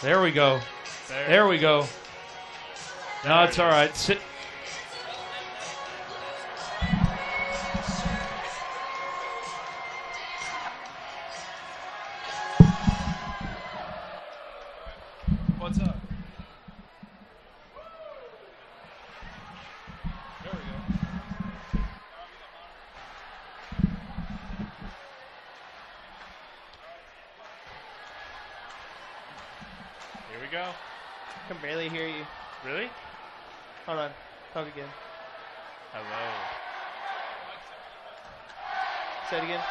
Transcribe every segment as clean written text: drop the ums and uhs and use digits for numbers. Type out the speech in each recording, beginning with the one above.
There we go. There we go. No, it's all right. Sit. What's up? There we go. Here we go. I can barely hear you. Really? Hold on. Talk again. Hello. Say it again.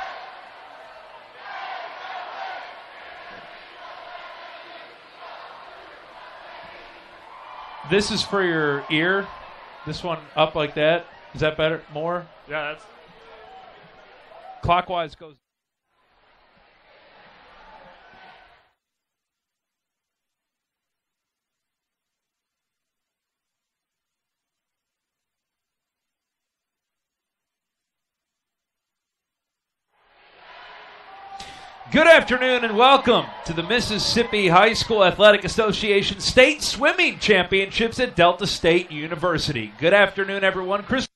This is for your ear. This one up like that. Is that better? More? Yeah, that's. Clockwise goes. Good afternoon and welcome to the Mississippi High School Athletic Association State Swimming Championships at Delta State University. Good afternoon, everyone. Chris.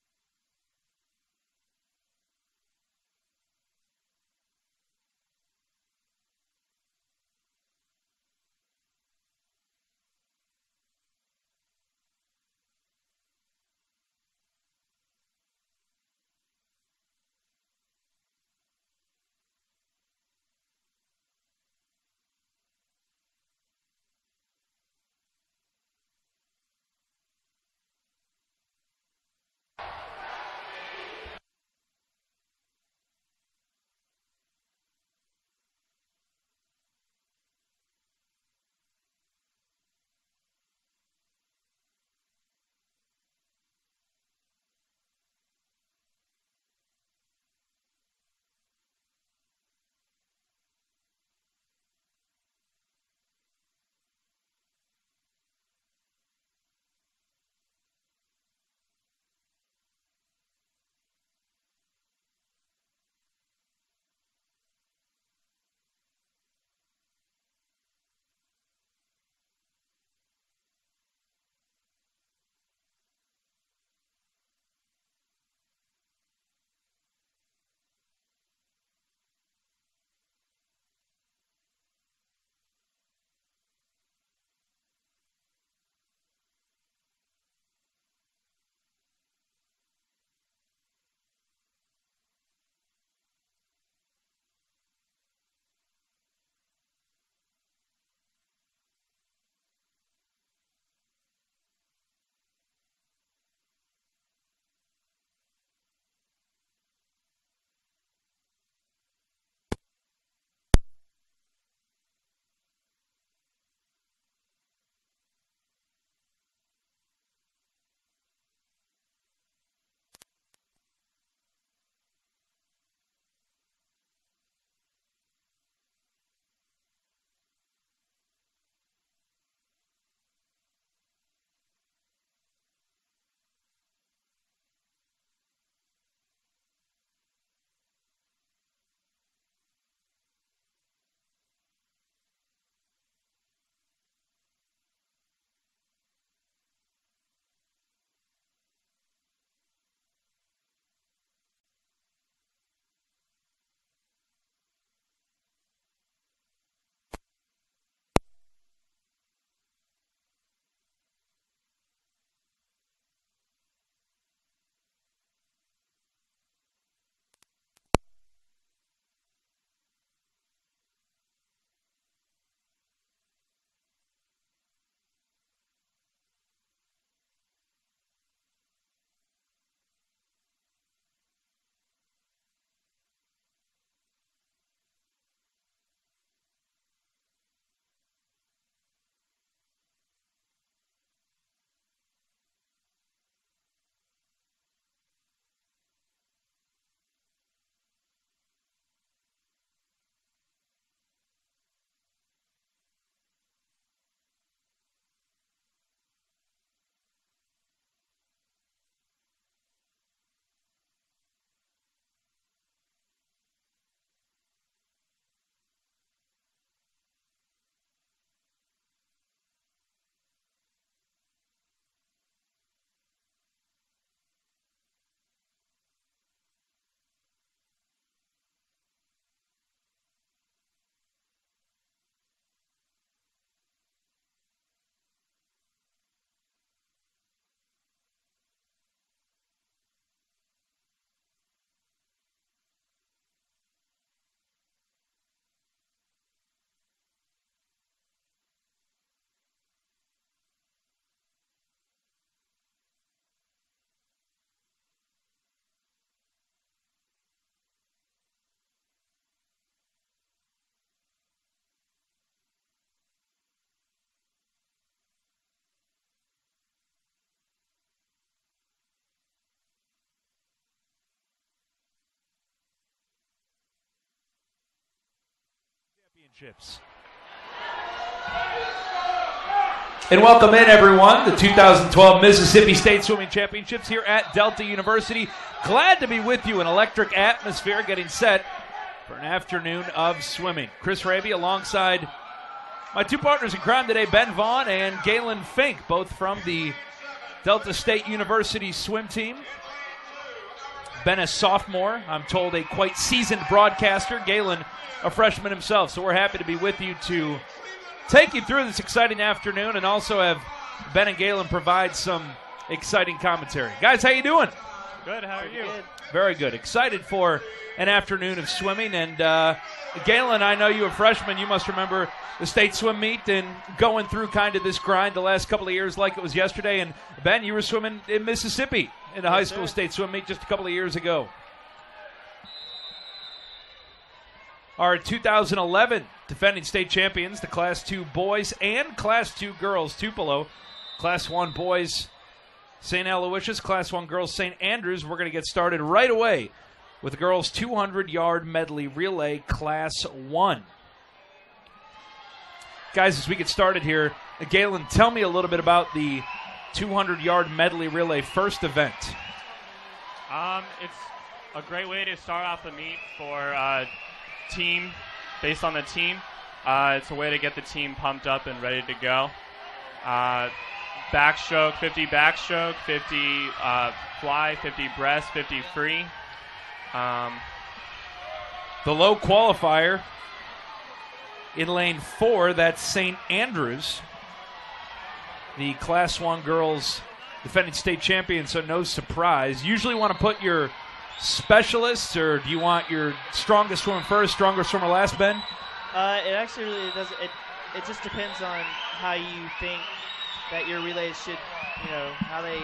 Championships. And welcome in, everyone, the 2012 Mississippi State Swimming Championships here at Delta University. Glad to be with you. An electric atmosphere getting set for an afternoon of swimming. Chris Raby alongside my two partners in crime today, Ben Vaughn and Galen Fink, both from the Delta State University swim team. Ben, a sophomore, I'm told a quite seasoned broadcaster. Galen, a freshman himself. So we're happy to be with you to take you through this exciting afternoon and also have Ben and Galen provide some exciting commentary. Guys, how you doing? Good, how are you? Good. Very good. Excited for an afternoon of swimming. And Galen, I know you a freshman. You must remember the state swim meet and going through kind of this grind the last couple of years like it was yesterday. And Ben, you were swimming in Mississippi in the high school state swim meet just a couple of years ago. Our 2011 defending state champions, the Class 2 boys and Class 2 girls, Tupelo. Class 1 boys, St. Aloysius. Class 1 girls, St. Andrews. We're going to get started right away with the girls' 200-yard medley relay, Class 1. Guys, as we get started here, Galen, tell me a little bit about the 200-yard medley relay first event. It's a great way to start off the meet for team, based on the team. It's a way to get the team pumped up and ready to go. Backstroke, 50 backstroke, 50 fly, 50 breast, 50 free. The low qualifier in lane 4, that's St. Andrews. The Class 1 girls defending state champions, so no surprise. Usually want to put your specialists, or do you want your strongest swimmer first, strongest swimmer last, Ben? It actually really doesn't. It just depends on how you think that your relays should, how they,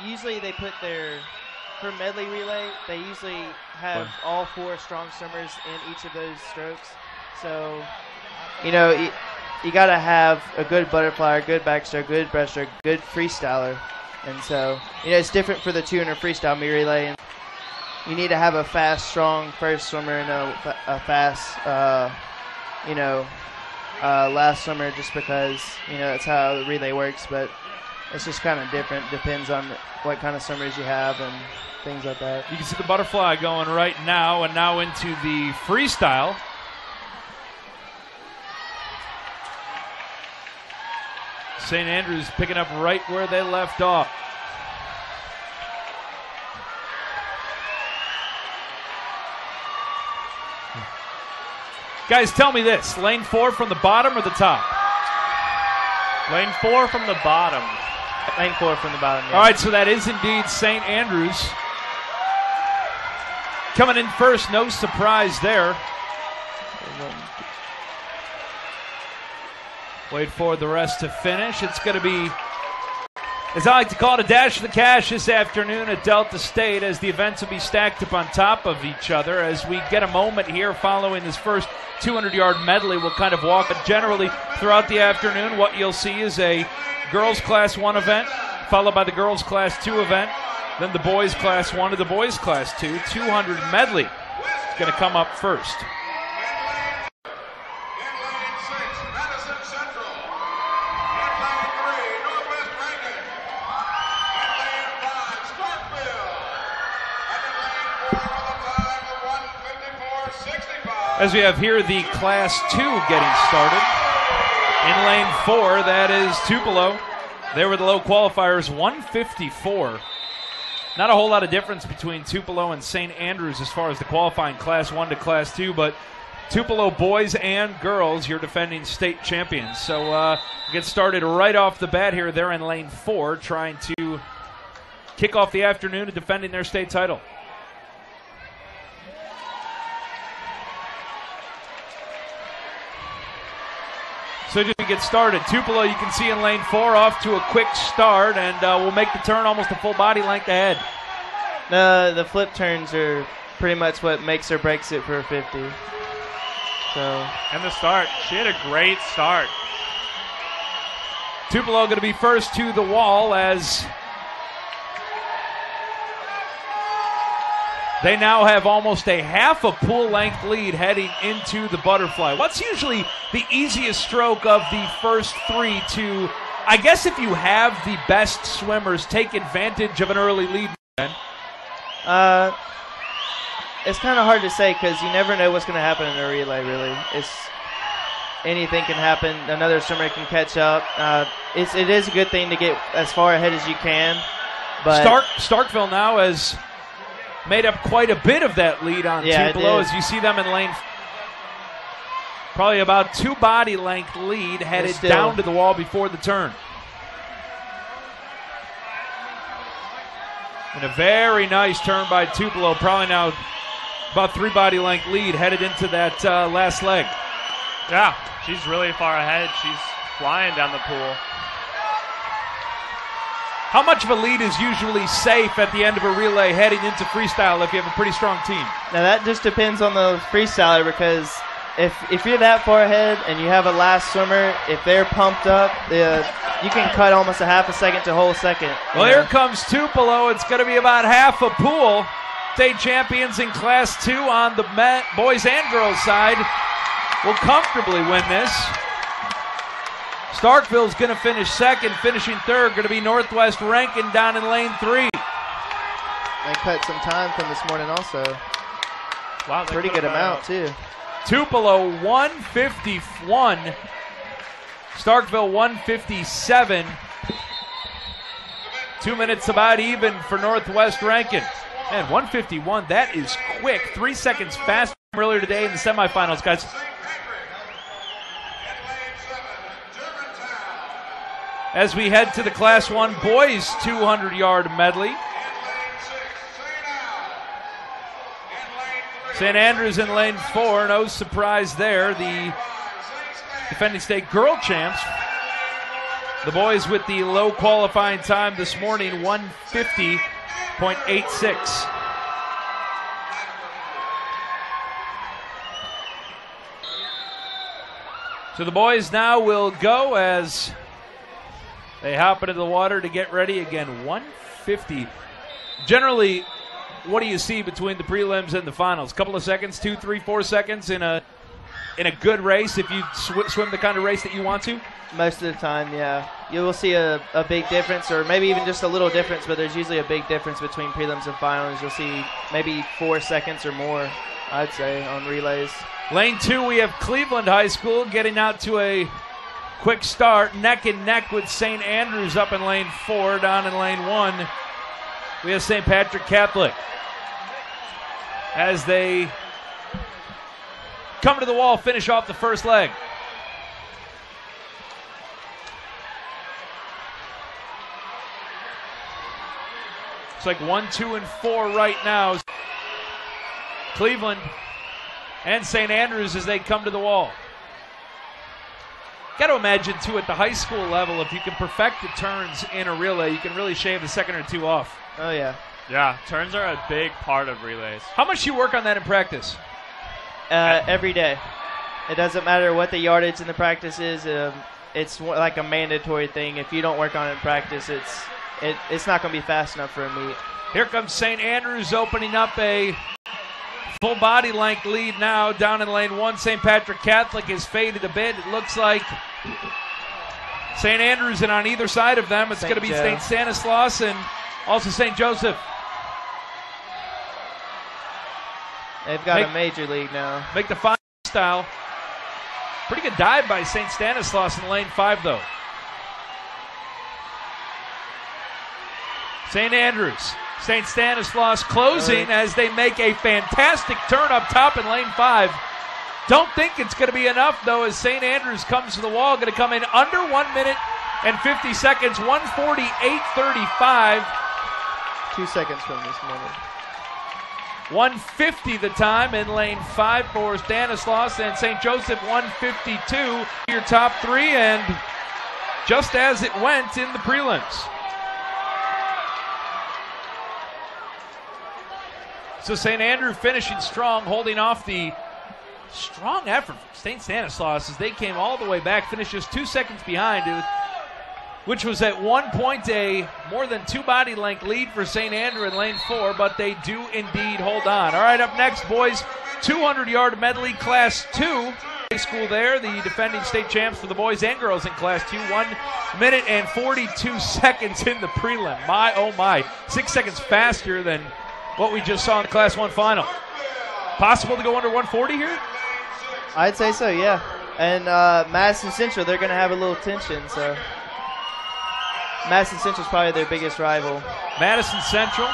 usually they put for medley relay, they usually have all 4 strong swimmers in each of those strokes. So, you got to have a good butterfly, good backstroke, good breaststroke, good freestyler. And so, it's different for the 200 freestyle meet relay. And you need to have a fast, strong first swimmer and a fast, last swimmer, just because, that's how the relay works. But it's just kind of different. Depends on what kind of swimmers you have and things like that. You can see the butterfly going right now, and now into the freestyle. St. Andrews picking up right where they left off. Guys, tell me this. Lane 4 from the bottom or the top? Lane 4 from the bottom. Lane 4 from the bottom. Yeah. All right, so that is indeed St. Andrews. Coming in first, no surprise there. Wait for the rest to finish. It's going to be, as I like to call it, a dash for the cash this afternoon at Delta State, as the events will be stacked up on top of each other. As we get a moment here following this first 200-yard medley, we'll kind of walk. But generally, throughout the afternoon, what you'll see is a girls Class 1 event, followed by the girls Class 2 event, then the boys Class 1 to the boys Class 2. 200 medley is going to come up first. As we have here the Class 2 getting started. In lane 4, that is Tupelo. They were the low qualifiers, 154. Not a whole lot of difference between Tupelo and St. Andrews as far as the qualifying Class 1 to Class 2, but Tupelo boys and girls, your defending state champions. So get started right off the bat here. They're in lane 4, trying to kick off the afternoon and defending their state title. So to get started, Tupelo, you can see in lane 4, off to a quick start, and will make the turn almost a full body length ahead. The flip turns are pretty much what makes or breaks it for a 50. So. And the start, she had a great start. Tupelo going to be first to the wall as They now have almost a half a pool length lead heading into the butterfly. What's usually the easiest stroke of the first three to, I guess if you have the best swimmers, take advantage of an early lead? It's kind of hard to say because you never know what's going to happen in a relay, really. Anything can happen. Another swimmer can catch up. It is a good thing to get as far ahead as you can. But Starkville now has made up quite a bit of that lead on Tupelo as you see them in lane. Probably about 2 body length lead headed down to the wall before the turn. And a very nice turn by Tupelo. Probably now about 3 body length lead headed into that last leg. Yeah, she's really far ahead. She's flying down the pool. How much of a lead is usually safe at the end of a relay heading into freestyle if you have a pretty strong team? Now that just depends on the freestyler, because if you're that far ahead and you have a last swimmer, if they're pumped up, you can cut almost a half a second to a whole second. Well, here comes Tupelo. It's going to be about half a pool. State champions in Class 2 on the boys and girls side will comfortably win this. Starkville's going to finish second. Finishing third going to be Northwest Rankin down in lane 3. They cut some time from this morning also. Wow, pretty good amount too. Tupelo 151. Starkville 157. 2 minutes about even for Northwest Rankin. And 151, that is quick. 3 seconds faster than earlier today in the semifinals, guys. As we head to the Class 1 boys 200-yard medley. St. Andrews in lane 4, no surprise there. The defending state girl champs. The boys with the low qualifying time this morning, 150.86. So the boys now will go as they hop into the water to get ready again. 150. Generally, what do you see between the prelims and the finals? A couple of seconds, 2, 3, 4 seconds in a good race if you swim the kind of race that you want to? Most of the time, yeah. You will see a big difference, or maybe even just a little difference, but there's usually a big difference between prelims and finals. You'll see maybe 4 seconds or more, I'd say, on relays. Lane 2, we have Cleveland High School getting out to a quick start, neck and neck with St. Andrews up in lane 4. Down in lane 1, we have St. Patrick Catholic. As they come to the wall, finish off the first leg. It's like 1, 2, and 4 right now. Cleveland and St. Andrews as they come to the wall. Got to imagine, too, at the high school level, if you can perfect the turns in a relay, you can really shave a second or 2 off. Oh, yeah. Yeah, turns are a big part of relays. How much do you work on that in practice? Every day. It doesn't matter what the yardage in the practice is. It's like a mandatory thing. If you don't work on it in practice, it's not going to be fast enough for a meet. Here comes St. Andrews opening up a full body length lead now down in lane 1. St. Patrick Catholic has faded a bit. It looks like St. Andrews, and on either side of them, it's going to be St. Stanislaus and also St. Joseph. They've got a major lead now. Make the final style. Pretty good dive by St. Stanislaus in lane 5, though. St. Andrews, St. Stanislaus closing as they make a fantastic turn up top in lane 5. Don't think it's going to be enough, though, as St. Andrews comes to the wall. Going to come in under 1 minute and 50 seconds, 1:48.35. 2 seconds from this moment. 150 the time in lane 5 for Stanislaus, and St. Joseph 152. Your top 3, and just as it went in the prelims. So St. Andrew finishing strong, holding off the strong effort from St. Stanislaus as they came all the way back, finished just 2 seconds behind. which was at one point a more than 2 body length lead for St. Andrew in lane 4, but they do indeed hold on. All right, up next, boys, 200-yard medley, Class 2. High school there, the defending state champs for the boys and girls in Class 2. 1 minute and 42 seconds in the prelim. My, oh my, 6 seconds faster than what we just saw in the Class 1 final. Possible to go under 140 here? I'd say so, yeah. And Madison Central, they're going to have a little tension, so Madison Central's probably their biggest rival. Madison Central.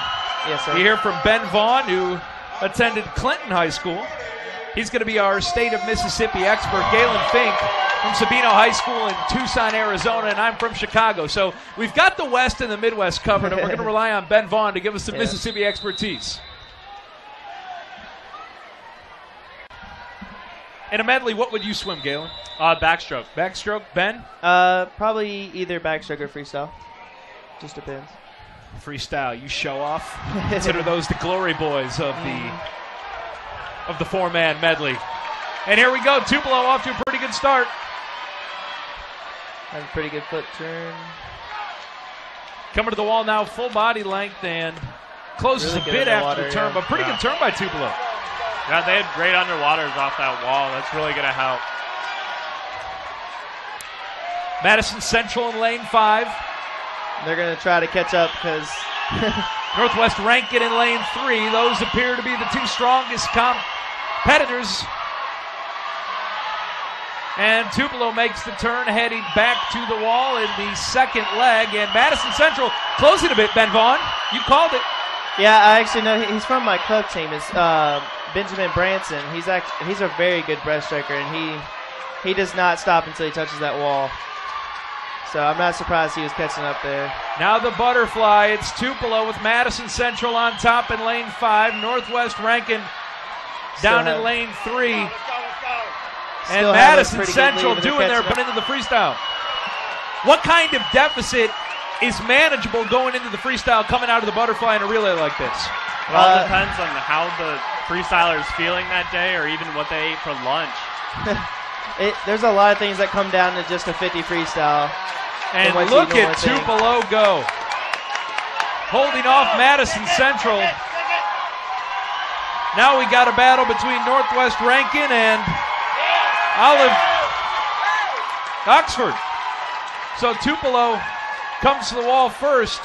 Yes, sir. We hear from Ben Vaughn, who attended Clinton High School. He's going to be our state of Mississippi expert. Galen Fink from Sabino High School in Tucson, Arizona, and I'm from Chicago. So we've got the West and the Midwest covered, and we're going to rely on Ben Vaughn to give us some Mississippi expertise. In a medley, what would you swim, Galen? Backstroke. Backstroke, Ben? Probably either backstroke or freestyle. Just depends. Freestyle, you show off. Consider those the glory boys of the 4-man medley. And here we go, Tupelo off to a pretty good start. Has a pretty good foot turn. Coming to the wall now, full body length, and closes Really a bit after the turn, yeah. but pretty good turn by Tupelo. Yeah, they had great underwaters off that wall. That's really going to help. Madison Central in lane 5. They're going to try to catch up because Northwest Rankin in lane 3. Those appear to be the 2 strongest competitors. And Tupelo makes the turn, heading back to the wall in the second leg. And Madison Central closing a bit, Ben Vaughn. You called it. Yeah, I actually know he's from my club team. It's Benjamin Branson. He's a very good breaststroker, and he does not stop until he touches that wall. So I'm not surprised he was catching up there. Now the butterfly. It's Tupelo with Madison Central on top in lane 5. Northwest Rankin down in lane 3. And Madison Central doing their put into the freestyle. What kind of deficit is manageable going into the freestyle coming out of the butterfly in a relay like this? It all depends on how the freestyler's feeling that day or even what they ate for lunch. There's a lot of things that come down to just a 50 freestyle. And look at Tupelo go. Holding off Madison Central. Now we got a battle between Northwest Rankin and Olive Oxford. So Tupelo comes to the wall first.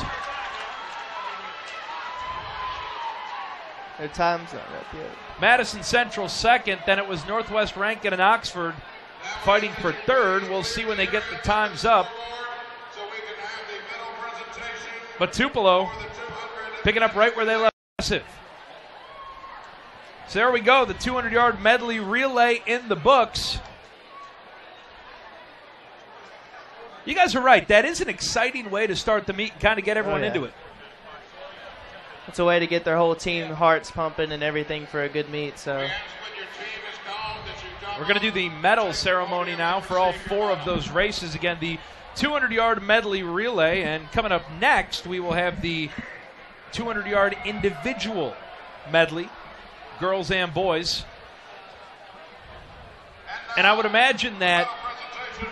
Their time's not up yet. Madison Central second. Then it was Northwest Rankin and Oxford fighting for third. We'll see when they get the times up. But Tupelo picking up right where they left. So there we go. The 200-yard medley relay in the books. You guys are right. That is an exciting way to start the meet and kind of get everyone into it. It's a way to get their whole team hearts pumping and everything for a good meet. So we're going to do the medal ceremony now for all 4 of those races. Again, the 200-yard medley relay, and coming up next, we will have the 200-yard individual medley, girls and boys. And I would imagine that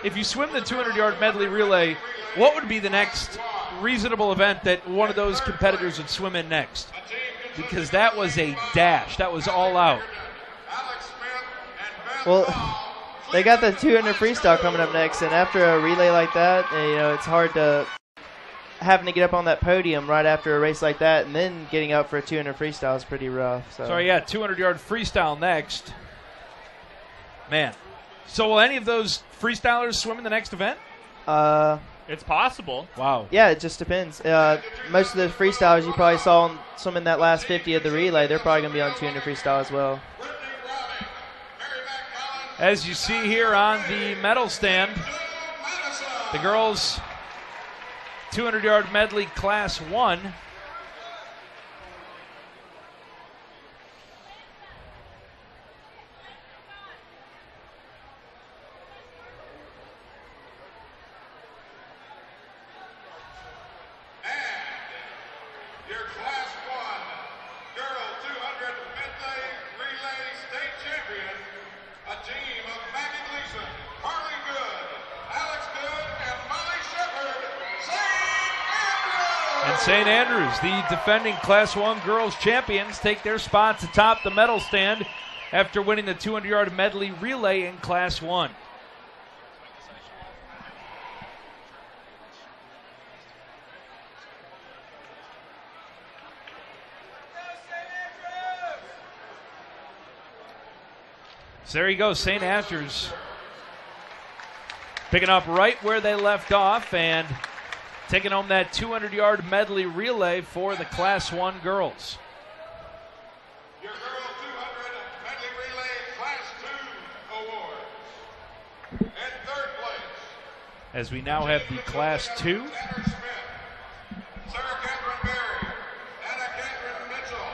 if you swim the 200-yard medley relay, what would be the next reasonable event that one of those competitors would swim in next? Because that was a dash. That was all out. Well, they got the 200 freestyle coming up next, and after a relay like that, it's hard to having to get up on that podium right after a race like that, and then getting up for a 200 freestyle is pretty rough. So yeah, 200-yard freestyle next. Man. So will any of those freestylers swim in the next event? It's possible. Wow. Yeah, it just depends. Most of the freestylers you probably saw swim in that last 50 of the relay, they're probably going to be on 200 freestyle as well. As you see here on the medal stand, the girls' 200-yard medley Class 1. And St. Andrews, the defending Class 1 girls champions, take their spots atop the medal stand after winning the 200-yard medley relay in Class 1. So there you go, St. Andrews picking up right where they left off and taking home that 200-yard medley relay for the Class 1 girls. Your girls 200 medley relay Class 2 awards. In third place, as we now have the Class 2. Sarah Catherine Berry, Anna Catherine Mitchell,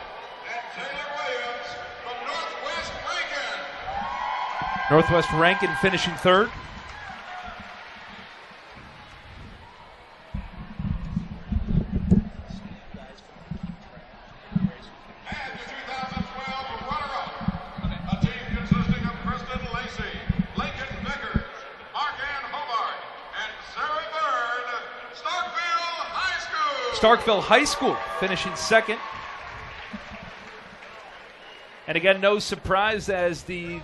and Taylor Williams from Northwest Rankin. Northwest Rankin finishing third. Starkville High School finishing second. And again, no surprise as the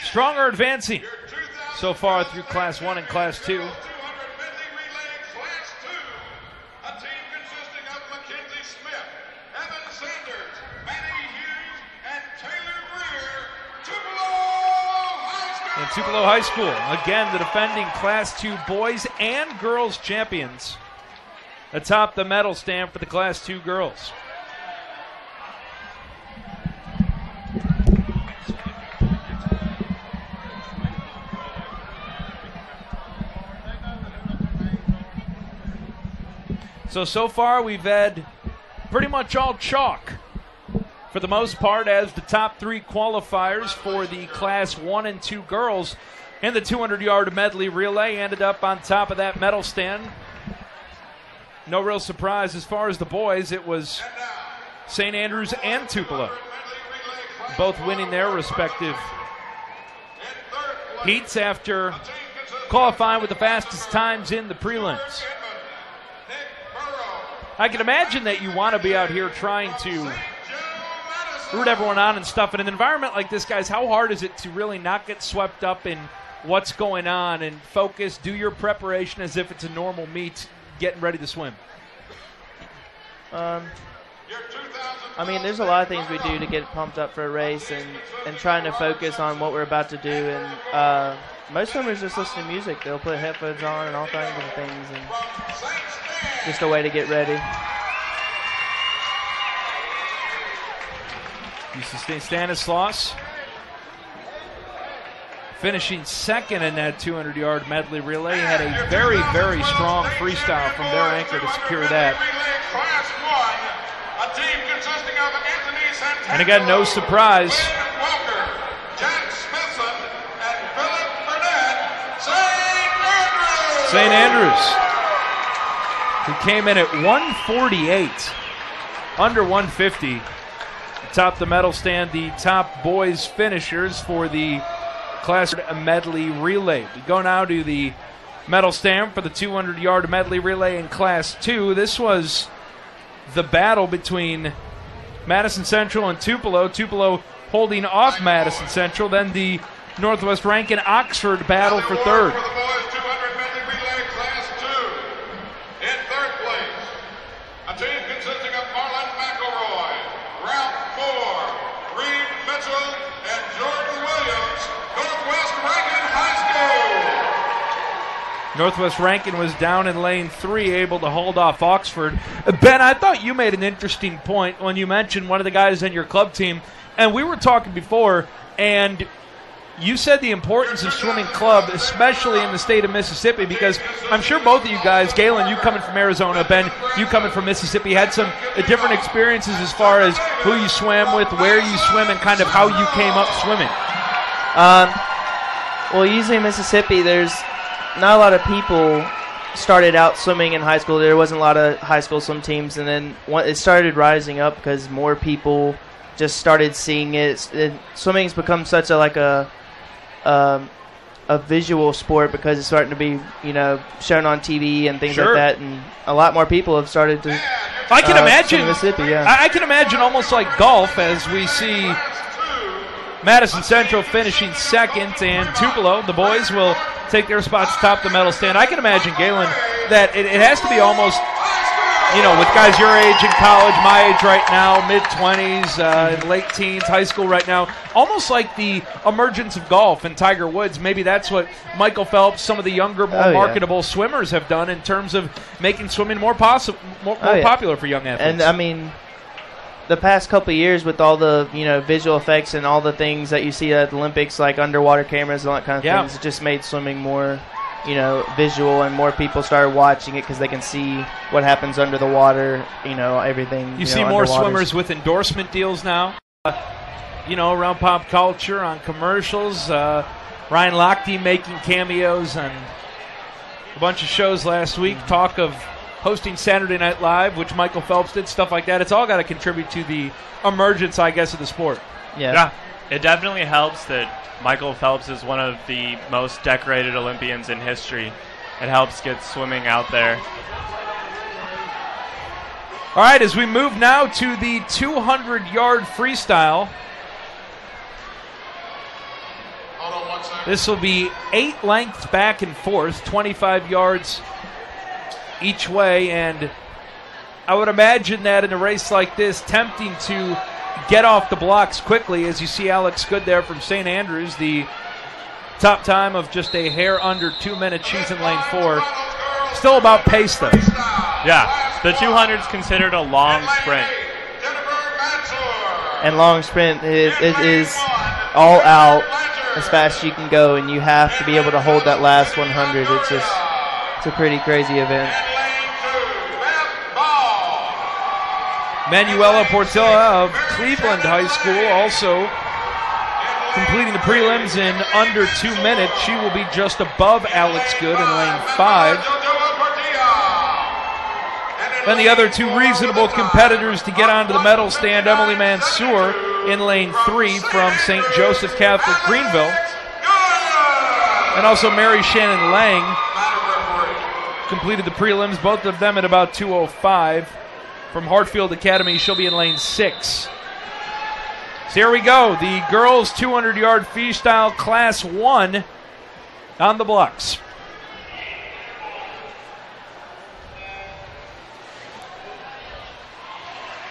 stronger advancing so far through Class 1 and Class 2. And Tupelo High School, again the defending Class 2 boys and girls champions atop the medal stand for the Class 2 girls. So far we've had pretty much all chalk for the most part, as the top three qualifiers for the Class 1 and 2 girls in the 200-yard medley relay ended up on top of that medal stand. No real surprise as far as the boys. It was St. Andrews and Tupelo, both winning their respective heats after qualifying with the fastest times in the prelims. I can imagine that you want to be out here trying to root everyone on and stuff. In an environment like this, guys, how hard is it to really not get swept up in what's going on and focus, do your preparation as if it's a normal meet, getting ready to swim? I mean, there's a lot of things we do to get pumped up for a race and trying to focus on what we're about to do. And most swimmers just listen to music. They'll put headphones on and all kinds of things, and just a way to get ready. UC Stanislaus finishing second in that 200-yard medley relay. Had a very, very strong freestyle from their anchor to secure that. And again, no surprise. St. Andrews, who came in at 148, under 150. Top the medal stand, the top boys finishers for the Class medley relay. We go now to the medal stand for the 200-yard medley relay in Class 2. This was the battle between Madison Central and Tupelo. Tupelo holding off Madison Central. Then the Northwest Rankin Oxford battle for third. Northwest Rankin was down in lane 3, able to hold off Oxford. Ben, I thought you made an interesting point when you mentioned one of the guys in your club team, and we were talking before, and you said the importance of swimming club, especially in the state of Mississippi, because I'm sure both of you guys, Galen, you coming from Arizona, Ben, you coming from Mississippi, had some different experiences as far as who you swam with, where you swim, and kind of how you came up swimming. Well, usually in Mississippi, there's not a lot of people started out swimming in high school. There wasn't a lot of high school swim teams, and then it started rising up because more people just started seeing it. Swimming's become such a a visual sport because it's starting to be, shown on TV and things like that, and a lot more people have started to. I can imagine Mississippi, yeah. I can imagine almost like golf as we see Madison Central finishing second, and Tupelo, the boys, will take their spots atop the medal stand. I can imagine, Galen, that it has to be almost, with guys your age in college, my age right now, mid-20s, late teens, high school right now, almost like the emergence of golf and Tiger Woods. Maybe that's what Michael Phelps, some of the younger, more marketable swimmers have done in terms of making swimming more popular for young athletes. And, I mean, the past couple of years with all the, visual effects and all the things that you see at the Olympics, like underwater cameras and all that kind of things, it just made swimming more visual, and more people started watching it because they can see what happens under the water, everything. You see more swimmers with endorsement deals now, around pop culture, on commercials. Ryan Lochte making cameos on a bunch of shows last week. Talk of hosting Saturday Night Live, which Michael Phelps did, stuff like that. It's all got to contribute to the emergence, I guess, of the sport. Yeah, it definitely helps that Michael Phelps is one of the most decorated Olympians in history. It helps get swimming out there. All right, as we move now to the 200-yard freestyle. This will be 8 lengths back and forth, 25 yards each way, and I would imagine that in a race like this, tempting to get off the blocks quickly, as you see Alex Good there from St. Andrews, the top time of just a hair under 2 minutes. She's in lane 4. Still about pace, though. Yeah, the 200's considered a long sprint. And long sprint, it is all out as fast as you can go, and you have to be able to hold that last 100. It's a pretty crazy event. Manuela Portilla of Cleveland High School also completing the prelims in under 2 minutes. She will be just above Alex Good in lane 5. Then the other two reasonable competitors to get onto the medal stand, Emily Mansour in lane 3 from St. Joseph Catholic Greenville, and also Mary Shannon Lang completed the prelims, both of them at about 2:05. From Hartfield Academy, she'll be in lane 6. So here we go, the girls 200-yard freestyle class 1 on the blocks.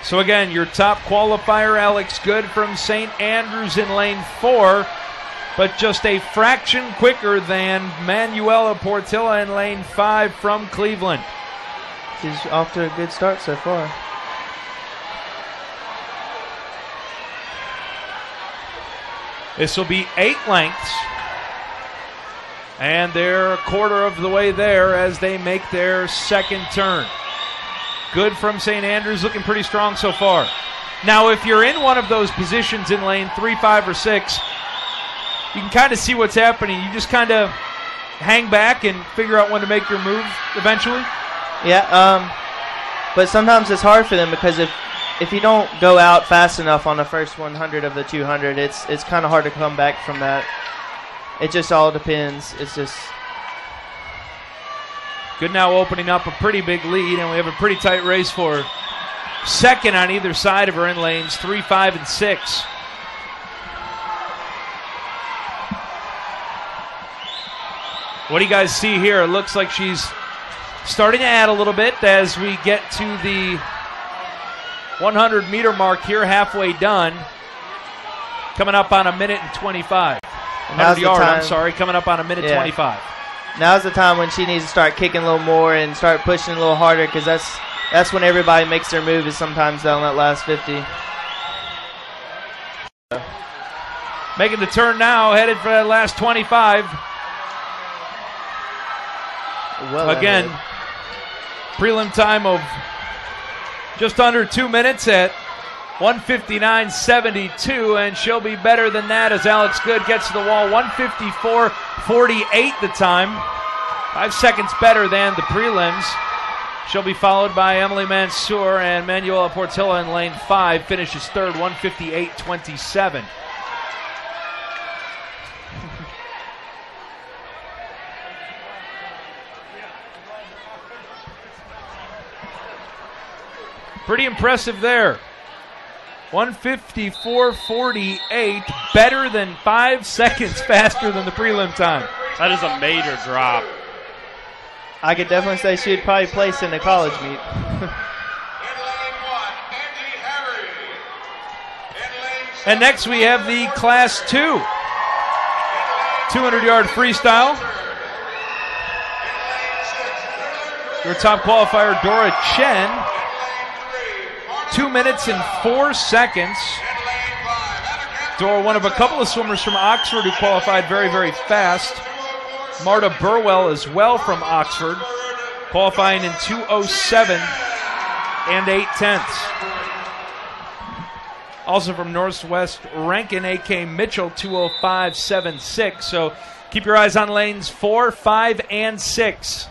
So again, your top qualifier, Alex Good from St. Andrews in lane 4, but just a fraction quicker than Manuela Portilla in lane 5 from Cleveland. She's off to a good start so far. This will be 8 lengths, and they're a quarter of the way there as they make their second turn. Good from St. Andrews, looking pretty strong so far. Now, if you're in one of those positions in lane 3, 5, or 6, you can kind of see what's happening. You just kind of hang back and figure out when to make your move eventually. Yeah, but sometimes it's hard for them because if you don't go out fast enough on the first 100 of the 200, it's kind of hard to come back from that. It just all depends. It's just... Good now opening up a pretty big lead, and we have a pretty tight race for second on either side of her in lanes 3, 5, and 6. What do you guys see here? It looks like she's starting to add a little bit as we get to the 100-meter mark here, halfway done. Coming up on 1:25. 100 yard, I'm sorry, coming up on 1:25. Now's the time when she needs to start kicking a little more and start pushing a little harder, because that's when everybody makes their move, is sometimes down that last 50. Making the turn now, headed for that last 25. Well again, ahead. Prelim time of just under 2 minutes at 1:59.72, and she'll be better than that as Alex Good gets to the wall. 1:54.48 the time. 5 seconds better than the prelims. She'll be followed by Emily Mansour, and Manuela Portilla in lane 5 finishes third, 1:58.27. Pretty impressive there. 154.48, better than 5 seconds faster than the prelim time. That is a major drop. I could definitely say she would probably place in the college meet. In lane 1, Angie Harry. In lane 7, And next we have the Class 2 200-yard freestyle. Your top qualifier, Dora Chen, 2 minutes and 4 seconds. Dora, one of a couple of swimmers from Oxford who qualified very, very fast. Marta Burwell as well from Oxford, qualifying in 2:07 and 8/10. Also from Northwest Rankin, A.K. Mitchell, 2:05.76. So keep your eyes on lanes 4, 5, and 6.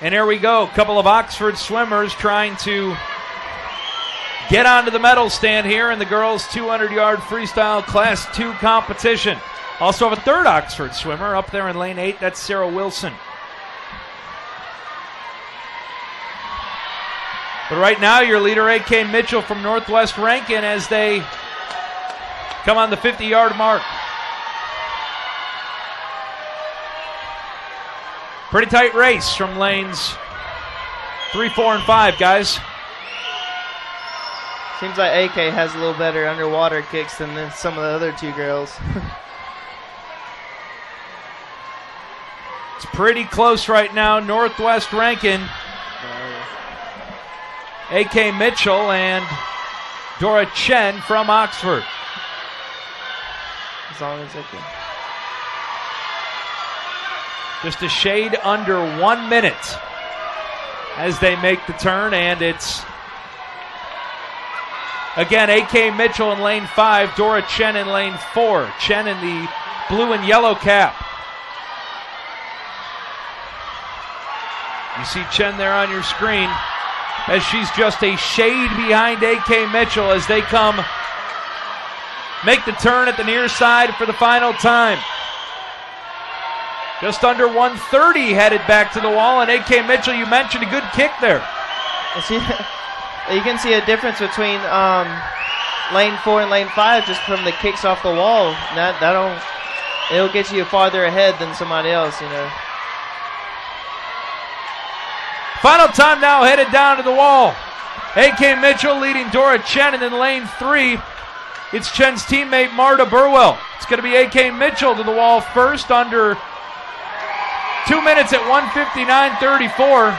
And here we go, a couple of Oxford swimmers trying to get onto the medal stand here in the girls' 200-yard freestyle Class 2 competition. Also have a third Oxford swimmer up there in lane 8. That's Sarah Wilson. But right now, your leader, A.K. Mitchell from Northwest Rankin, as they come on the 50-yard mark. Pretty tight race from lanes 3, 4, and 5, guys. Seems like AK has a little better underwater kicks than some of the other two girls. It's pretty close right now. Northwest Rankin, A.K. Mitchell and Dora Chen from Oxford. As long as they can. Just a shade under 1 minute as they make the turn, and it's again A.K. Mitchell in lane 5, Dora Chen in lane 4. Chen in the blue and yellow cap. You see Chen there on your screen as she's just a shade behind A.K. Mitchell as they come make the turn at the near side for the final time. Just under 130 headed back to the wall, and A.K. Mitchell, you mentioned a good kick there. You can see a difference between lane 4 and lane 5 just from the kicks off the wall. It'll get you farther ahead than somebody else, you know. Final time now headed down to the wall. A.K. Mitchell leading Dora Chen, and in lane 3, it's Chen's teammate Marta Burwell. It's going to be A.K. Mitchell to the wall first under 2 minutes at 1:59.34.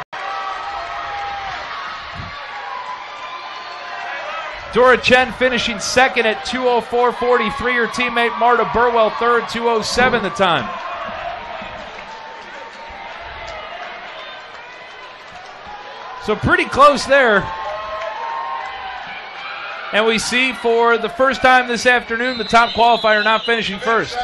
Dora Chen finishing second at 2:04.43. Her teammate Marta Burwell third, 2:07 the time. So pretty close there. And we see for the first time this afternoon, the top qualifier not finishing first.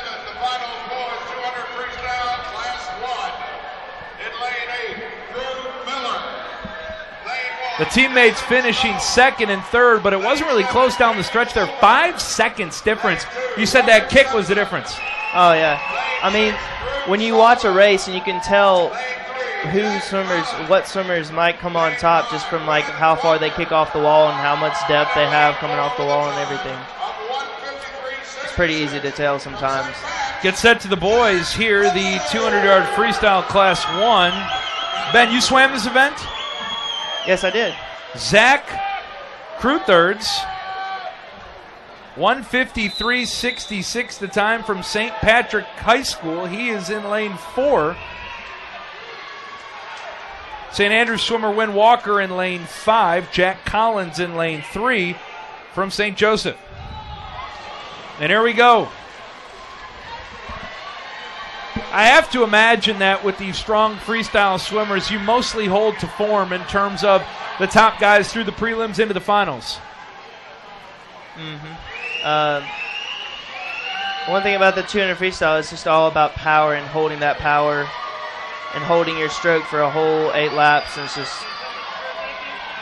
The teammates finishing second and third, but it wasn't really close down the stretch there. 5 seconds difference. You said that kick was the difference. Oh, yeah. I mean, when you watch a race and you can tell what swimmers might come on top just from like how far they kick off the wall and how much depth they have coming off the wall and everything. It's pretty easy to tell sometimes. Get set to the boys here, the 200-yard freestyle Class 1. Ben, you swam this event? Yes, I did. Zach Crewthirds, 1:53.66 the time from St. Patrick High School. He is in lane 4. St. Andrews swimmer Wynn Walker in lane 5. Jack Collins in lane 3 from St. Joseph. And here we go. I have to imagine that with these strong freestyle swimmers, you mostly hold to form in terms of the top guys through the prelims into the finals. One thing about the 200 freestyle is just all about power and holding that power and holding your stroke for a whole 8 laps. And it's just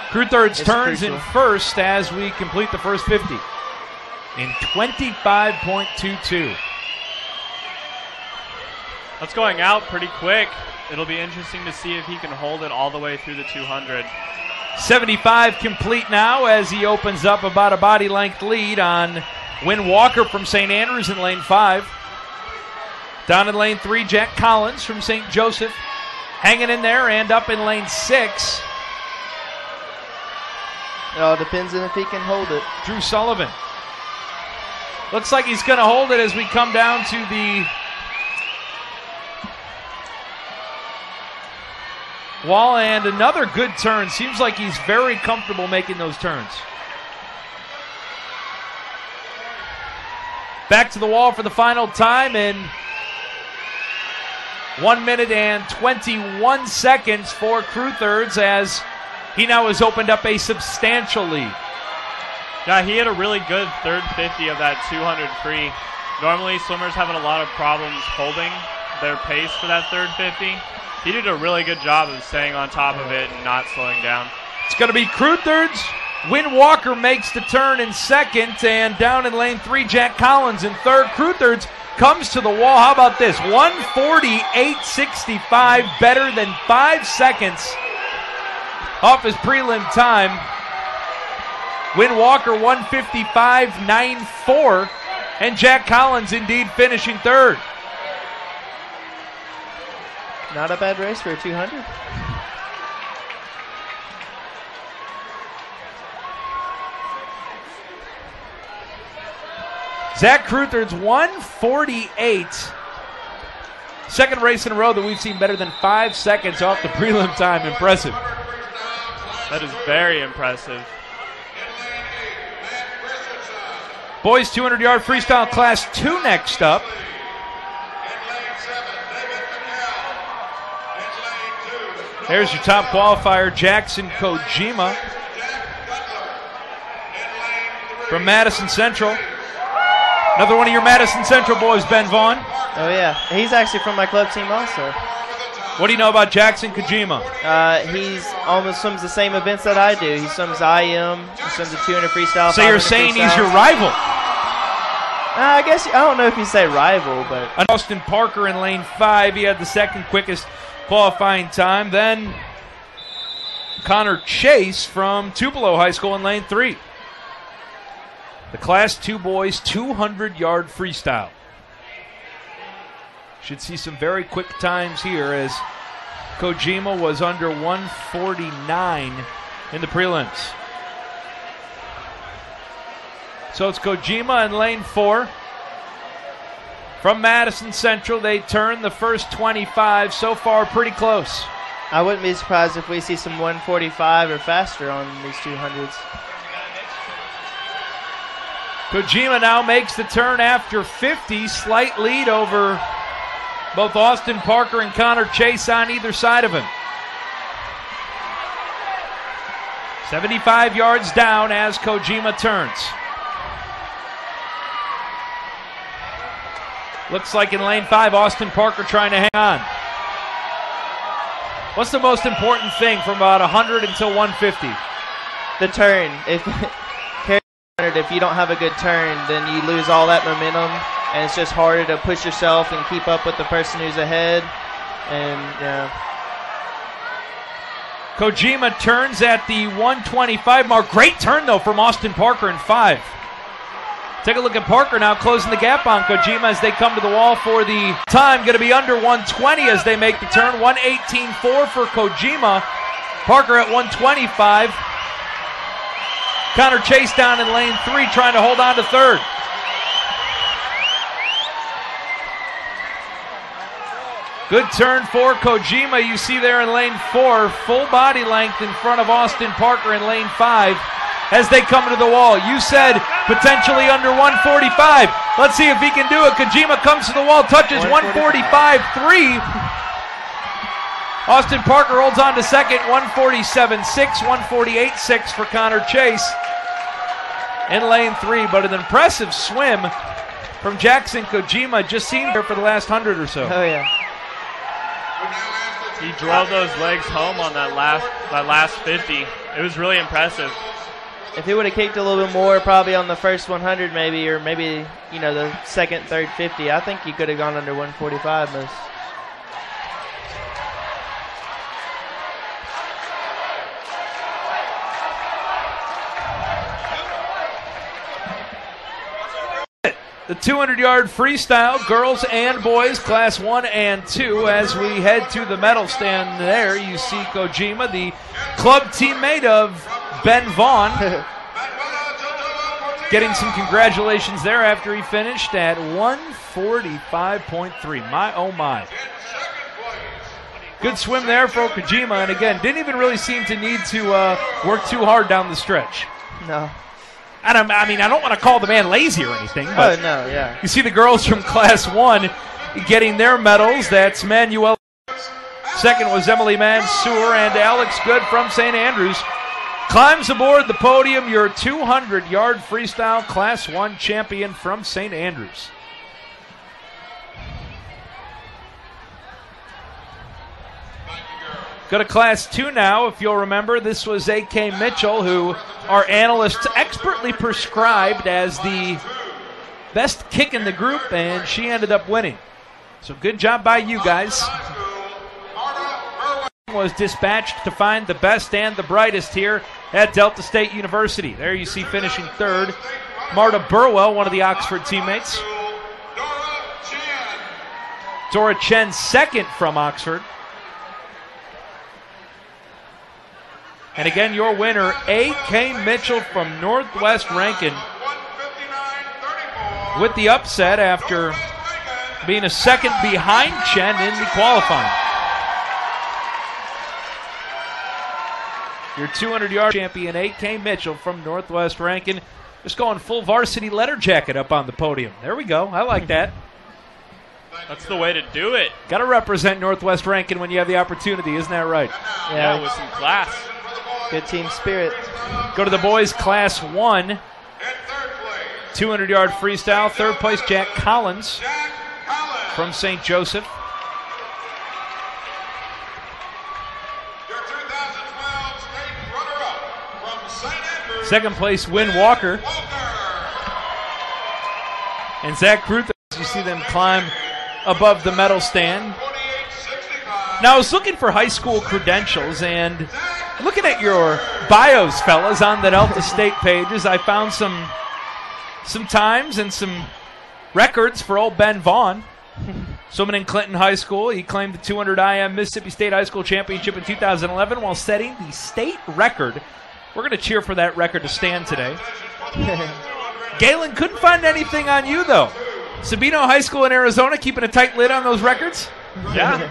Crewthirds turns crucial. in first as we complete the first 50 in 25.22. That's going out pretty quick. It'll be interesting to see if he can hold it all the way through the 200. 75 complete now as he opens up about a body length lead on Win Walker from St. Andrews in lane 5. Down in lane 3, Jack Collins from St. Joseph hanging in there and up in lane 6. It all depends on if he can hold it. Drew Sullivan. Looks like he's going to hold it as we come down to the wall, and another good turn. Seems like he's very comfortable making those turns. Back to the wall for the final time in 1 minute and 21 seconds for Crew Thirds as he now has opened up a substantial lead. Yeah, he had a really good third 50 of that 200 free. Normally swimmers having a lot of problems holding their pace for that third 50. He did a really good job of staying on top of it and not slowing down. It's going to be Crew Thirds. Win Walker makes the turn in second, and down in lane 3, Jack Collins in third. Crew Thirds comes to the wall. How about this? 1:48.65, better than 5 seconds off his prelim time. Win Walker 1:55.94, and Jack Collins indeed finishing third. Not a bad race for a 200. Zach Cruther's 1:48. Second race in a row that we've seen better than 5 seconds off the prelim time. Impressive. That is very impressive. Boys 200-yard freestyle class 2 next up. There's your top qualifier, Jackson Kojima from Madison Central. Another one of your Madison Central boys, Ben Vaughn. Oh, yeah. He's actually from my club team also. What do you know about Jackson Kojima? He's almost swims the same events that I do. He swims IM, he swims the 200 freestyle. So you're saying he's your rival? I guess, I don't know if you say rival, but. Austin Parker in lane 5. He had the second quickest qualifying time. Then Connor Chase from Tupelo High School in lane 3. The Class 2 boys 200-yard freestyle. Should see some very quick times here as Kojima was under 1:49 in the prelims. So it's Kojima in lane 4. From Madison Central, they turn the first 25. So far, pretty close. I wouldn't be surprised if we see some 1:45 or faster on these 200s. Kojima now makes the turn after 50. Slight lead over both Austin Parker and Connor Chase on either side of him. 75 yards down as Kojima turns. Looks like in lane 5, Austin Parker trying to hang on. What's the most important thing from about 100 until 150? The turn. If you don't have a good turn, then you lose all that momentum, and it's just harder to push yourself and keep up with the person who's ahead. And Kojima turns at the 125 mark. Great turn, though, from Austin Parker in 5. Take a look at Parker now closing the gap on Kojima as they come to the wall for the time. Going to be under 120 as they make the turn. 1:18.4 for Kojima. Parker at 125. Connor Chase down in lane 3 trying to hold on to third. Good turn for Kojima. You see there in lane 4, full body length in front of Austin Parker in lane 5 as they come to the wall. You said potentially under 145. Let's see if he can do it. Kojima comes to the wall, touches 145.3. Austin Parker holds on to second, 147.6, 148.6 for Connor Chase in lane 3. But an impressive swim from Jackson Kojima. Just seen there for the last 100 or so. Oh, yeah. He drove those legs home on that last 50. It was really impressive. If he would have kicked a little bit more, probably on the first 100 maybe, or maybe, the second, third 50, I think he could have gone under 145 most. the 200-yard freestyle, girls and boys, Class 1 and 2. As we head to the medal stand there, you see Kojima, the club teammate of Ben Vaughn, getting some congratulations there after he finished at 145.3. My, oh my. Good swim there for Kojima, and again, didn't even really seem to need to work too hard down the stretch. No. I don't want to call the man lazy or anything, but no, yeah. you see the girls from Class 1 getting their medals. That's Manuel. Second was Emily Mansour, and Alex Good from St. Andrews climbs aboard the podium, your 200-yard freestyle Class 1 champion from St. Andrews. Go to Class 2 now. If you'll remember, this was A.K. Mitchell, who our analysts expertly prescribed as the best kick in the group, and she ended up winning. So good job by you guys. Was dispatched to find the best and the brightest here at Delta State University. There you see finishing third, Marta Burwell, one of the Oxford teammates. Dora Chen second from Oxford. And again, your winner, A.K. Mitchell from Northwest Rankin, with the upset after being a second behind Chen in the qualifying. Your 200-yard champion, A.K. Mitchell from Northwest Rankin, just going full varsity letter jacket up on the podium. There we go. I like that. That's the way to do it. Got to represent Northwest Rankin when you have the opportunity, isn't that right? Yeah, with some class. Good team spirit. Go to the boys' Class 1. 200-yard freestyle. Third place, Jack Collins from St. Joseph. Second place, Wynn Walker. And Zach Kruth, you see them climb above the medal stand. Now, I was looking for high school credentials, and looking at your bios, fellas, on the Delta State pages, I found some times and some records for old Ben Vaughn. Swimming in Clinton High School, he claimed the 200 IM Mississippi State High School Championship in 2011 while setting the state record. We're going to cheer for that record to stand today. Galen couldn't find anything on you, though. Sabino High School in Arizona keeping a tight lid on those records? Yeah.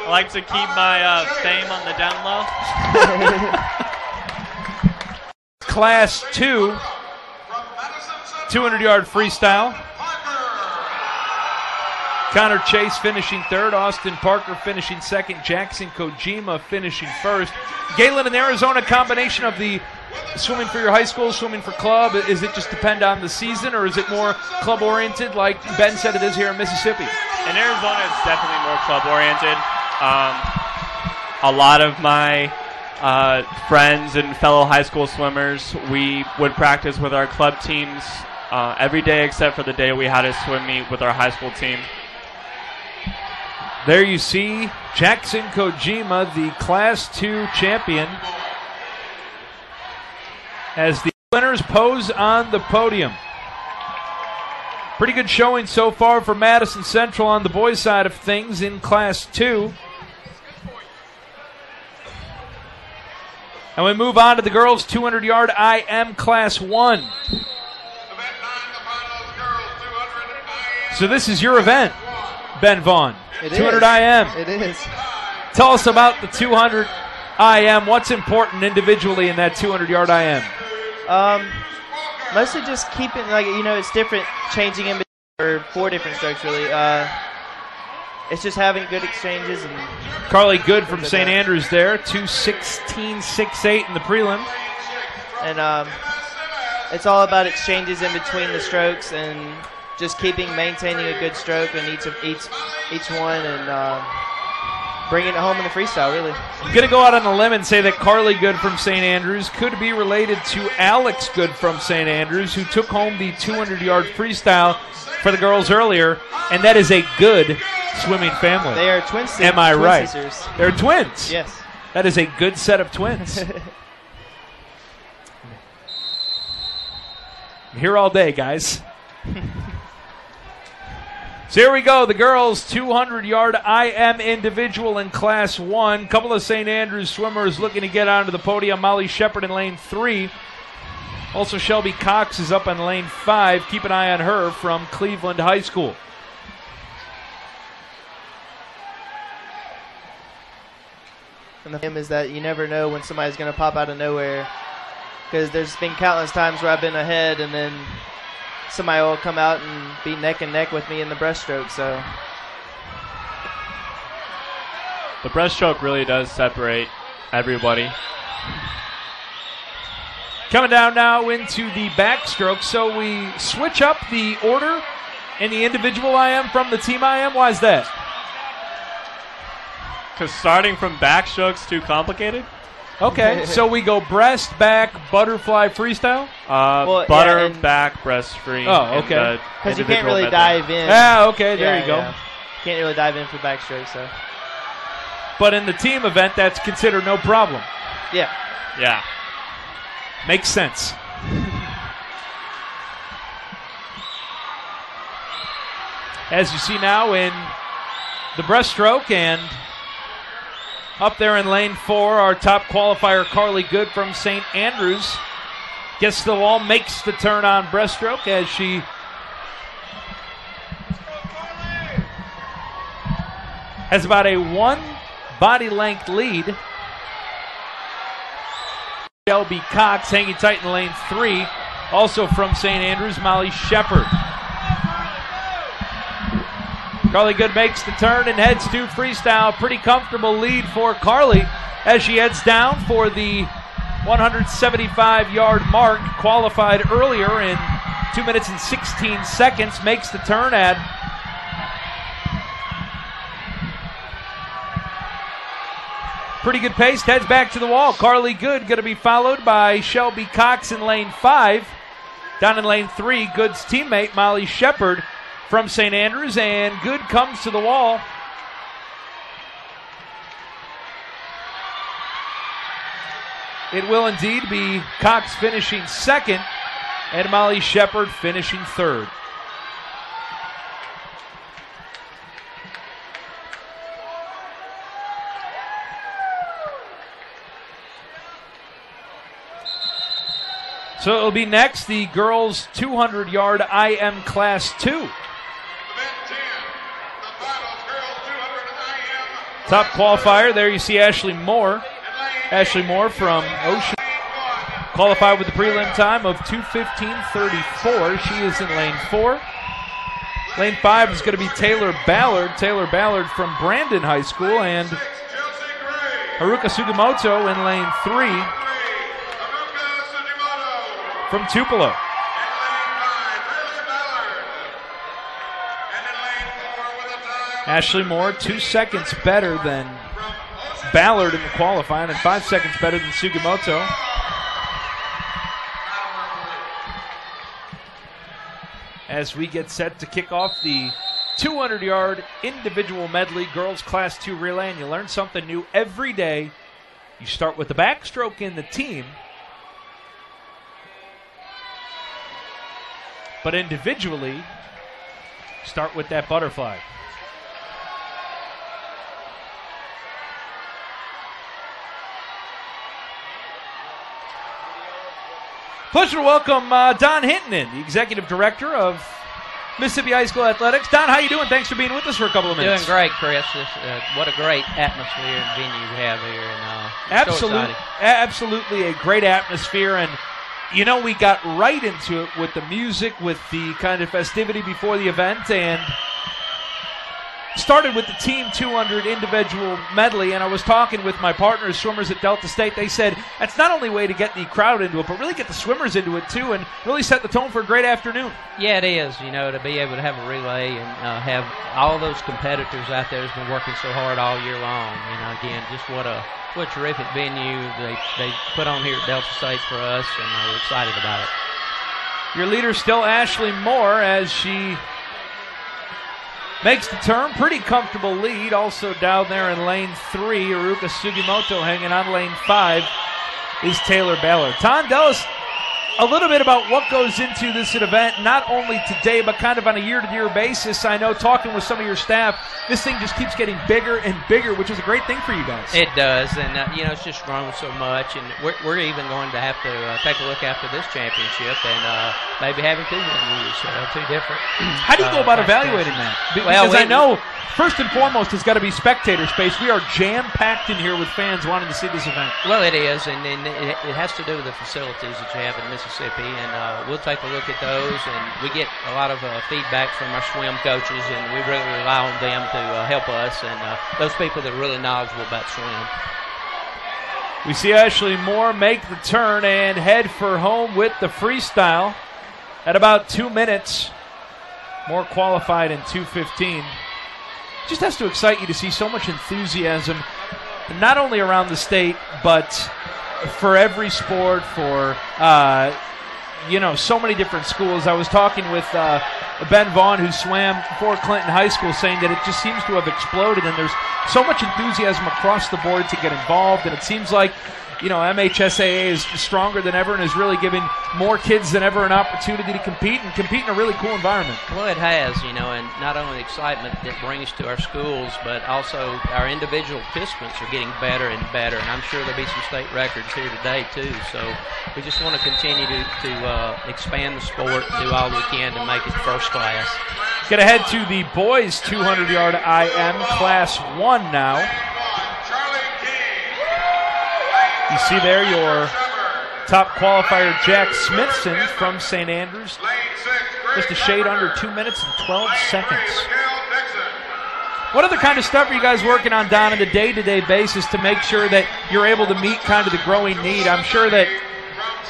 I like to keep my fame on the down low. Class 2, 200-yard freestyle. Connor Chase finishing third, Austin Parker finishing second, Jackson Kojima finishing first. Galen, in Arizona, combination of the swimming for your high school, swimming for club, is it just depend on the season, or is it more club-oriented like Ben said it is here in Mississippi? In Arizona, it's definitely more club-oriented. A lot of my friends and fellow high school swimmers, we would practice with our club teams every day except for the day we had a swim meet with our high school team. There you see Jackson Kojima, the Class 2 champion, as the winners pose on the podium. Pretty good showing so far for Madison Central on the boys' side of things in Class 2. And we move on to the girls' 200-yard IM Class 1. So this is your event, Ben Vaughn. It 200 is. IM. It is. Tell us about the 200 IM. What's important individually in that 200-yard IM? Mostly just keeping, it's different, changing in between, or 4 different strokes, really. It's just having good exchanges. And Carly Good from St. Andrews there, 2:16.68 in the prelim. And it's all about exchanges in between the strokes and just maintaining a good stroke in each one, and bringing it home in the freestyle, really. I'm going to go out on a limb and say that Carly Good from St. Andrews could be related to Alex Good from St. Andrews, who took home the 200-yard freestyle for the girls earlier, and that is a good swimming family. They are twin sisters. Am I right? Sisters. They're twins. Yes. That is a good set of twins. I'm here all day, guys. So here we go, the girls' 200-yard IM individual in Class 1. Couple of St. Andrews swimmers looking to get onto the podium. Molly Shepard in lane 3. Also, Shelby Cox is up on lane 5. Keep an eye on her from Cleveland High School. And the thing is that you never know when somebody's going to pop out of nowhere, because there's been countless times where I've been ahead and then somebody will come out and be neck and neck with me in the breaststroke. So The breaststroke really does separate everybody. Coming down now into the backstroke, so we switch up the order in the individual IM from the team IM. Why is that? Because starting from backstroke's too complicated. Okay, so we go breast, back, butterfly, freestyle? Butter, and back, breast free. Oh, okay. Because you can't really medley. dive in. Ah, okay, there you go. Yeah. Can't really dive in for backstroke, so. But in the team event, that's considered no problem. Yeah. Yeah. Makes sense. As you see now in the breaststroke, and up there in lane 4, our top qualifier, Carly Good from St. Andrews, gets to the wall, makes the turn on breaststroke as she has about a 1 body length lead. Shelby Cox hanging tight in lane 3. Also from St. Andrews, Molly Shepard. Carly Good makes the turn and heads to freestyle. Pretty comfortable lead for Carly as she heads down for the 175-yard mark. Qualified earlier in 2 minutes and 16 seconds. Makes the turn at pretty good pace. Heads back to the wall. Carly Good going to be followed by Shelby Cox in lane 5. Down in lane 3, Good's teammate Molly Shepard from St. Andrews, and Good comes to the wall. It will indeed be Cox finishing second and Molly Shepard finishing third. So it'll be next, the girls' 200-yard IM Class 2. Top qualifier, there you see Ashley Moore. Ashley Moore from Ocean qualified with the prelim time of 2:15:34. She is in lane 4. Lane 5 is going to be Taylor Ballard. Taylor Ballard from Brandon High School, and Haruka Sugimoto in lane 3 from Tupelo. Ashley Moore 2 seconds better than Ballard in the qualifying and 5 seconds better than Sugimoto. As we get set to kick off the 200-yard individual medley girls Class 2 relay, and you learn something new every day. You start with the backstroke in the team, but individually, start with that butterfly. Pleasure to welcome Don Hinton in, the Executive Director of Mississippi High School Athletics. Don, how you doing? Thanks for being with us for a couple of minutes. Doing great, Chris. What a great atmosphere and venue we have here. And, so exciting. Absolutely a great atmosphere. And, you know, we got right into it with the music, with the kind of festivity before the event, and started with the Team 200 individual medley. And I was talking with my partners, swimmers at Delta State. They said that's not only a way to get the crowd into it, but really get the swimmers into it too, and really set the tone for a great afternoon. Yeah, it is. You know, to be able to have a relay and have all those competitors out there that's been working so hard all year long. You know, again, just what a terrific venue they put on here at Delta State for us, and we're excited about it. Your leader still Ashley Moore as she makes the turn. Pretty comfortable lead. Also down there in lane 3, Haruka Sugimoto hanging on lane 5 is Taylor Ballard. Ton, tell us a little bit about what goes into this event, not only today, but kind of on a year-to-year basis. I know talking with some of your staff, this thing just keeps getting bigger and bigger, which is a great thing for you guys. It does, and it's just grown so much, and we're even going to have to take a look after this championship and maybe having two venues, two different. How do you go about evaluating that? Because I know, first and foremost, it's got to be spectator space. We are jam-packed in here with fans wanting to see this event. Well, it is, and it has to do with the facilities that you have in Mississippi, and we'll take a look at those, and we get a lot of feedback from our swim coaches, and we really rely on them to help us, and those people that are really knowledgeable about swim. We see Ashley Moore make the turn and head for home with the freestyle at about 2 minutes. Moore qualified in 2:15. Just has to excite you to see so much enthusiasm, not only around the state, but for every sport, for so many different schools. I was talking with Ben Vaughn, who swam for Clinton High School, saying that it just seems to have exploded, and there's so much enthusiasm across the board to get involved, and it seems like MHSAA is stronger than ever and is really giving more kids than ever an opportunity to compete in a really cool environment. Well, it has, and not only the excitement that brings to our schools, but also our individual participants are getting better and better, and I'm sure there'll be some state records here today, too. So we just want to continue to expand the sport and do all we can to make it first class. Going to head to the boys' 200-yard IM, Class 1 now. You see there your top qualifier, Jack Smithson from St. Andrews. Just a shade under 2 minutes and 12 seconds. What other kind of stuff are you guys working on, Don, on a day-to-day basis to make sure that you're able to meet kind of the growing need? I'm sure that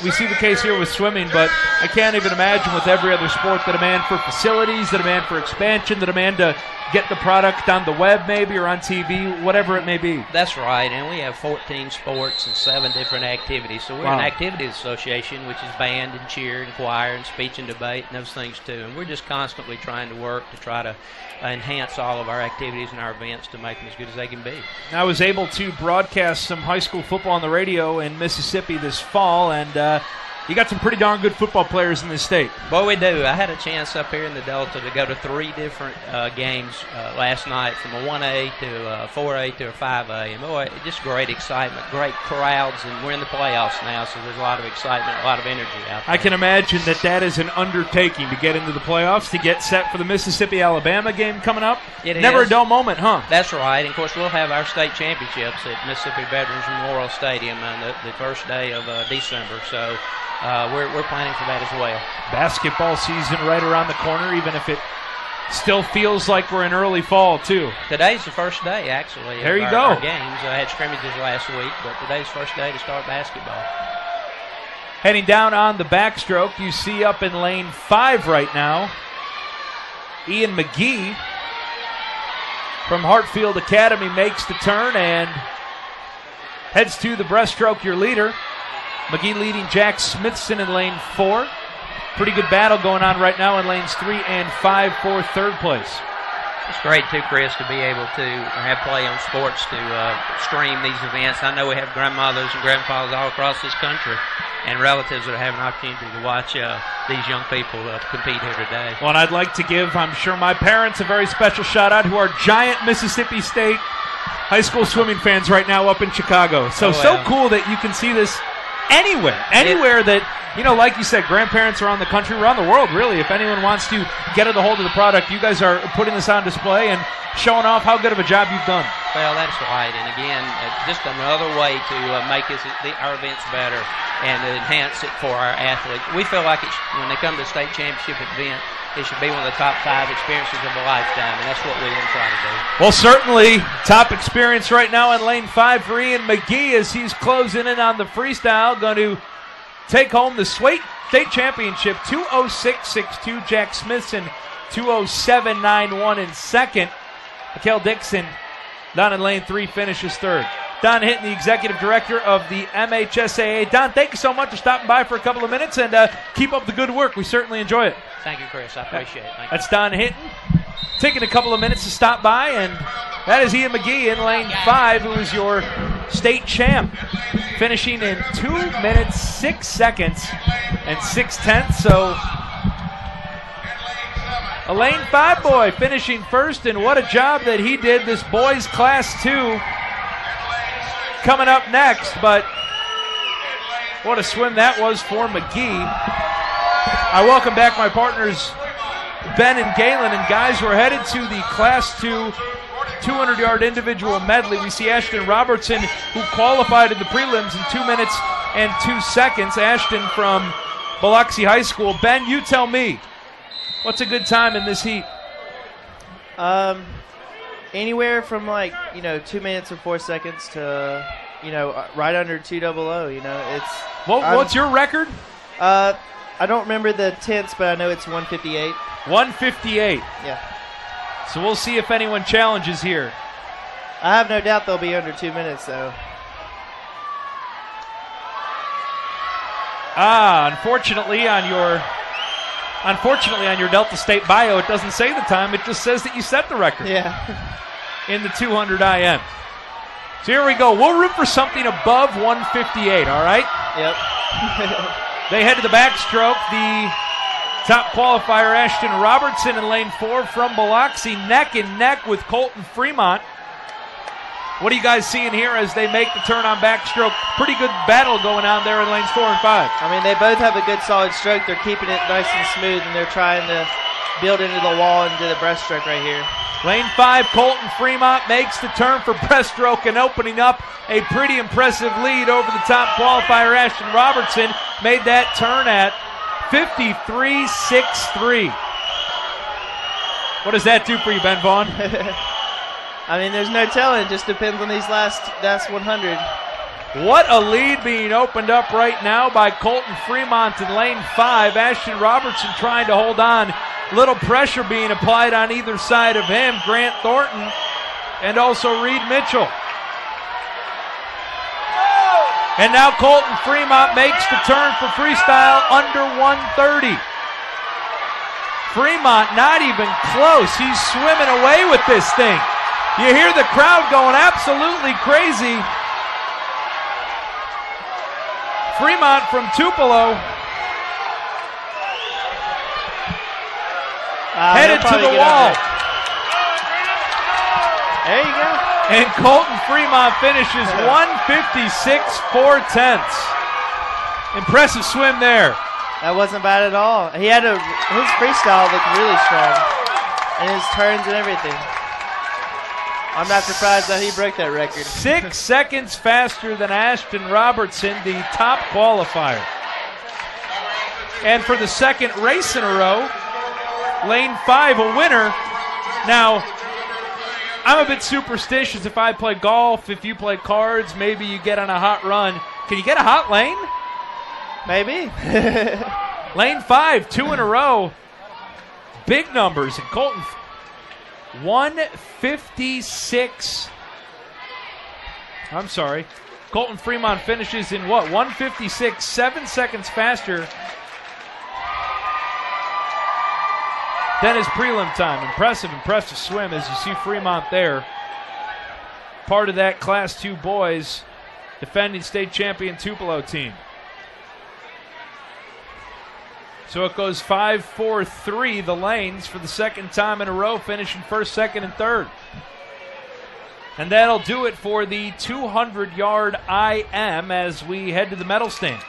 we see the case here with swimming, but I can't even imagine with every other sport the demand for facilities, the demand for expansion, the demand to get the product on the web maybe or on TV, whatever it may be. That's right, and we have 14 sports and 7 different activities. So we're an activities association, which is band and cheer and choir and speech and debate and those things too. And we're just constantly trying to work to try to enhance all of our activities and our events to make them as good as they can be. I was able to broadcast some high school football on the radio in Mississippi this fall, and you got some pretty darn good football players in this state. Boy, we do. I had a chance up here in the Delta to go to 3 different games last night, from a 1A to a 4A to a 5A. And boy, just great excitement, great crowds, and we're in the playoffs now, so there's a lot of excitement, a lot of energy out there. I can imagine that is an undertaking to get into the playoffs, to get set for the Mississippi-Alabama game coming up. Never a dull moment, huh? That's right. And, of course, we'll have our state championships at Mississippi Veterans Memorial Stadium on the first day of December. So we're planning for that as well. Basketball season right around the corner, even if it still feels like we're in early fall, too. Today's the first day, actually. There you go. Our games. I had scrimmages last week, but today's the first day to start basketball. Heading down on the backstroke, you see up in lane 5 right now, Ian McGee from Hartfield Academy makes the turn and heads to the breaststroke, your leader. McGee leading Jack Smithson in lane 4. Pretty good battle going on right now in lanes 3 and 5 for third place. It's great, too, Chris, to be able to have Play on Sports to stream these events. I know we have grandmothers and grandfathers all across this country and relatives that have an opportunity to watch these young people compete here today. Well, and I'd like to give, I'm sure, my parents a very special shout-out, who are giant Mississippi State high school swimming fans right now up in Chicago. So cool that you can see this anywhere that, like you said, grandparents around the country, around the world, really. If anyone wants to get a hold of the product, you guys are putting this on display and showing off how good of a job you've done. Well, that's right. And again, just another way to make our events better and enhance it for our athletes. We feel like when they come to a state championship event, it should be one of the top 5 experiences of a lifetime, and that's what we want to try to do. Well, certainly top experience right now in lane 5 for Ian McGee as he's closing in on the freestyle. Going to take home the state championship, 2:06.62. Jack Smithson, 2:07.91 in second. Mikhail Dixon down in lane 3 finishes third. Don Hinton, the executive director of the MHSAA. Don, thank you so much for stopping by for a couple of minutes, and keep up the good work. We certainly enjoy it. Thank you, Chris. I appreciate it. Thank That's Don Hinton taking a couple of minutes to stop by, and that is Ian McGee in lane 5, who is your state champ. finishing in 2 minutes, 6 seconds, and 6/10. So a lane 5 boy finishing first, and what a job that he did. This boys class 2 coming up next, but what a swim that was for McGee. I welcome back my partners Ben and Galen, and guys, we're headed to the class 2 200-yard individual medley. We see Ashton Robertson, who qualified in the prelims in 2 minutes and 2 seconds. Ashton from Biloxi High School. Ben, you tell me, what's a good time in this heat? Anywhere from 2 minutes and 4 seconds to right under 2:00. It's. What's your record? I don't remember the tenths, but I know it's 1:58. 1:58. Yeah. So we'll see if anyone challenges here. I have no doubt they'll be under 2 minutes, though. Unfortunately on your Delta State bio, it doesn't say the time. It just says that you set the record. Yeah. In the 200 IM. So here we go. We'll root for something above 1:58, all right? Yep. They head to the backstroke. The top qualifier, Ashton Robertson, in lane 4 from Biloxi, neck and neck with Colton Fremont. What are you guys seeing here as they make the turn on backstroke? Pretty good battle going on there in lanes 4 and 5. I mean, they both have a good solid stroke. They're keeping it nice and smooth, and they're trying to build into the wall and do the breaststroke right here. Lane 5, Colton Fremont makes the turn for breaststroke and opening up a pretty impressive lead over the top qualifier, Ashton Robertson. Made that turn at 53.63. What does that do for you, Ben Vaughn? I mean, there's no telling. It just depends on these last 100. What a lead being opened up right now by Colton Fremont in lane 5. Ashton Robertson trying to hold on. Little pressure being applied on either side of him. Grant Thornton and also Reed Mitchell. And now Colton Fremont makes the turn for freestyle under 1:30. Fremont not even close. He's swimming away with this thing. You hear the crowd going absolutely crazy. Fremont from Tupelo headed to the wall. There you go. And Colton Fremont finishes 1:56.4. Impressive swim there. That wasn't bad at all. His freestyle looked really strong, and his turns and everything. I'm not surprised that he broke that record. 6 seconds faster than Ashton Robertson, the top qualifier. And for the second race in a row, lane 5, a winner. Now, I'm a bit superstitious. If I play golf, if you play cards, maybe you get on a hot run. Can you get a hot lane? Maybe. Lane 5, 2 in a row. Big numbers. And Colton, 1:56. I'm sorry. Colton Fremont finishes in what? 1:56, 7 seconds faster than his prelim time. Impressive swim as you see Fremont there. Part of that Class 2 boys defending state champion Tupelo team. So it goes 5-4-3, the lanes, for the second time in a row, finishing first, second, and third. And that'll do it for the 200-yard IM as we head to the medal stand.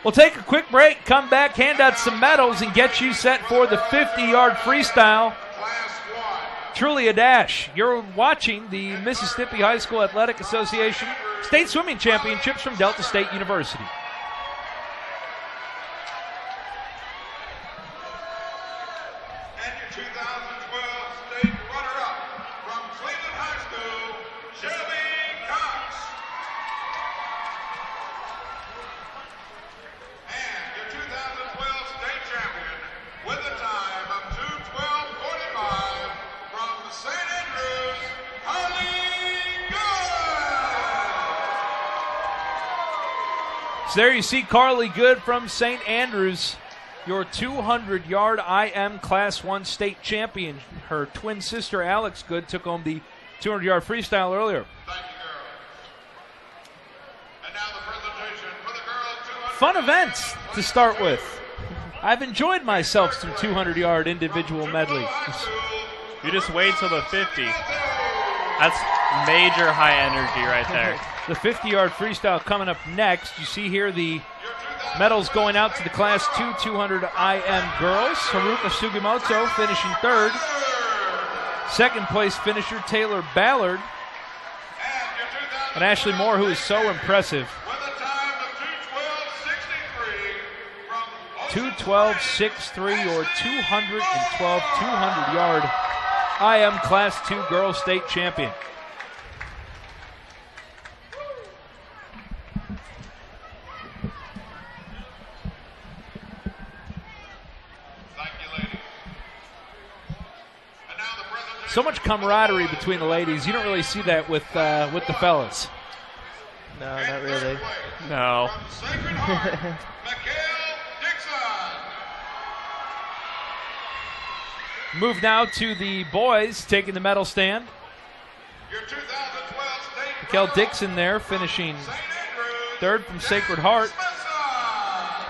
We'll take a quick break, come back, hand out some medals, and get you set for the 50-yard freestyle. Truly a dash. You're watching the Mississippi High School Athletic Association State Swimming Championships from Delta State University. And your 2012 state runner-up from Cleveland High School, Shelby Cox. And your 2012 state champion with a time of 2:12.45 from St. Andrews, Harley Good. So there you see Carly Good from St. Andrews, your 200-yard IM Class 1 state champion. Her twin sister, Alex Good, took home the 200-yard freestyle earlier. Thank you, girls. And now the presentation for the girls 200. Fun events to start with. I've enjoyed myself some 200-yard individual medley. You just wait till the 50. That's major high energy right there. The 50-yard freestyle coming up next. You see here the medals going out to the Class 2 200 IM girls. Haruka Sugimoto finishing third. Second place finisher Taylor Ballard. And Ashley Moore, who is so impressive. 2:12.63 or 212 200-yard IM Class 2 girls state champion. So much camaraderie between the ladies. You don't really see that with the fellas. No, not really. No. Move now to the boys taking the medal stand. Mikael Dixon there finishing third from Sacred Heart.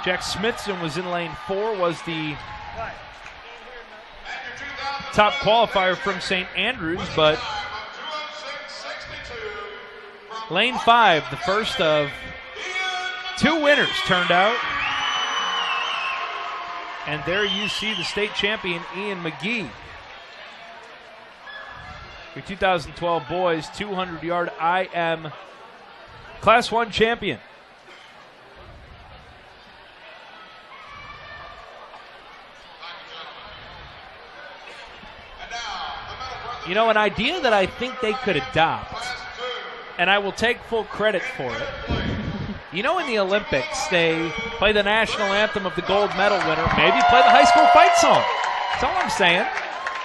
Jack Smithson was in lane 4, was the top qualifier from St. Andrews, but lane 5, the first of 2 winners turned out. And there you see the state champion, Ian McGee. Your 2012 boys 200-yard IM Class 1 champion. You know, an idea that I think they could adopt, and I will take full credit for it. You know, in the Olympics, they play the national anthem of the gold medal winner. Maybe play the high school fight song. That's all I'm saying.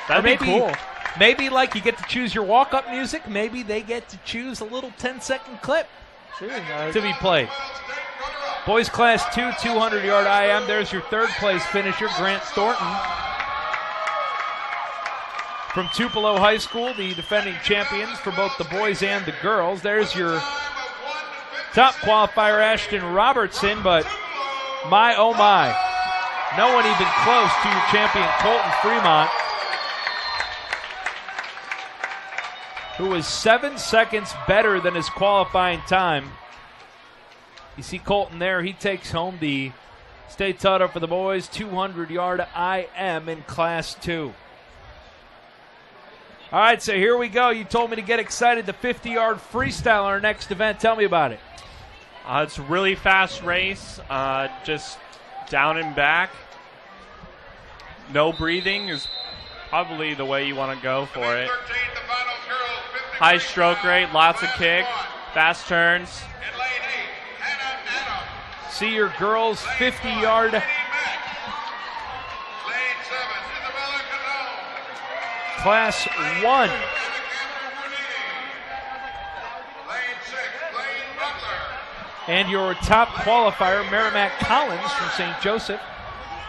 That'd be cool. Maybe like you get to choose your walk-up music. Maybe they get to choose a little 10-second clip to be played. Boys Class 2 200-yard IM. There's your third place finisher, Grant Thornton. From Tupelo High School, the defending champions for both the boys and the girls. There's your top qualifier, Ashton Robertson, but my, oh my, no one even close to your champion, Colton Fremont, who was 7 seconds better than his qualifying time. You see Colton there. He takes home the state title for the boys, 200-yard IM in Class 2. All right, so here we go. You told me to get excited. The 50-yard freestyle, our next event. Tell me about it. It's a really fast race, just down and back. No breathing is probably the way you want to go for it. High stroke rate, lots of kick, fast turns. See your girls 50-yard Class 1. And your top qualifier, Merrimack Collins from St. Joseph,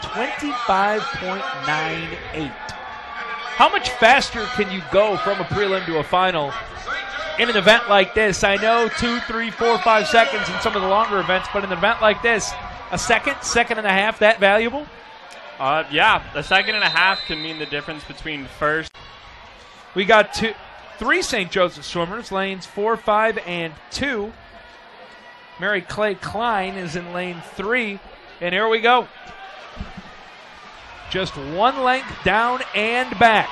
25.98. How much faster can you go from a prelim to a final in an event like this? I know 2, 3, 4, 5 seconds in some of the longer events, but in an event like this, a second and a half, that valuable? Yeah, a second and a half can mean the difference between first. We got 3 St. Joseph swimmers, lanes 4, 5, and 2. Mary Clay Klein is in lane 3, and here we go. Just 1 length down and back.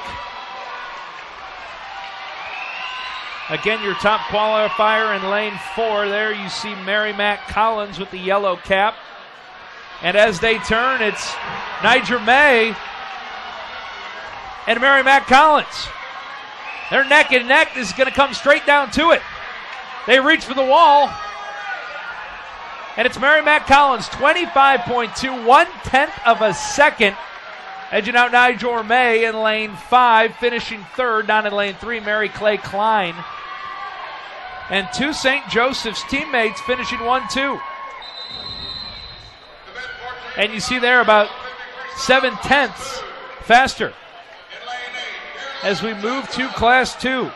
Again, your top qualifier in lane 4. There you see Mary Mack Collins with the yellow cap. And as they turn, it's Niger May and Mary Mack Collins. They're neck and neck. This is going to come straight down to it. They reach for the wall. And it's Mary Mack Collins, 25.2, 1/10 of a second. Edging out Nigel May in lane 5, finishing third. Down in lane 3, Mary Clay Klein. And 2 St. Joseph's teammates finishing 1-2. And you see there about 7/10 faster as we move to Class 2.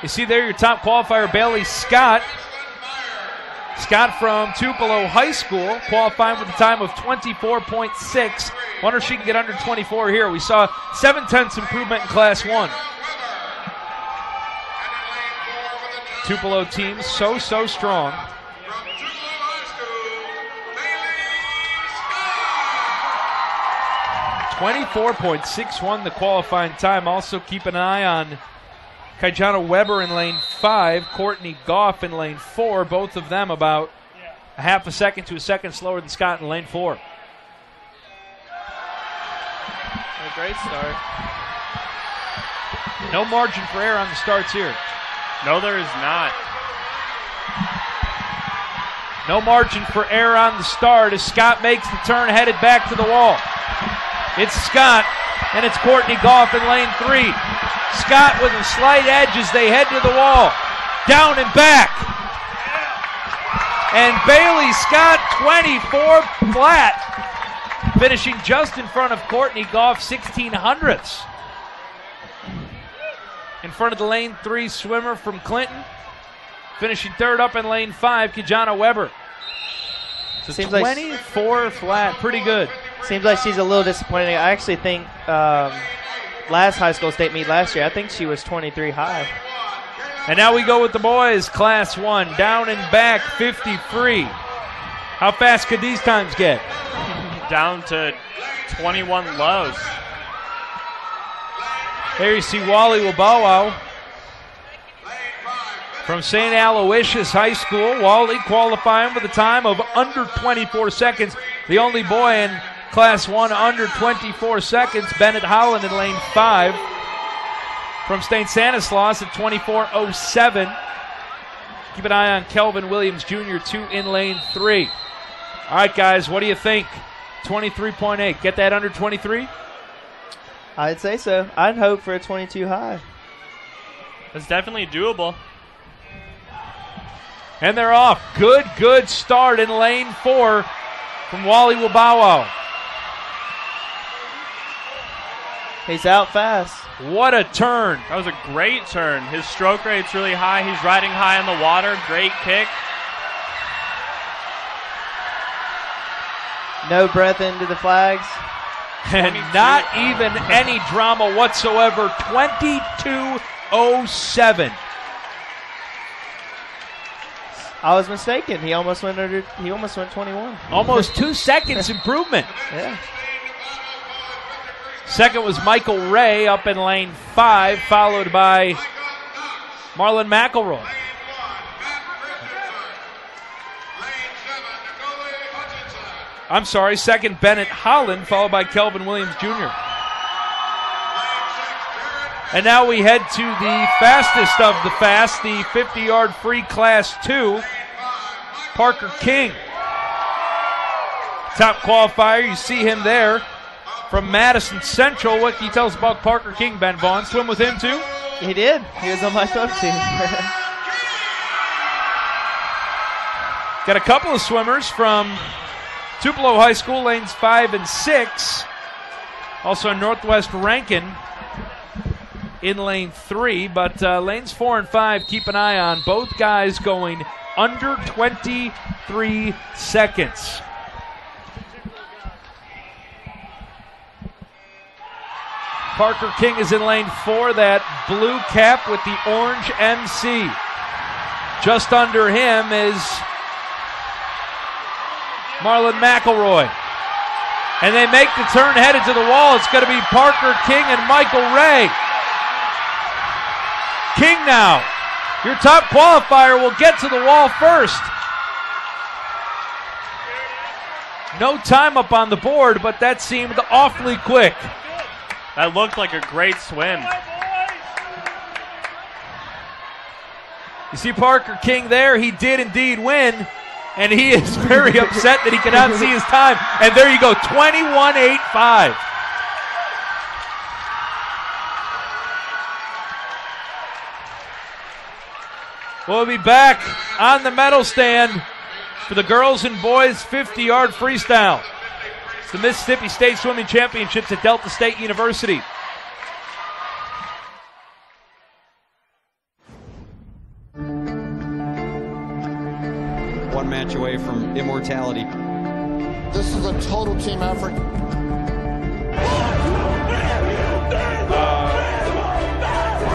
You see there your top qualifier, Bailey Scott. Scott from Tupelo High School, qualifying with a time of 24.6. Wonder if she can get under 24 here. We saw 7/10 improvement in Class 1. Tupelo team so strong. 24.61 the qualifying time. Also keep an eye on Kajana Weber in lane 5, Courtney Goff in lane 4. Both of them about a half a second to a second slower than Scott in lane 4. A great start. No margin for error on the starts here. No, there is not. No margin for error on the start as Scott makes the turn, headed back to the wall. It's Scott, and it's Courtney Goff in lane 3. Scott with a slight edge as they head to the wall. Down and back. And Bailey Scott, 24 flat, finishing just in front of Courtney Goff, 1600ths. In front of the lane 3 swimmer from Clinton. Finishing third up in lane 5, Kajana Weber. So Seems 24 flat, pretty good. Seems like she's a little disappointing. I actually think last high school state meet last year, I think she was 23 high. And now we go with the boys, Class 1, down and back, 53. How fast could these times get? Down to 21 lows. There you see Wally Wabawa from St. Aloysius High School. Wally qualifying with a time of under 24 seconds. The only boy in Class 1 under 24 seconds, Bennett Holland in lane 5. From St. Stanislaus at 24:07. Keep an eye on Kelvin Williams Jr., 2 in lane 3. All right, guys, what do you think? 23.8. Get that under 23? I'd say so. I'd hope for a 22 high. That's definitely doable. And they're off. Good start in lane 4 from Wally Wabawa. He's out fast. What a turn. That was a great turn. His stroke rate's really high. He's riding high in the water. Great kick. No breath into the flags. And not even any drama whatsoever. 22:07. I was mistaken. He almost went 21. Almost 2 seconds improvement. Yeah. Second was Michael Ray up in lane 5, followed by Marlon McElroy. I'm sorry, second Bennett Holland, followed by Kelvin Williams Jr. And now we head to the fastest of the fast, the 50-yard free Class 2, Parker King. Top qualifier, you see him there from Madison Central. What can you tell us about Parker King, Ben Vaughn? Swim with him too? He did. He was on my swim team. Got a couple of swimmers from Tupelo High School, lanes 5 and 6. Also Northwest Rankin in lane 3. But lanes 4 and 5, keep an eye on. Both guys going under 23 seconds. Parker King is in lane 4, that blue cap with the orange MC. Just under him is Marlon McElroy. And they make the turn headed to the wall. It's going to be Parker King and Michael Ray. King now, your top qualifier, will get to the wall first. No time up on the board, but that seemed awfully quick. That looked like a great swim. You see Parker King there. He did indeed win, and he is very upset that he cannot see his time. And there you go, 21:85. We'll be back on the medal stand for the girls and boys 50-yard freestyle. It's the Mississippi State Swimming Championships at Delta State University. one match away from immortality. This is a total team effort. We're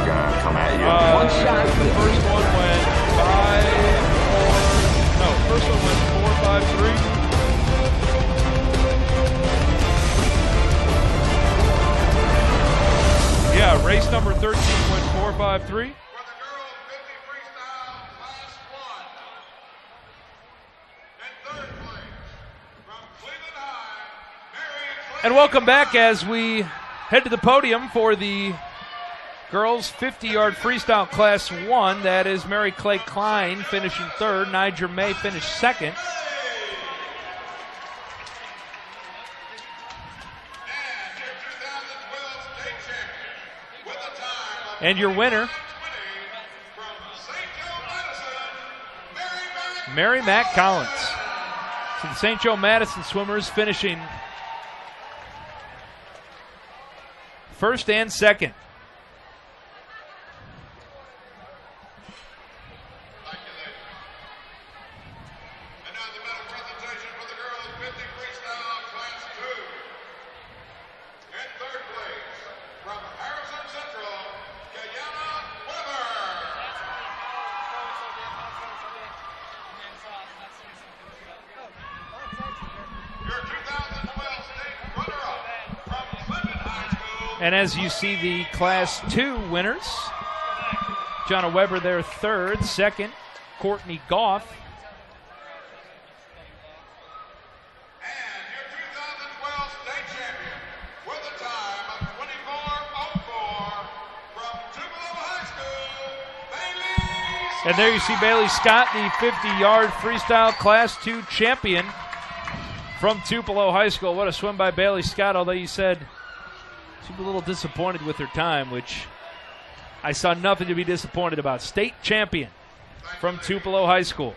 going to come at you. One shot. The first one went 5-4. No, first one went 4-5-3. Yeah, race number 13 went 4-5-3. And welcome back as we head to the podium for the girls 50-yard freestyle class 1. That is Mary Clay Klein finishing third. Niger May finished second. And your winner, Mary Mack Collins. So the St. Joe Madison swimmers finishing first and second. And now the medal presentation for the girls 50 freestyle class 2. In third place, from Harrison Central, Kayana Weber. Your 2012 state runner-up from Clinton High School. And as you see the Class 2 winners, Jonna Weber there third, second, Courtney Goff. And your 2012 state champion with a time of 24:04 from Tupelo High School, Bailey Scott. And there you see Bailey Scott, the 50-yard freestyle Class 2 champion from Tupelo High School. What a swim by Bailey Scott, although you said she was a little disappointed with her time, which I saw nothing to be disappointed about. State champion from Tupelo High School.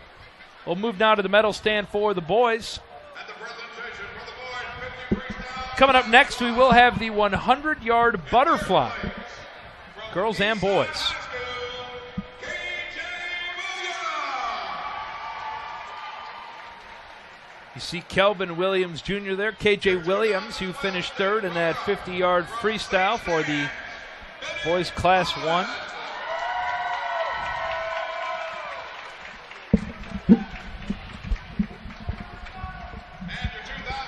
We'll move now to the medal stand for the boys. And the presentation for the boys 50 freestyle. Coming up next, we will have the 100-yard butterfly, girls and boys. High School, KJ Williams. You see Kelvin Williams Jr. there, KJ Williams, who finished third in that 50-yard freestyle for the boys Class 1.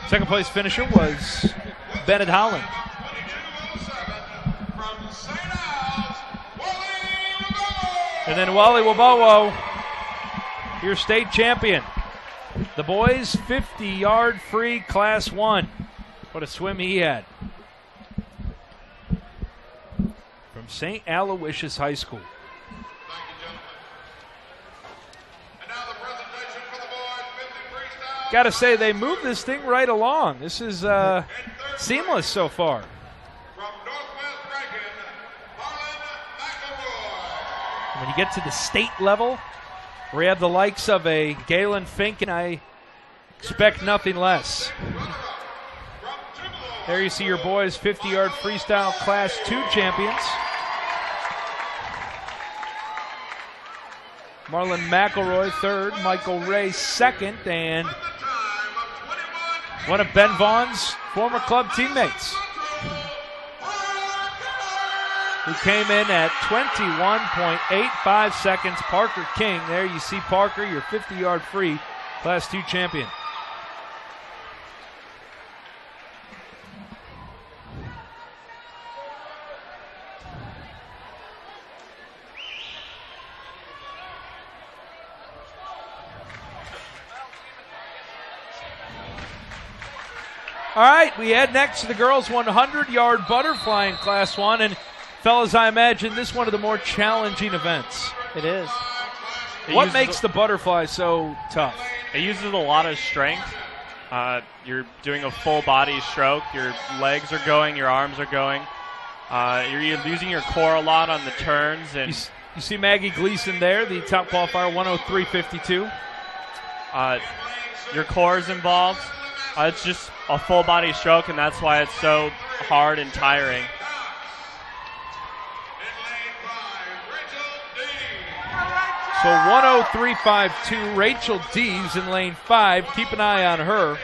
Second place finisher was Bennett Holland. 22:07 from St. Al's, Wally Wabowo. And then Wally Wabowo, your state champion. The boys 50-yard free Class 1. What a swim he had. From St. Aloysius High School. Thank you, gentlemen. And now the presentation for the boys 50 freestyle. Got to say, they moved this thing right along. This is seamless so far. From Northwest Rankin, Marlon McElroy. When you get to the state level, where you have the likes of a Galen Fink, and I expect nothing less. There you see your boys 50-yard freestyle Class 2 champions. Marlon McElroy third, Michael Ray second, and one of Ben Vaughn's former club teammates, who came in at 21.85 seconds, Parker King. There you see Parker, your 50-yard free Class 2 champion. All right, we head next to the girls' 100-yard butterfly in Class 1. And, fellas, I imagine this is one of the more challenging events. It is. What makes the butterfly so tough? It uses a lot of strength. You're doing a full body stroke. Your legs are going, your arms are going. You're using your core a lot on the turns. And you see Maggie Gleason there, the top qualifier, 103.52. Your core is involved. It's just a full body stroke, and that's why it's so hard and tiring. So 103.52, Rachel Dees in lane 5. Keep an eye on her.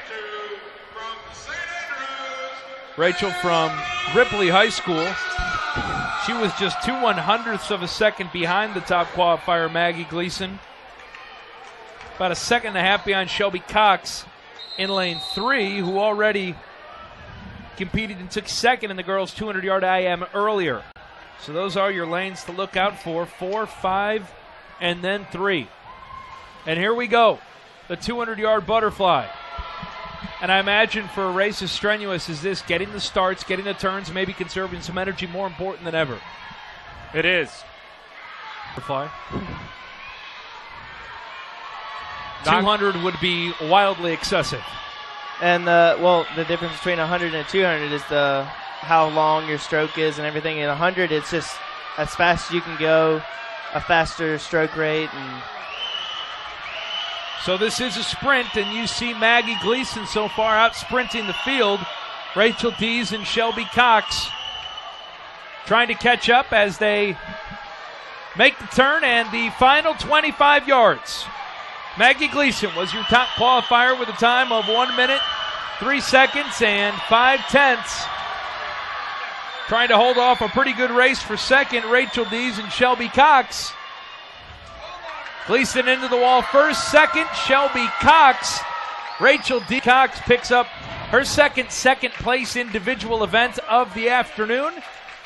Rachel from Ripley High School. She was just 2/100ths of a second behind the top qualifier, Maggie Gleason. About a second and a half behind Shelby Cox in lane 3, who already competed and took second in the girls' 200-yard IM earlier. So those are your lanes to look out for, 4, 5, and then 3. And here we go, the 200-yard butterfly. And I imagine for a race as strenuous as this, getting the starts, getting the turns, maybe conserving some energy more important than ever. It is. Butterfly. 200 would be wildly excessive. And the difference between 100 and 200 is how long your stroke is and everything. In 100, it's just as fast as you can go, a faster stroke rate. And so this is a sprint, and you see Maggie Gleason so far out sprinting the field. Rachel Dees and Shelby Cox trying to catch up as they make the turn, and the final 25 yards. Maggie Gleason was your top qualifier with a time of 1 minute, 3 seconds, and 5/10. Trying to hold off a pretty good race for second, Rachel Dees and Shelby Cox. Gleason into the wall first, second, Shelby Cox. Rachel D. Cox picks up her second place individual event of the afternoon.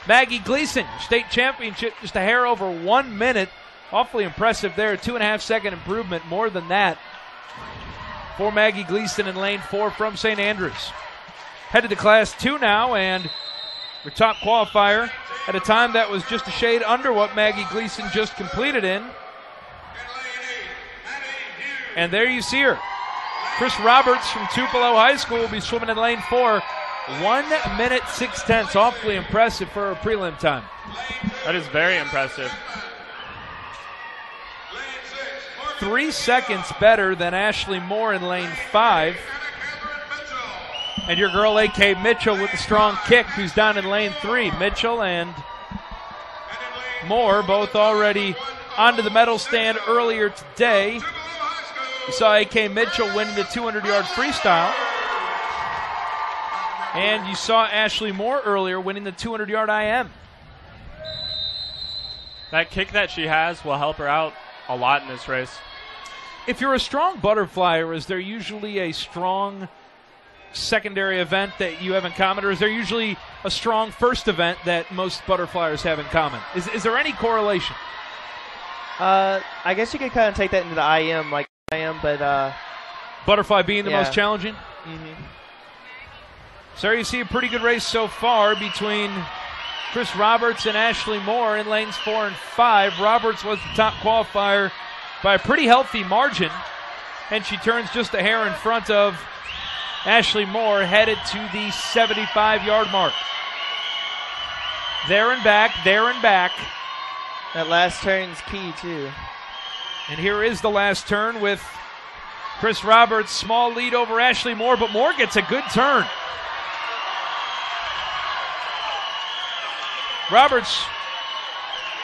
Maggie Gleason, state championship, just a hair over 1 minute. Awfully impressive there, 2.5 second improvement, more than that for Maggie Gleason in lane 4 from St. Andrews. Headed to class 2 now, and her top qualifier at a time that was just a shade under what Maggie Gleason just completed in. And there you see her. Chris Roberts from Tupelo High School will be swimming in lane 4. 1 minute, 6/10. Awfully impressive for a prelim time. That is very impressive. 3 seconds better than Ashley Moore in lane 5. And your girl A.K. Mitchell with the strong kick, who's down in lane 3. Mitchell and Moore both already onto the medal stand earlier today. You saw A.K. Mitchell winning the 200-yard freestyle. And you saw Ashley Moore earlier winning the 200-yard IM. That kick that she has will help her out a lot in this race. If you're a strong butterflyer, is there usually a strong secondary event that you have in common, or is there usually a strong first event that most butterflyers have in common? Is there any correlation? I guess you could kind of take that into the IM, like IM, but butterfly being the most challenging? Mm-hmm. So you see a pretty good race so far between Chris Roberts and Ashley Moore in lanes 4 and 5. Roberts was the top qualifier by a pretty healthy margin, and she turns just a hair in front of Ashley Moore, headed to the 75-yard mark. There and back, there and back. That last turn's key, too. And here is the last turn with Chris Roberts, small lead over Ashley Moore, but Moore gets a good turn. Roberts,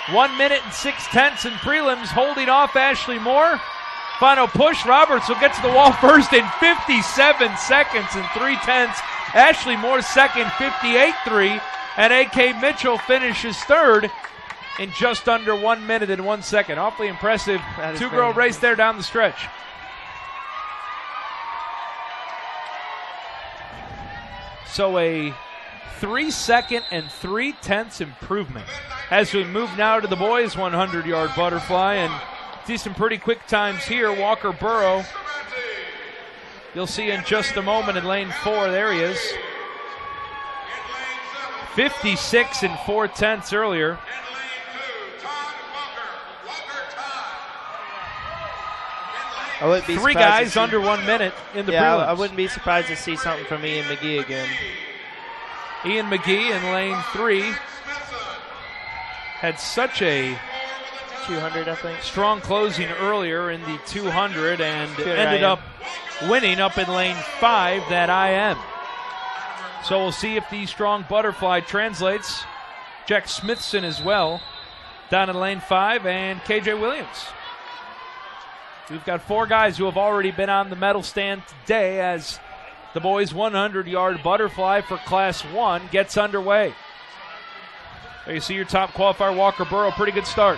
1 minute and 6/10 in prelims, holding off Ashley Moore. Final push, Roberts will get to the wall first in 57 seconds and 3/10. Ashley Moore second, 58.3. And A.K. Mitchell finishes third in just under 1 minute and 1 second. Awfully impressive two-girl race there down the stretch. So a 3 second and 3/10 improvement as we move now to the boys' 100-yard butterfly, and see some pretty quick times here. Walker Burrow, you'll see in just a moment in lane 4. There he is. 56 and 4/10 earlier. I wouldn't be 3 guys under 1 minute in the prelims. I wouldn't be surprised to see something from Ian McGee again. Ian McGee in lane 3 had such a 200, I think. Strong closing earlier in the 200 and ended up winning up in lane 5 that IM. So we'll see if the strong butterfly translates. Jack Smithson as well down in lane 5, and KJ Williams We've got 4 guys who have already been on the medal stand today as the boys' 100-yard butterfly for Class 1 gets underway. There you see your top qualifier, Walker Burrow. Pretty good start.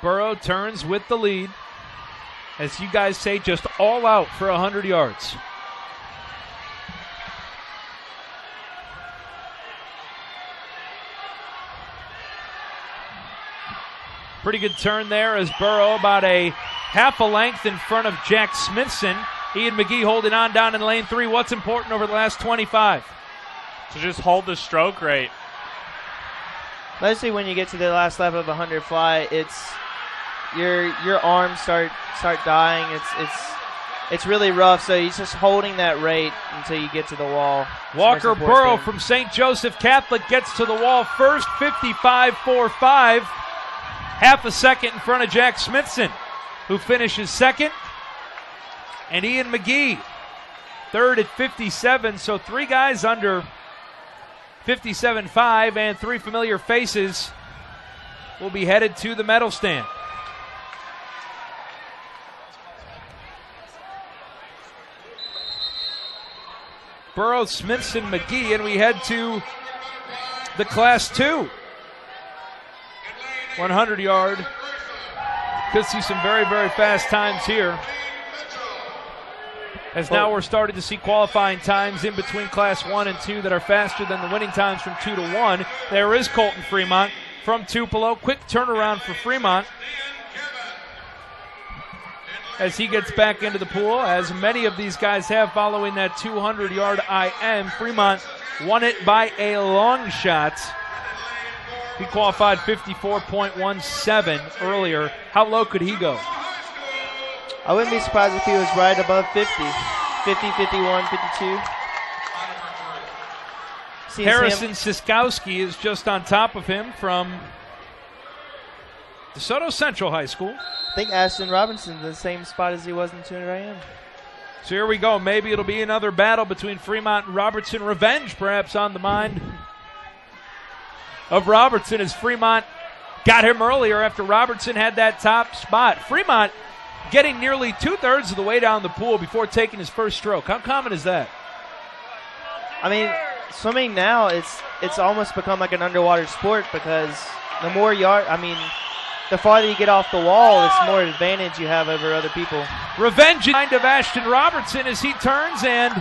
Burrow turns with the lead. As you guys say, just all out for 100 yards. Pretty good turn there as Burrow about a half a length in front of Jack Smithson. Ian McGee holding on down in lane 3. What's important over the last 25? To just hold the stroke rate. Mostly when you get to the last lap of a 100 fly, it's your arms start dying. It's really rough, so he's just holding that rate until you get to the wall. Walker Burrow from St. Joseph Catholic gets to the wall first, 55.45. Half a second in front of Jack Smithson, who finishes second. And Ian McGee, third at 57. So 3 guys under 57.5, and 3 familiar faces will be headed to the medal stand. Burrow, Smithson, McGee, and we head to the Class 2. 100-yard. Could see some very, very fast times here. As now we're starting to see qualifying times in between Class 1 and 2 that are faster than the winning times from 2 to 1. There is Colton Fremont from Tupelo. Quick turnaround for Fremont as he gets back into the pool, as many of these guys have following that 200-yard IM. Fremont won it by a long shot. He qualified 54.17 earlier. How low could he go? I wouldn't be surprised if he was right above 50. 50, 51, 52. Harrison Siskowski is just on top of him from DeSoto Central High School. I think Ashton Robinson's in the same spot as he was in 200 IM. So here we go. Maybe it'll be another battle between Fremont and Robertson. Revenge perhaps on the mind of Robertson, as Fremont got him earlier after Robertson had that top spot. Fremont getting nearly 2/3 of the way down the pool before taking his first stroke. How common is that? I mean, swimming now, it's almost become like an underwater sport, because the more the farther you get off the wall, it's more advantage you have over other people. Revenge in mind of Ashton Robertson as he turns and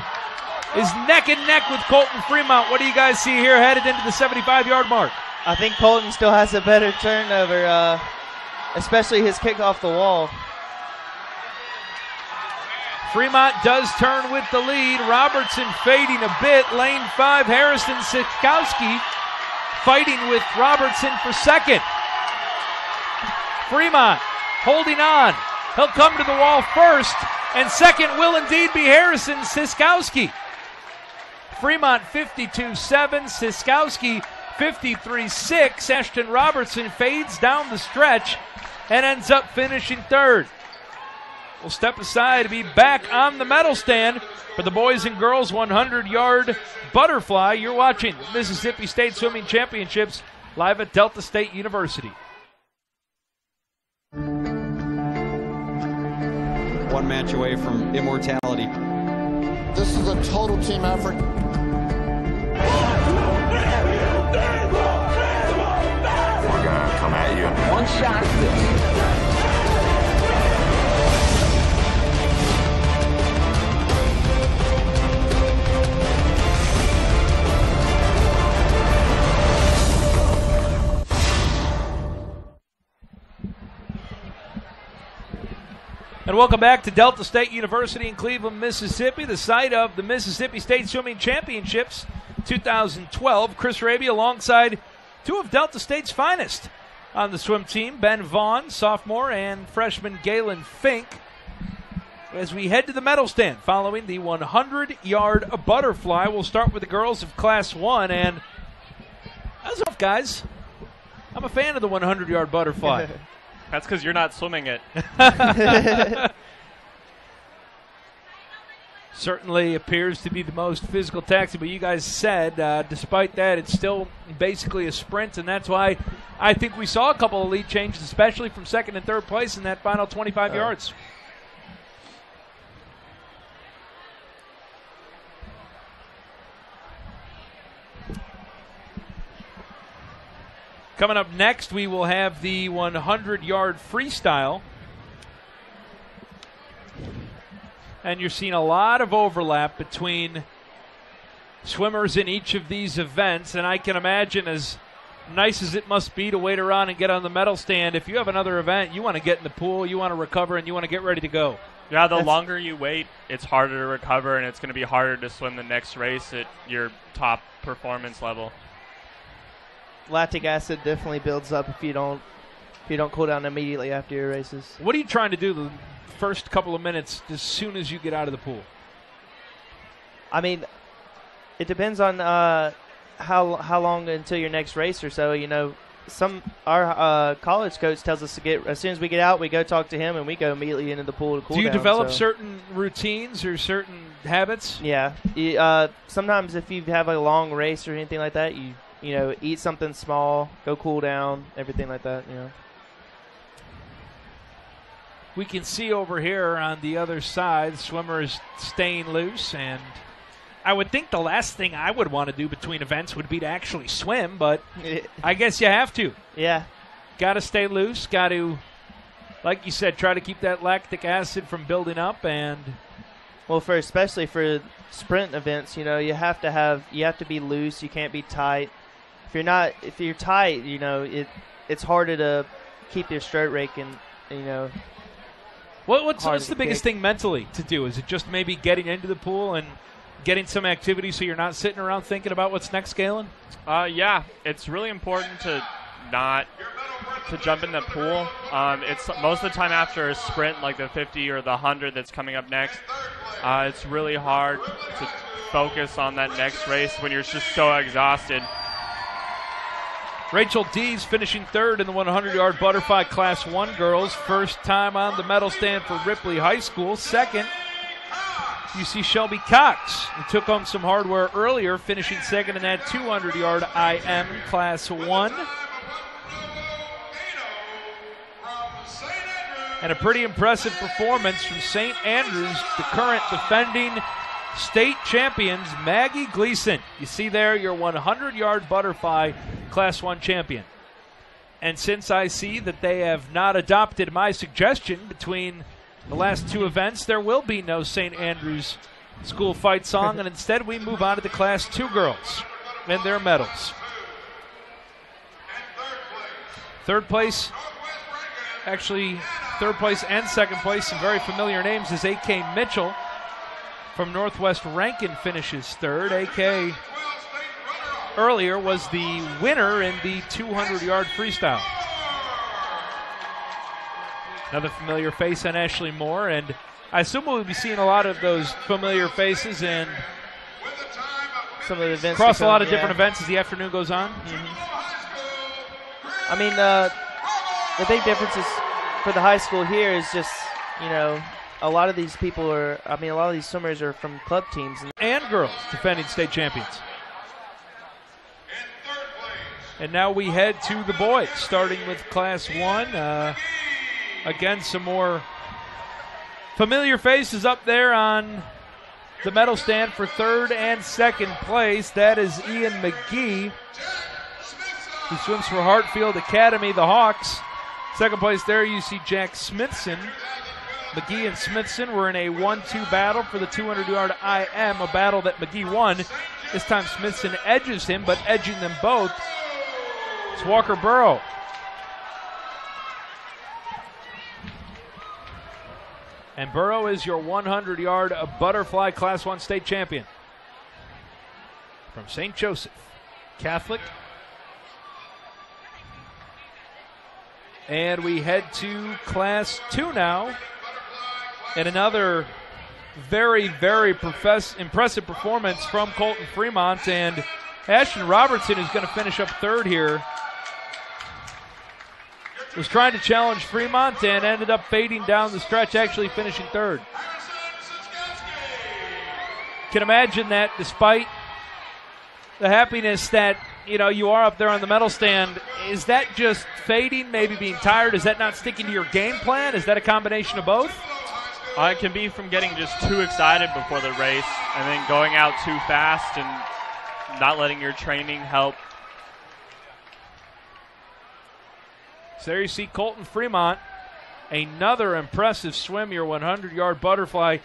is neck and neck with Colton Fremont. What do you guys see here headed into the 75-yard mark? I think Colton still has a better turnover, especially his kick off the wall. Fremont does turn with the lead. Robertson fading a bit. Lane 5, Harrison Sitkowski fighting with Robertson for second. Fremont holding on. He'll come to the wall first, and second will indeed be Harrison Siskowski. Fremont 52.7, Siskowski 53.6. Ashton Robertson fades down the stretch and ends up finishing third. We'll step aside to be back on the medal stand for the boys and girls 100-yard butterfly. You're watching the Mississippi State Swimming Championships live at Delta State University. One match away from immortality. This is a total team effort. We're gonna come at you. One shot at this. And welcome back to Delta State University in Cleveland, Mississippi, the site of the Mississippi State Swimming Championships 2012. Chris Raby alongside 2 of Delta State's finest on the swim team, Ben Vaughn, sophomore, and freshman Galen Fink, as we head to the medal stand following the 100-yard butterfly. We'll start with the girls of Class 1, and that's off, guys. I'm a fan of the 100-yard butterfly. That's because you're not swimming it. Certainly appears to be the most physical taxi, but you guys said, despite that, it's still basically a sprint, and that's why I think we saw a couple of lead changes, especially from second and third place in that final 25 yards. Coming up next, we will have the 100-yard freestyle. And you're seeing a lot of overlap between swimmers in each of these events. And I can imagine, as nice as it must be to wait around and get on the medal stand, if you have another event, you want to get in the pool, you want to recover, and you want to get ready to go. Yeah, the longer you wait, it's harder to recover, and it's going to be harder to swim the next race at your top performance level. Lactic acid definitely builds up if you don't cool down immediately after your races. What are you trying to do the first couple of minutes as soon as you get out of the pool? I mean, it depends on how long until your next race or so. You know, our college coach tells us to get, as soon as we get out, we go talk to him and we go immediately into the pool to cool down. Do you develop certain routines or certain habits? Yeah. Sometimes if you have a long race or anything like that, you know, eat something small, go cool down, everything like that, you know. We can see over here on the other side, swimmers staying loose, and I would think the last thing I would want to do between events would be to actually swim, but I guess you have to. Yeah. Got to stay loose, got to, like you said, try to keep that lactic acid from building up, and well, especially for sprint events, you know, you have to be loose, you can't be tight. If you're tight, you know, it's harder to keep your stroke rate and, you know. What's the biggest thing mentally to do? Is it just maybe getting into the pool and getting some activity so you're not sitting around thinking about what's next, Galen? Yeah, it's really important to jump in the pool. It's most of the time after a sprint like the 50 or the 100 that's coming up next. It's really hard to focus on that next race when you're just so exhausted. Rachel Dees finishing third in the 100-yard butterfly Class 1 girls. First time on the medal stand for Ripley High School. Second, you see Shelby Cox, who took home some hardware earlier, finishing second in that 200-yard IM Class 1. And a pretty impressive performance from St. Andrews, the current defending state champions, Maggie Gleason. You see there your 100-yard butterfly Class 1 champion. And since I see that they have not adopted my suggestion between the last two events, there will be no St. Andrews school fight song, and instead we move on to the Class 2 girls and their medals. Third place and second place, some very familiar names, as A.K. Mitchell from Northwest Rankin finishes third. A.K. earlier was the winner in the 200-yard freestyle. Another familiar face on Ashley Moore, and I assume we'll be seeing a lot of those familiar faces and some of the events across a lot of different events as the afternoon goes on. I mean, the big difference is for the high school here is just, you know, a lot of these swimmers are from club teams. And girls defending state champions. And now we head to the boys, starting with Class 1. Again, some more familiar faces up there on the medal stand for third and second place. That is Ian McGee, who swims for Hartfield Academy, the Hawks. Second place there, you see Jack Smithson. McGee and Smithson were in a 1-2 battle for the 200-yard IM, a battle that McGee won. This time Smithson edges him, but edging them both, it's Walker Burrow. And Burrow is your 100-yard butterfly Class 1 state champion. From St. Joseph Catholic. And we head to Class 2 now. And another very, very impressive performance from Colton Fremont. And Ashton Robertson is going to finish up third here. Was trying to challenge Fremont and ended up fading down the stretch, actually finishing third. can imagine that despite the happiness that, you are up there on the medal stand, is that just fading, maybe being tired? Is that not sticking to your game plan? Is that a combination of both? It can be from getting just too excited before the race and then going out too fast and not letting your training help. So there you see Colton Fremont, another impressive swim, your 100-yard butterfly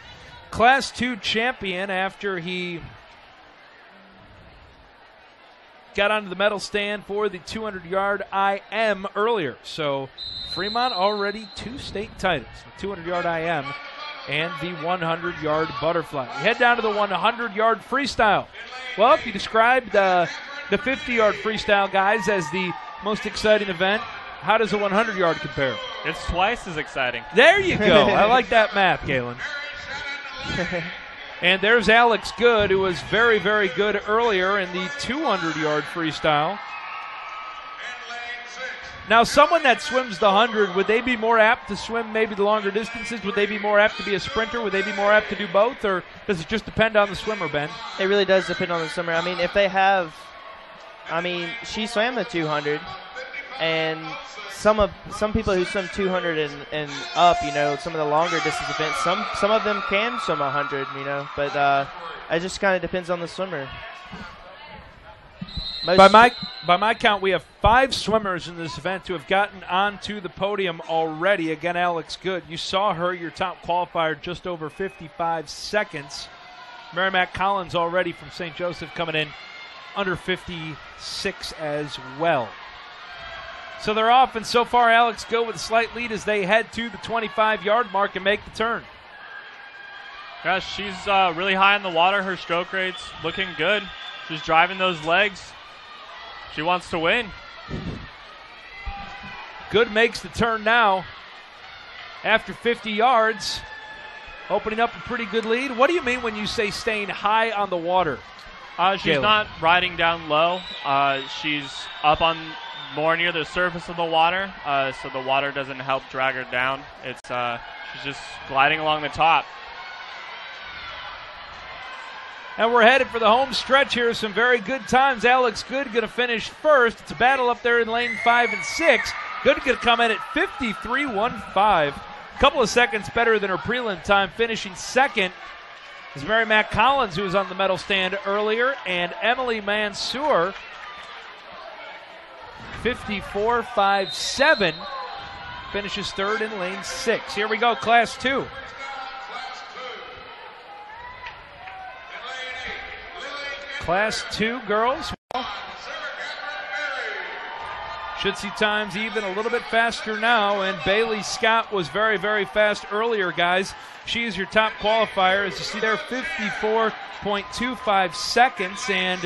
Class 2 champion after he got onto the medal stand for the 200-yard IM earlier. So Fremont already 2 state titles, the 200-yard IM and the 100-yard butterfly. We head down to the 100-yard freestyle. Well, if you described the 50-yard freestyle, guys, as the most exciting event, how does the 100-yard compare? It's twice as exciting. There you go. I like that math, Galen. And there's Alex Good, who was very, very good earlier in the 200-yard freestyle. Now, someone that swims the 100, would they be more apt to swim maybe the longer distances? Would they be more apt to be a sprinter? Would they be more apt to do both? Or does it just depend on the swimmer, Ben? It really does depend on the swimmer. I mean, if they have, she swam the 200, and some people who swim 200 and up, some of the longer distance events, some of them can swim 100, but it just kind of depends on the swimmer. By my count, we have 5 swimmers in this event who have gotten onto the podium already. Again, Alex Good. You saw her, your top qualifier, just over 55 seconds. Mary Mac Collins already from St. Joseph coming in under 56 as well. So they're off, and so far Alex Good with a slight lead as they head to the 25-yard mark and make the turn. Gosh, she's really high in the water. Her stroke rate's looking good. She's driving those legs. She wants to win. Good makes the turn now after 50 yards, opening up a pretty good lead. What do you mean when you say staying high on the water? She's not riding down low. She's up on more near the surface of the water, so the water doesn't help drag her down. She's just gliding along the top. And we're headed for the home stretch here. Some very good times. Alex Good going to finish first. It's a battle up there in lane 5 and 6. Good going to come in at 53.15. A couple of seconds better than her prelim time. Finishing second is Mary Mac Collins, who was on the medal stand earlier, and Emily Mansour, 54.57, finishes third in lane 6. Here we go, Class 2. Class 2 girls should see times even a little bit faster now, and Bailey Scott was very, very fast earlier, guys. She is your top qualifier. As you see there, 54.25 seconds, and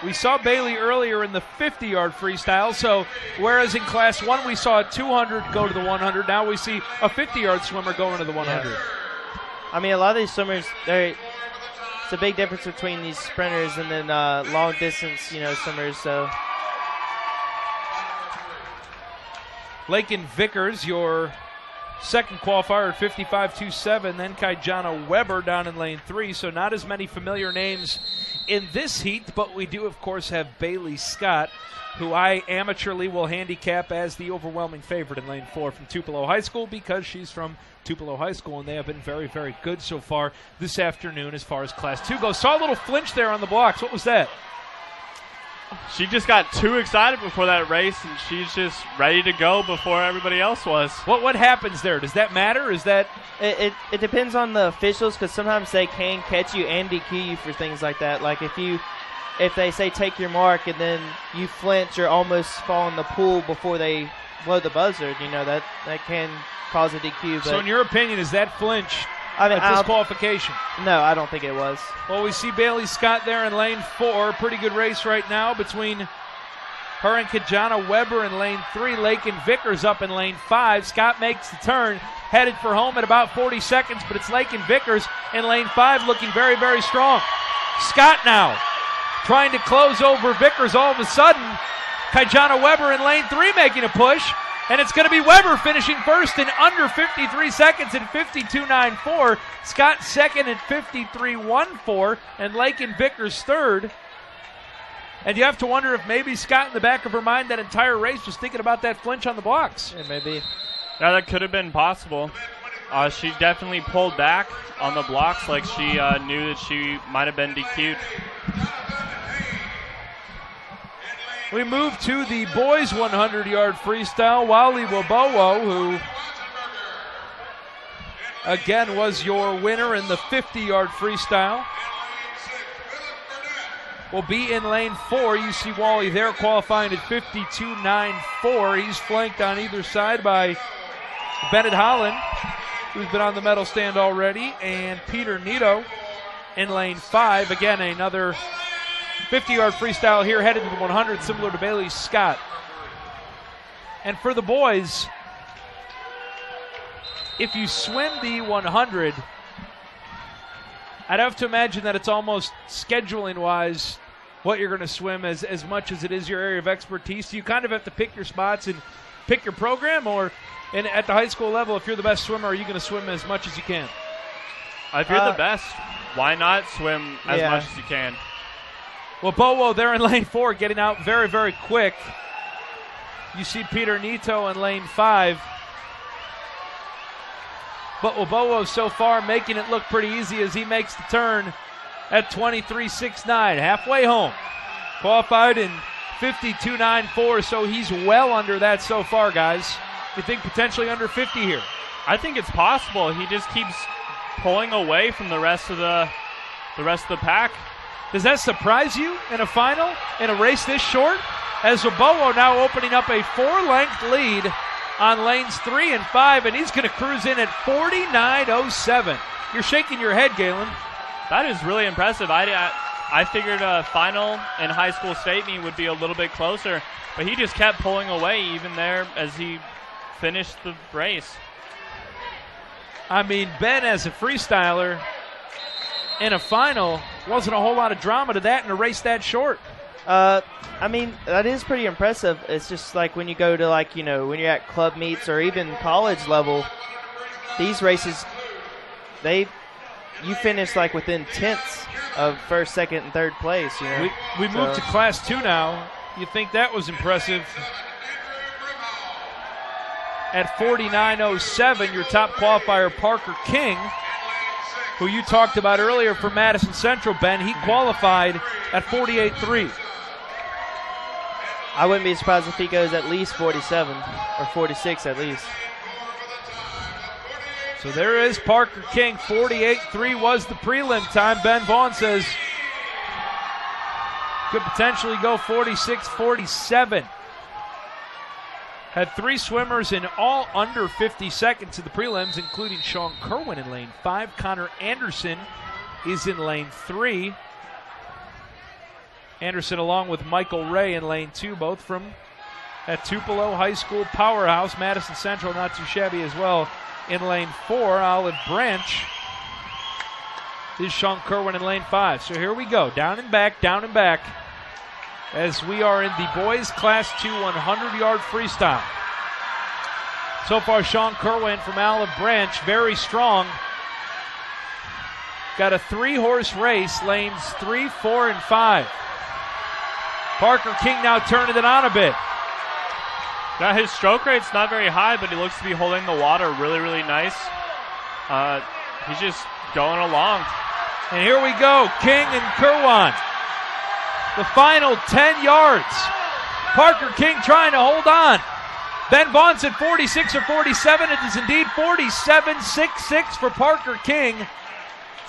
we saw Bailey earlier in the 50-yard freestyle, so whereas in Class 1 we saw a 200 go to the 100, now we see a 50-yard swimmer going to the 100. Yeah. I mean, a lot of these swimmers, it's a big difference between these sprinters and then long-distance, swimmers, so. Lakin Vickers, your second qualifier at 55.27, then Kaijana Weber down in lane 3, so not as many familiar names in this heat, but we do, of course, have Bailey Scott, who I amateurly will handicap as the overwhelming favorite in lane 4 from Tupelo High School because she's from Tupelo High School, and they have been very, very good so far this afternoon as far as Class 2 goes. Saw a little flinch there on the blocks. What was that? She just got too excited before that race, and she's just ready to go before everybody else was. What happens there? Does that matter? Is that it depends on the officials, because sometimes they can catch you and DQ you for things like that. Like if they say take your mark and then you flinch or almost fall in the pool before they blow the buzzer, that can cause a DQ. But so in your opinion, is that flinch a disqualification? No, I don't think it was. Well, we see Bailey Scott there in lane 4. Pretty good race right now between her and Kaijana Weber in lane 3. Lakin Vickers up in lane 5. Scott makes the turn, headed for home at about 40 seconds, but it's Lakin Vickers in lane 5 looking very, very strong. Scott now trying to close over Vickers all of a sudden. Kaijana Weber in lane 3 making a push. And it's going to be Weber finishing first in under 53 seconds at 52.94. Scott second at 53.14. And Lakin Vickers third. And you have to wonder if maybe Scott in the back of her mind that entire race was thinking about that flinch on the blocks. It may be. Yeah, that could have been possible. She definitely pulled back on the blocks like she knew that she might have been DQ'd. We move to the boys 100-yard freestyle. Wally Wabowo, who again was your winner in the 50-yard freestyle, will be in lane 4. You see Wally there qualifying at 52.94. He's flanked on either side by Bennett Holland, who's been on the medal stand already, and Peter Nito in lane 5. Again, another 50-yard freestyle here, headed to the 100, similar to Bailey Scott. And for the boys, if you swim the 100, I'd have to imagine that it's almost scheduling-wise what you're going to swim as much as it is your area of expertise. You kind of have to pick your spots and pick your program, or at the high school level, if you're the best swimmer, are you going to swim as much as you can? If you're the best, why not swim as much as you can? Well, Bowo there in lane 4, getting out very, very quick. You see Peter Nito in lane 5. But Wabowo so far making it look pretty easy as he makes the turn at 23.69, halfway home. Qualified in 52.94, so he's well under that so far, guys. You think potentially under 50 here? I think it's possible. He just keeps pulling away from the rest of the pack. Does that surprise you in a final, in a race this short? As Wabowo now opening up a 4-length lead on lanes 3 and 5, and he's going to cruise in at 49.07. You're shaking your head, Galen. That is really impressive. I figured a final in high school state meet would be a little bit closer, but he just kept pulling away even there as he finished the race. I mean, Ben, as a freestyler in a final, wasn't a whole lot of drama to that in a race that short. I mean, that is pretty impressive. It's just like when you go to, like, you know, when you're at club meets or even college level, these races, you finish like within tenths of first, second, and third place. You know, we moved to Class 2 now. You think that was impressive? At 49.07, your top qualifier, Parker King, who you talked about earlier for Madison Central, Ben, he qualified at 48.3. I wouldn't be surprised if he goes at least 47 or 46 at least. So there is Parker King. 48.3 was the prelim time. Ben Vaughn says could potentially go 46-47. Had 3 swimmers in all under 50 seconds in the prelims, including Sean Kerwin in lane 5. Connor Anderson is in lane 3. Anderson along with Michael Ray in lane 2, both from that Tupelo High School powerhouse. Madison Central not too shabby as well in lane 4. Olive Branch is Sean Kerwin in lane 5. So here we go, down and back, as we are in the boys Class 2 100-yard freestyle. So far, Sean Kerwin from Olive Branch, very strong. Got a 3-horse race, lanes 3, 4, and 5. Parker King now turning it on a bit. Now his stroke rate's not very high, but he looks to be holding the water really, really nice. He's just going along. And here we go, King and Kerwin. The final 10 yards. Parker King trying to hold on. Ben Vaughn said 46 or 47. It is indeed 47.66 for Parker King.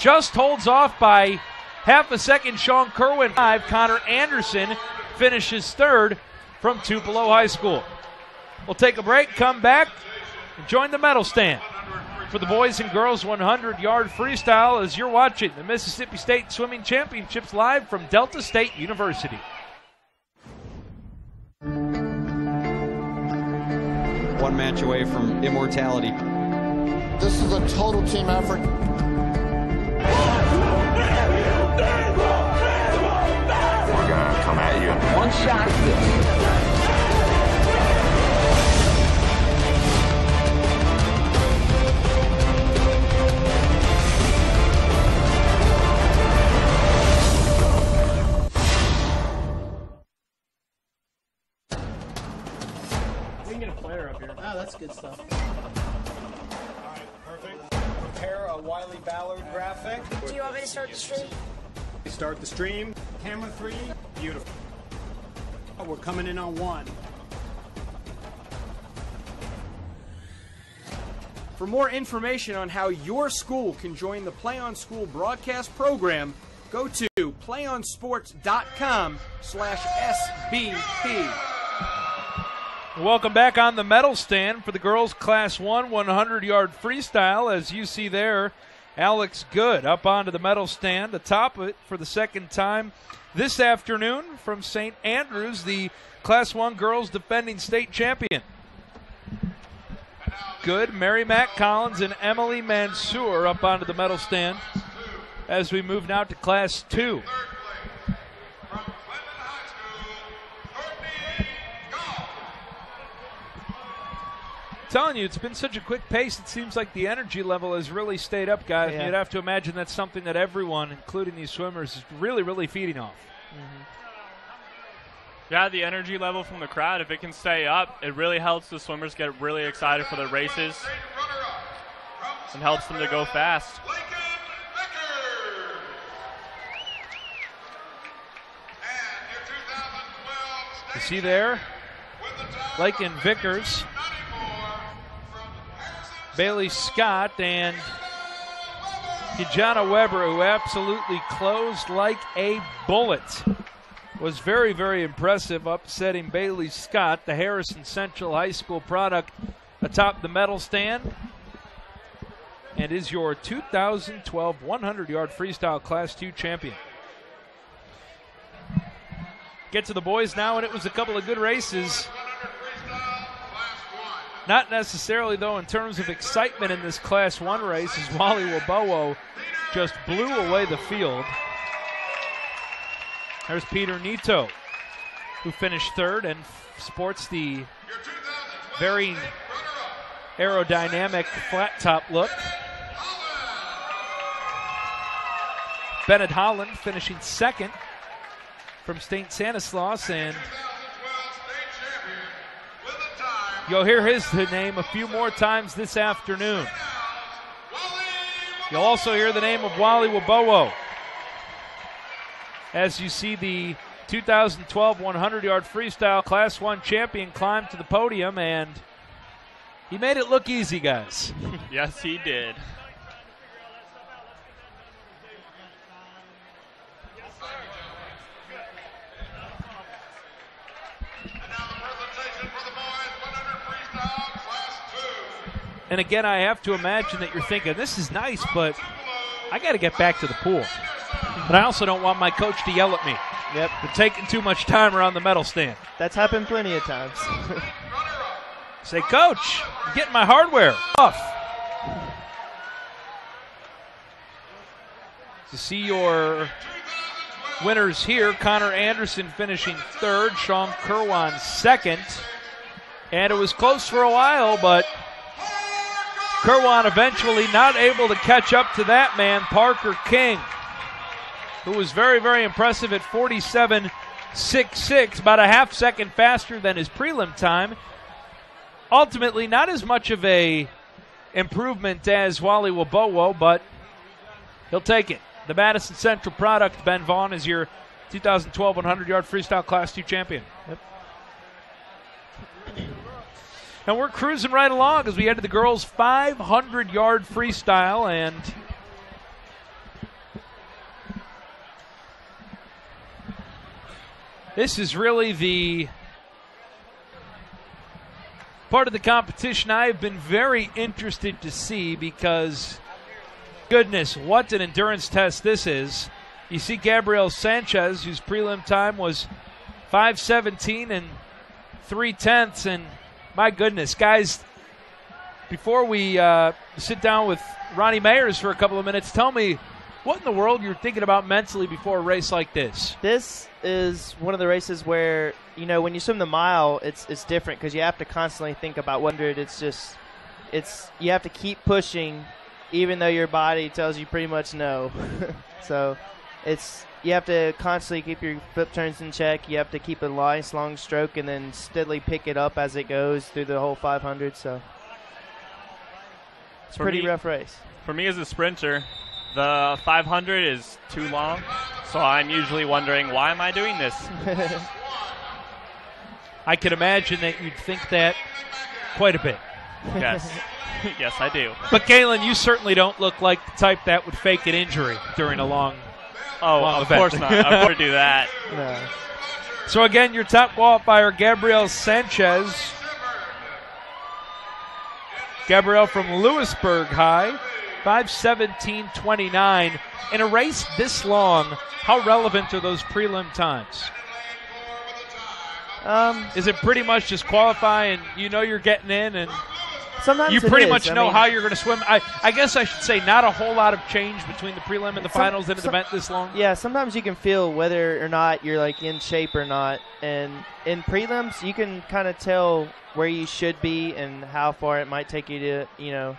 Just holds off by half a second. Sean Kerwin 5. Connor Anderson finishes third from Tupelo High School. We'll take a break, come back, and join the medal stand for the boys and girls 100-yard freestyle as you're watching the Mississippi State Swimming Championships live from Delta State University. One match away from immortality. This is a total team effort. We're gonna come at you in one shot. can get a player up here. Oh, that's good stuff. All right, perfect. Prepare a Wiley Ballard graphic. Do you want me to start the stream? Start the stream. Camera 3. Beautiful. We're coming in on 1. For more information on how your school can join the Play On School broadcast program, go to playonsports.com/SBP. Welcome back on the medal stand for the girls' Class 1 100-yard freestyle. As you see there, Alex Good up onto the medal stand, atop it for the second time this afternoon from St. Andrews, the Class 1 girls defending state champion. Good, Mary Mac Collins and Emily Mansour up onto the medal stand as we move now to Class 2. Telling you, it's been such a quick pace, it seems like the energy level has really stayed up, guys. Yeah. You'd have to imagine that's something that everyone, including these swimmers, is really, really feeding off. Mm-hmm. Yeah, the energy level from the crowd, if it can stay up, it really helps the swimmers get really excited for their races and helps them to go fast. You see there, Lakin Vickers, Bailey Scott, and Kijana Weber, who absolutely closed like a bullet. Was very, very impressive, upsetting Bailey Scott, the Harrison Central High School product, atop the medal stand, and is your 2012 100-yard freestyle Class 2 champion. Get to the boys now, and it was a couple of good races. Not necessarily, though, in terms of excitement in this Class 1 race, as Wally Wabowo just blew away the field. There's Peter Nito, who finished third and sports the very aerodynamic flat top look. Bennett Holland finishing second from St. Stanislaus, and you'll hear his name a few more times this afternoon. You'll also hear the name of Wally Wabowo as you see the 2012 100-yard freestyle Class 1 champion climb to the podium, and he made it look easy, guys. Yes, he did. And again, I have to imagine that you're thinking, this is nice, but I got to get back to the pool. But I also don't want my coach to yell at me. Yep. For taking too much time around the medal stand. That's happened plenty of times. Say, Coach, I'm getting my hardware off. To see your winners here, Connor Anderson finishing third, Sean Kerwan second. And it was close for a while, but Kerwan eventually not able to catch up to that man, Parker King, who was very, very impressive at 47.66, about a half second faster than his prelim time. Ultimately, not as much of a improvement as Wally Wabowo, but he'll take it. The Madison Central product, Ben Vaughn, is your 2012 100-yard freestyle Class 2 champion. Yep. And we're cruising right along as we head to the girls' 500-yard freestyle, and this is really the part of the competition I've been very interested to see because, goodness, what an endurance test this is. You see Gabrielle Sanchez, whose prelim time was 5:17 and 3/10, and my goodness, guys, before we sit down with Ronnie Mayers for a couple of minutes, tell me what in the world you're thinking about mentally before a race like this. This is one of the races where, you know, when you swim the mile, it's different because you have to constantly think about whether you have to keep pushing even though your body tells you pretty much no. So you have to constantly keep your flip turns in check. You have to keep a nice long stroke and then steadily pick it up as it goes through the whole 500. So it's a pretty rough race. For me as a sprinter, the 500 is too long, so I'm usually wondering, why am I doing this? I can imagine that you'd think that quite a bit. Yes. Yes, I do. But, Galen, you certainly don't look like the type that would fake an injury during a long of event. Course not. I would never do that. No. So, again, your top qualifier, Gabrielle Sanchez. Gabrielle from Lewisburg High, 5:17.29. In a race this long, how relevant are those prelim times? Is it pretty much just qualify and you know you're getting in, and sometimes you pretty much know how you're going to swim? I guess I should say not a whole lot of change between the prelim and the finals in an event this long. Yeah, sometimes you can feel whether or not you're like in shape or not. And in prelims, you can kind of tell where you should be and how far it might take you to,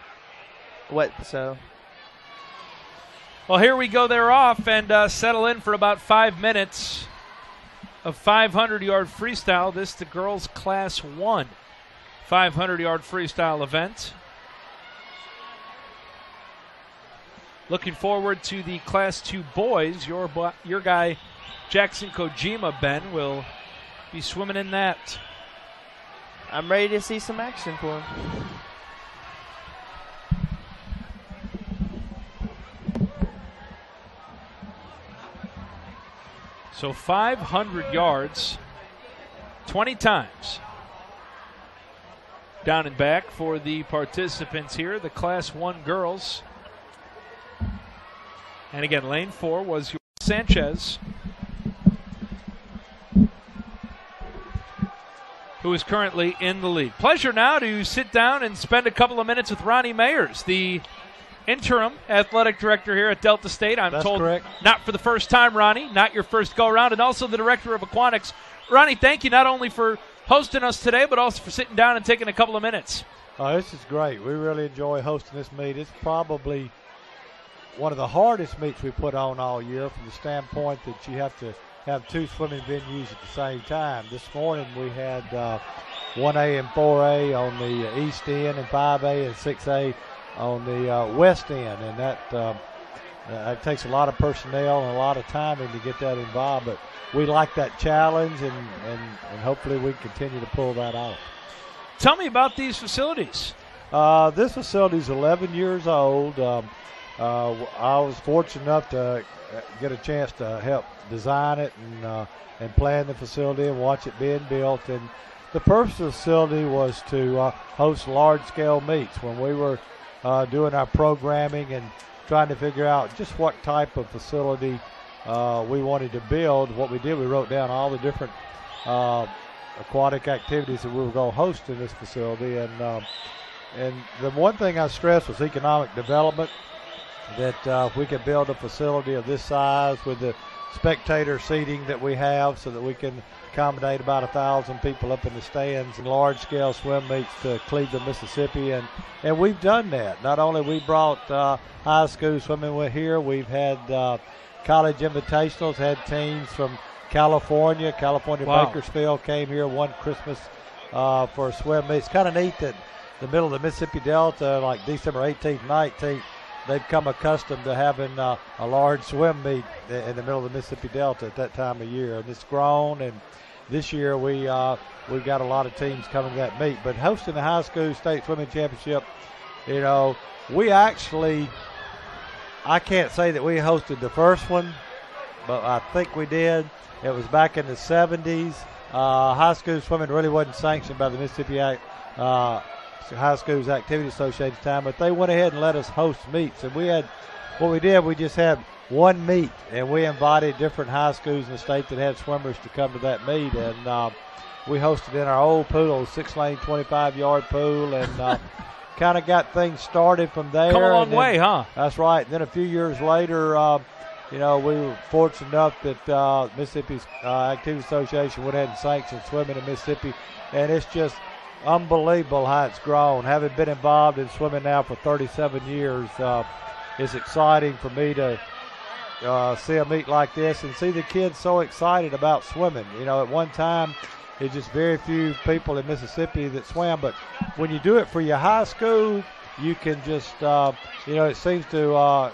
so. Well, here we go. They're off and settle in for about 5 minutes of 500-yard freestyle. This the girls' Class 1 500-yard freestyle event. Looking forward to the Class 2 boys. Your guy, Jackson Kojima, Ben, will be swimming in that. I'm ready to see some action for him. So 500 yards, 20 times. Down and back for the participants here, the Class 1 girls. And again, lane 4 was your Sanchez, who is currently in the lead. Pleasure now to sit down and spend a couple of minutes with Ronnie Mayers, the interim athletic director here at Delta State. I'm told correct. Not for the first time, Ronnie, not your first go-around, and also the director of aquatics. Ronnie, thank you not only for hosting us today, but also for sitting down and taking a couple of minutes. This is great. We really enjoy hosting this meet. It's probably one of the hardest meets we put on all year from the standpoint that you have to have 2 swimming venues at the same time. This morning we had 1A and 4A on the east end and 5A and 6A on the west end, and that takes a lot of personnel and a lot of timing to get that involved, but we like that challenge, and hopefully we continue to pull that off. Tell me about these facilities. This facility is 11 years old. I was fortunate enough to get a chance to help design it and plan the facility and watch it being built. And the purpose of the facility was to host large-scale meets. When we were doing our programming and trying to figure out just what type of facility we wanted to build, what we did, we wrote down all the different aquatic activities that we were going to host in this facility. And the one thing I stressed was economic development, that if we could build a facility of this size with the spectator seating that we have so that we can accommodate about 1,000 people up in the stands and large-scale swim meets to Cleveland, Mississippi, and we've done that. Not only we brought high school swimming here, we've had college invitationals, had teams from California. Wow. Bakersfield came here one Christmas for a swim meet. It's kind of neat that the middle of the Mississippi Delta, like December 18th, 19th, they've come accustomed to having a large swim meet in the middle of the Mississippi Delta at that time of year. And it's grown, and this year we've got a lot of teams coming to that meet. But hosting the high school state swimming championship, we actually, I can't say that we hosted the first one, but I think we did. It was back in the 70s. High school swimming really wasn't sanctioned by the Mississippi High Schools Activity Association at the time, but they went ahead and let us host meets. And we just had one meet, and we invited different high schools in the state that had swimmers to come to that meet. And we hosted in our old pool, 6-lane, 25-yard pool, and kind of got things started from there. Come a long way, huh? That's right. And then a few years later, we were fortunate enough that Mississippi's Activity Association went ahead and sanctioned swimming in Mississippi, and it's just unbelievable how it's grown. Having been involved in swimming now for 37 years, it's exciting for me to see a meet like this and see the kids so excited about swimming. You know, at one time, it's just very few people in Mississippi that swam, but when you do it for your high school, you can just, it seems to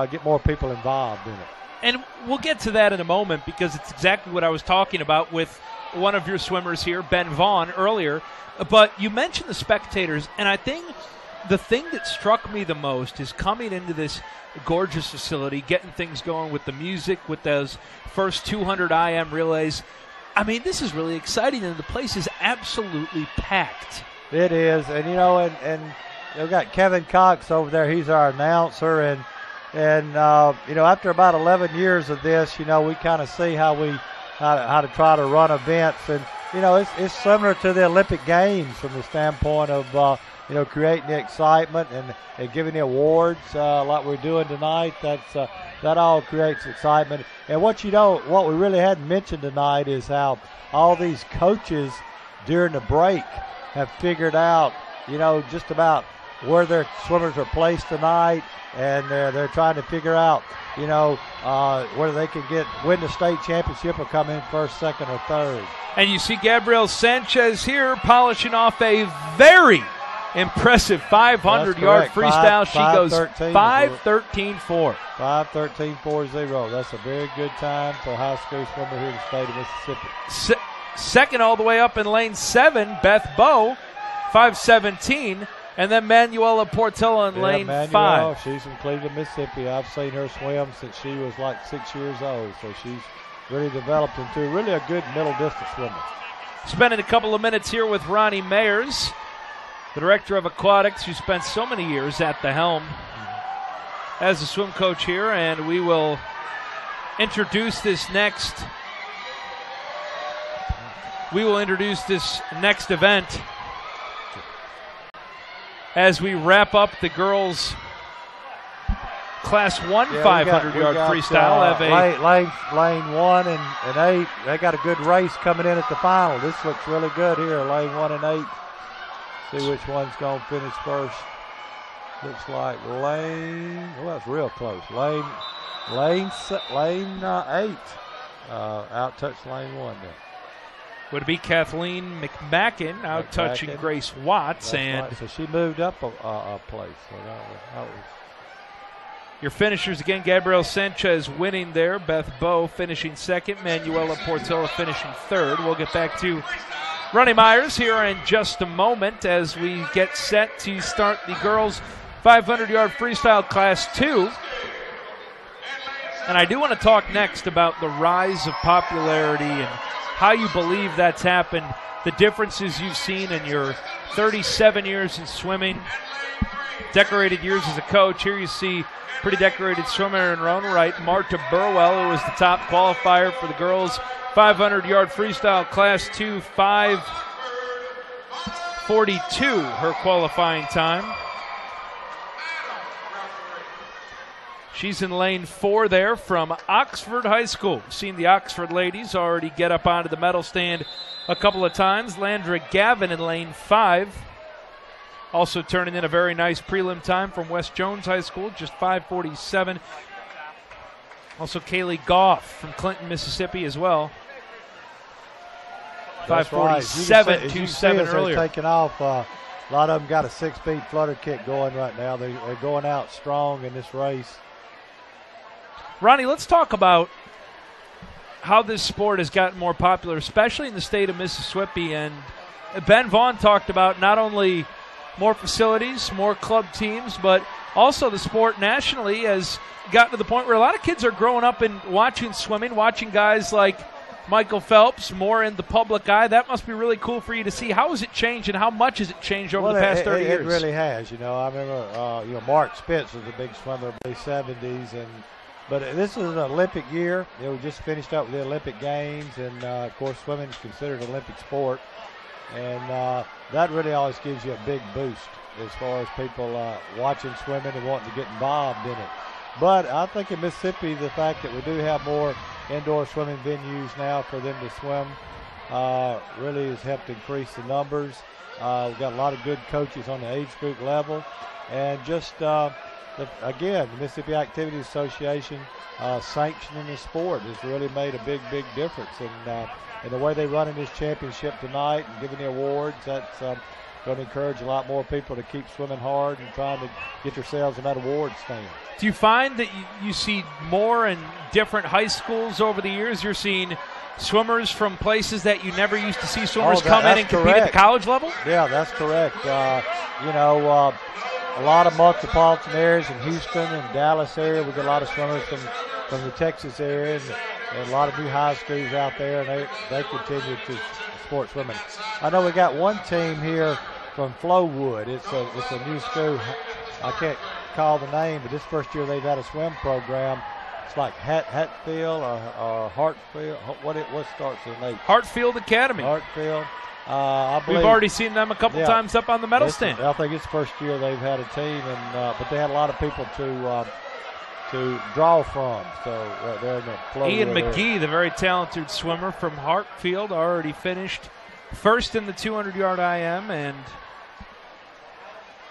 get more people involved in it. And we'll get to that in a moment because it's exactly what I was talking about with one of your swimmers here, Ben Vaughn, earlier. But you mentioned the spectators, and I think the thing that struck me the most is coming into this gorgeous facility, getting things going with the music, with those first 200 IM relays. I mean, this is really exciting, and the place is absolutely packed. It is, and and we've got Kevin Cox over there. He's our announcer, and after about 11 years of this, we kind of see how to try to run events, and it's similar to the Olympic Games from the standpoint of creating the excitement and giving the awards like we're doing tonight. That all creates excitement. And what we really hadn't mentioned tonight is how all these coaches during the break have figured out, just about where their swimmers are placed tonight, and they're trying to figure out, whether they can win the state championship or come in first, second, or third. And you see Gabrielle Sanchez here polishing off a very impressive 500-yard freestyle. She goes 5:13.4. 5:13.40. That's a very good time for a high school swimmer here in the state of Mississippi. Second all the way up in lane 7, Beth Bowe, 5:17. And then Manuela Portilla in lane 5. She's from Cleveland, Mississippi. I've seen her swim since she was like 6 years old. So she's really developed into really a good middle distance swimmer. Spending a couple of minutes here with Ronnie Mayers, the director of Aquatics, who spent so many years at the helm as a swim coach here. And we will introduce this next event as we wrap up the girls' Class 1 500-yard freestyle. Lane 1 and 8, they got a good race coming in at the final. This looks really good here, lane 1 and 8. See which one's going to finish first. Looks like that's real close. Lane 8 out-touched lane 1 there. Would be Kathleen McMacken out-touching Grace Watts. Right. So she moved up a place. So that was your finishers again, Gabrielle Sanchez winning there. Beth Bowe finishing second. Manuela Portilla finishing third. We'll get back to Ronnie Myers here in just a moment as we get set to start the girls' 500-yard freestyle Class 2. And I do want to talk next about the rise of popularity and how you believe that's happened, the differences you've seen in your 37 years in swimming, decorated years as a coach. Here you see pretty decorated swimmer in her own right, Marta Burwell, who was the top qualifier for the girls' 500-yard freestyle Class 2, 5:42, her qualifying time. She's in lane 4 there from Oxford High School. Seen the Oxford ladies already get up onto the medal stand a couple of times. Landra Gavin in lane 5. Also turning in a very nice prelim time from West Jones High School, just 5:47. Also Kaylee Goff from Clinton, Mississippi as well. 5:47, 2:7 earlier. They're taking off. A lot of them got a 6-speed flutter kick going right now. They're going out strong in this race. Ronnie, let's talk about how this sport has gotten more popular, especially in the state of Mississippi. And Ben Vaughn talked about not only more facilities, more club teams, but also the sport nationally has gotten to the point where a lot of kids are growing up and watching swimming, watching guys like Michael Phelps more in the public eye. That must be really cool for you to see. How has it changed and how much has it changed over the past 30 years? It really has. I remember Mark Spitz was a big swimmer in the 70s, but this is an Olympic year. We just finished up with the Olympic Games, and of course swimming is considered an Olympic sport, and that really always gives you a big boost as far as people watching swimming and wanting to get involved in it. But I think in Mississippi, the fact that we do have more indoor swimming venues now for them to swim really has helped increase the numbers. We've got a lot of good coaches on the age group level, and just again, the Mississippi Activities Association sanctioning the sport has really made a big difference. And the way they run in this championship tonight and giving the awards, that's going to encourage a lot more people to keep swimming hard and trying to get themselves in that award stand. Do you find that you see more in different high schools over the years? You're seeing swimmers from places that you never used to see swimmers come in and compete at the college level? Yeah, that's correct. A lot of metropolitan areas in Houston and Dallas area, we get a lot of swimmers from the Texas area and a lot of new high schools out there, and they continue to support swimming. I know we got one team here from Flowood. It's a new school. I can't call the name, but this first year they've had a swim program. It's like Hatfield or Hartfield. What starts with an H? Hartfield Academy. Hartfield. I believe we've already seen them a couple times up on the medal stand. I think it's the first year they've had a team, but they had a lot of people to draw from. So they're in the flow. Ian McGee, the very talented swimmer from Hartfield, already finished first in the 200-yard IM, and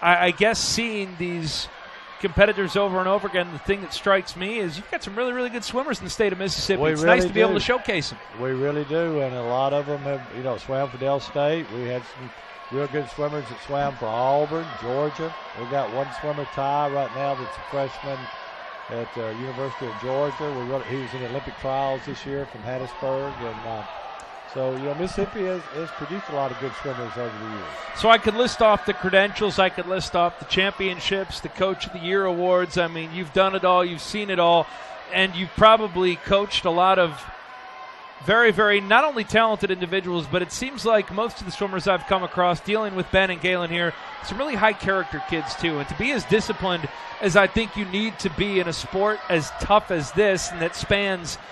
I guess seeing these competitors over and over again, the thing that strikes me is you've got some really, really good swimmers in the state of Mississippi. It's nice to be able to showcase them. We really do, and a lot of them have, swam for Del State. We had some real good swimmers that swam for Auburn, Georgia. We've got one swimmer, Ty, right now that's a freshman at the University of Georgia. He was in the Olympic trials this year from Hattiesburg, and so, Mississippi has produced a lot of good swimmers over the years. So I could list off the credentials. I could list off the championships, the Coach of the Year awards. I mean, you've done it all. You've seen it all. And you've probably coached a lot of very, very not only talented individuals, but it seems like most of the swimmers I've come across dealing with Ben and Galen here, some really high-character kids, too. And to be as disciplined as I think you need to be in a sport as tough as this and that spans –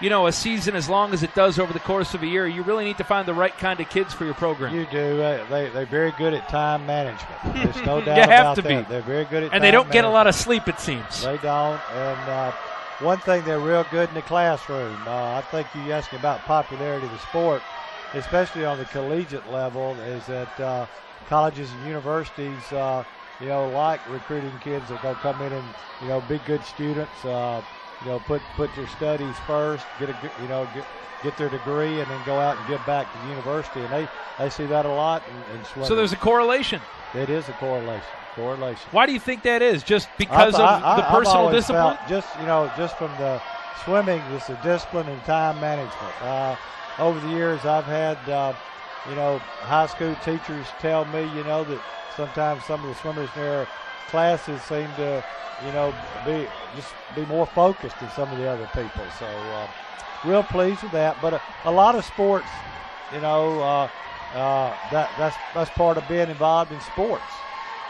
a season as long as it does over the course of a year, you really need to find the right kind of kids for your program. You do. They're very good at time management. There's no doubt you have about to that. be. They're very good at and they don't get a lot of sleep, it seems. They don't. And one thing, they're real good in the classroom. I think you asking about popularity of the sport, especially on the collegiate level, is that colleges and universities, like recruiting kids that go come in and, be good students, put their studies first, get their degree, and then go out and give back to the university. And they see that a lot in swimming. So there's a correlation. It is a correlation. Why do you think that is? Just because of the personal discipline? Just from the swimming, it's the discipline and time management. Over the years, I've had, high school teachers tell me, that sometimes some of the swimmers in their classes seem to, be more focused than some of the other people. So real pleased with that. But a lot of sports, that's part of being involved in sports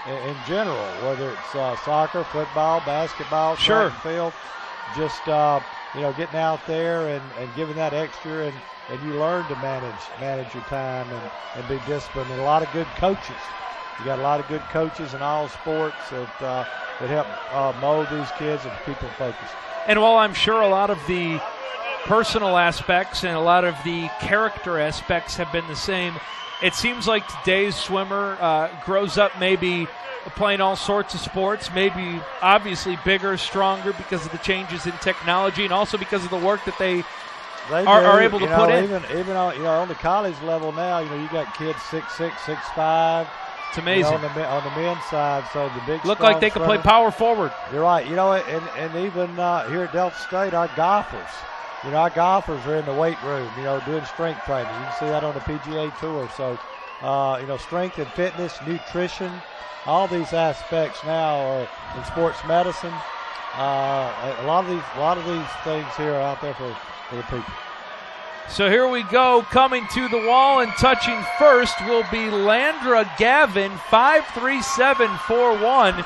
in general, whether it's soccer, football, basketball, track and field. Just getting out there and giving that extra, and you learn to manage your time and be disciplined. And a lot of good coaches. You got a lot of good coaches in all sports that help mold these kids and keep them focused. And while I'm sure a lot of the personal aspects and a lot of the character aspects have been the same, it seems like today's swimmer grows up maybe playing all sorts of sports, maybe obviously bigger, stronger because of the changes in technology and also because of the work that they are able to put in. Even on the college level now, you got kids 6'6", 6'5". It's amazing. On the men's side, so the big look like they can play power forward. You're right. And even here at Delta State, our golfers. Our golfers are in the weight room, doing strength training. You can see that on the PGA Tour. So, strength and fitness, nutrition, all these aspects now are in sports medicine. A lot of these things here are out there for the people. So here we go, coming to the wall and touching first will be Landra Gavin, 5.37.41.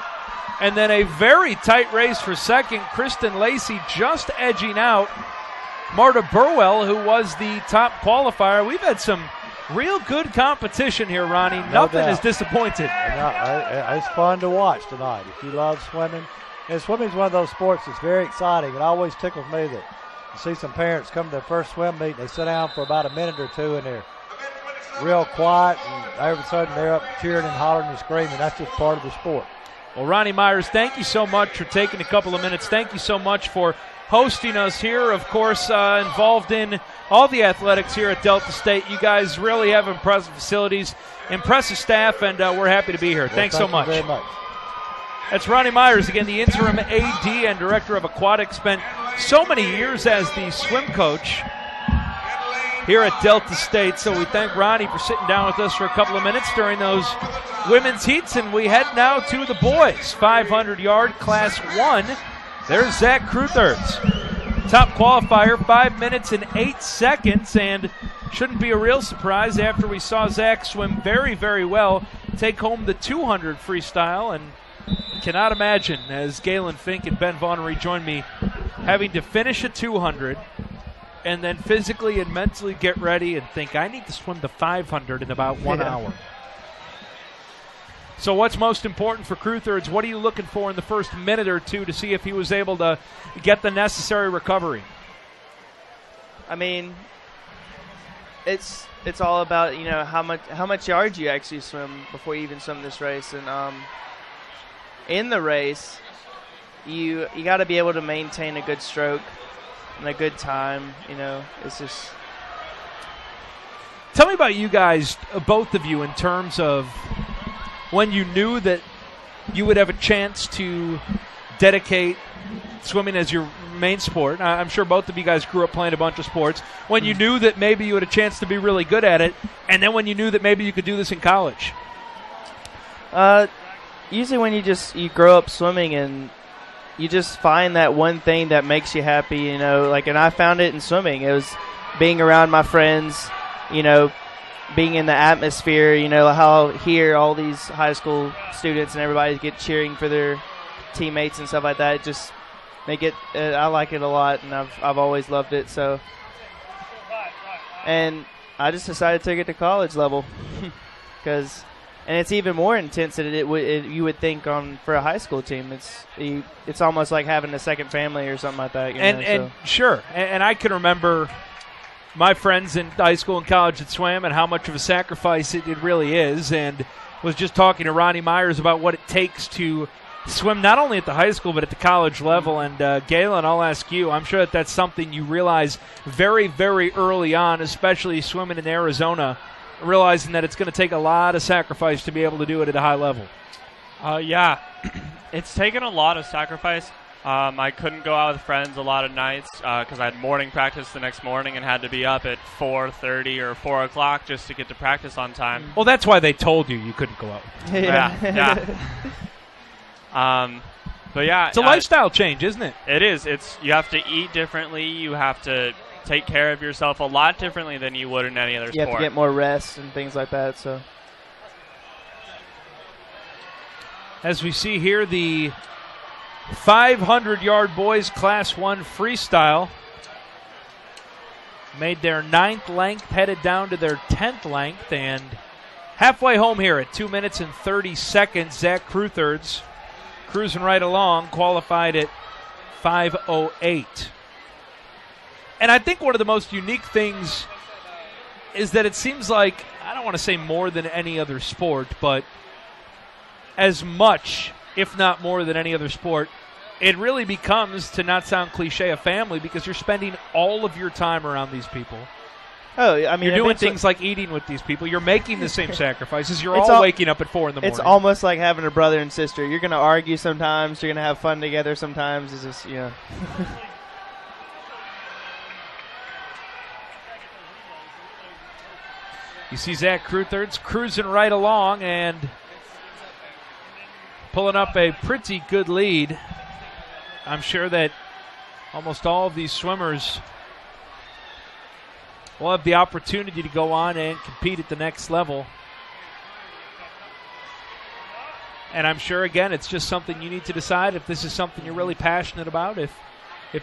And then a very tight race for second, Kristen Lacey just edging out Marta Burwell, who was the top qualifier. We've had some real good competition here, Ronnie. Nothing is disappointed. It's fun to watch tonight. If you love swimming, and swimming is one of those sports that's very exciting. It always tickles me that see some parents come to their first swim meet, they sit down for about a minute or two, and they're real quiet, and all of a sudden they're up cheering and hollering and screaming. That's just part of the sport. Well, Ronnie Myers, thank you so much for taking a couple of minutes. Thank you so much for hosting us here. Of course, involved in all the athletics here at Delta State. You guys really have impressive facilities, impressive staff, and we're happy to be here. Thanks so much. Thank you very much. That's Ronnie Myers, again, the interim AD and director of Aquatic. Spent so many years as the swim coach here at Delta State. So we thank Ronnie for sitting down with us for a couple of minutes during those women's heats. And we head now to the boys. 500-yard Class 1. There's Zach Crewthers. Top qualifier, 5 minutes and 8 seconds. And shouldn't be a real surprise after we saw Zach swim very, very well, take home the 200 freestyle. And cannot imagine, as Galen Fink and Ben Vaughn rejoin me, having to finish a 200 and then physically and mentally get ready and think, I need to swim the 500 in about 1 hour. So what's most important for Crewthers? What are you looking for in the first minute or two to see if he was able to get the necessary recovery? I mean, it's all about, how much yards you actually swim before you even swim this race. And in the race, you got to be able to maintain a good stroke and a good time. It's just. Tell me about you guys, both of you, in terms of when you knew that you would have a chance to dedicate swimming as your main sport. I'm sure both of you guys grew up playing a bunch of sports. When you knew that maybe you had a chance to be really good at it, and then when you knew that maybe you could do this in college. Usually when you grow up swimming and you just find that one thing that makes you happy, and I found it in swimming. It was being around my friends, being in the atmosphere, how here all these high school students and everybody get cheering for their teammates and stuff like that. It just I like it a lot, and I've always loved it. So, and I just decided to take it to college level because. And it's even more intense than you would think for a high school team. It's almost like having a second family or something like that. Sure. And I can remember my friends in high school and college that swam and how much of a sacrifice it really is. And was just talking to Ronnie Myers about what it takes to swim not only at the high school but at the college level. And Galen, I'll ask you. I'm sure that's something you realize very, very early on, especially swimming in Arizona, realizing that it's going to take a lot of sacrifice to be able to do it at a high level. Yeah, it's taken a lot of sacrifice. I couldn't go out with friends a lot of nights because I had morning practice the next morning and had to be up at 4:30 or 4 o'clock just to get to practice on time. Well, that's why they told you couldn't go out. Yeah. But yeah, it's a lifestyle change, isn't it? It is. You have to eat differently. You have to take care of yourself a lot differently than you would in any other sport. You have to get more rest and things like that. So, as we see here, the 500-yard boys Class 1 freestyle made their 9th length, headed down to their 10th length, and halfway home here at 2 minutes and 30 seconds, Zach Crewthers cruising right along, qualified at 5:08. And I think one of the most unique things is that it seems like, I don't want to say more than any other sport, but as much, if not more than any other sport, it really becomes, to not sound cliche, a family, because you're spending all of your time around these people. Oh, I mean, you're doing things like eating with these people. You're making the same sacrifices. You're all waking up at 4 in the morning. It's almost like having a brother and sister. You're going to argue sometimes. You're going to have fun together sometimes. It's just, You see Zach Crewthers cruising right along and pulling up a pretty good lead. I'm sure that almost all of these swimmers will have the opportunity to go on and compete at the next level. And I'm sure, again, it's just something you need to decide if this is something you're really passionate about, if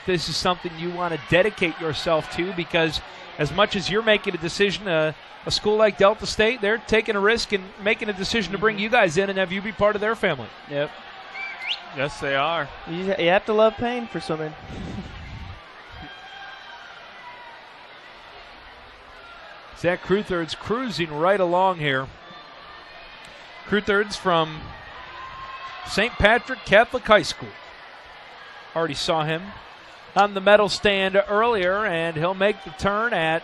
this is something you want to dedicate yourself to, because as much as you're making a decision, a school like Delta State, they're taking a risk and making a decision to bring you guys in and have you be part of their family. Yep. Yes, they are. You have to love pain for swimming. Zach Crewthers cruising right along here. Crewthers from St. Patrick Catholic High School. Already saw him on the medal stand earlier, and he'll make the turn at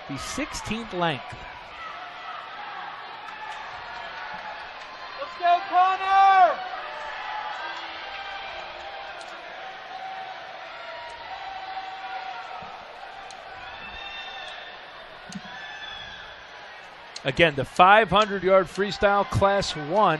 the 16th length. Let's go, Connor! Again, the 500-yard freestyle Class 1.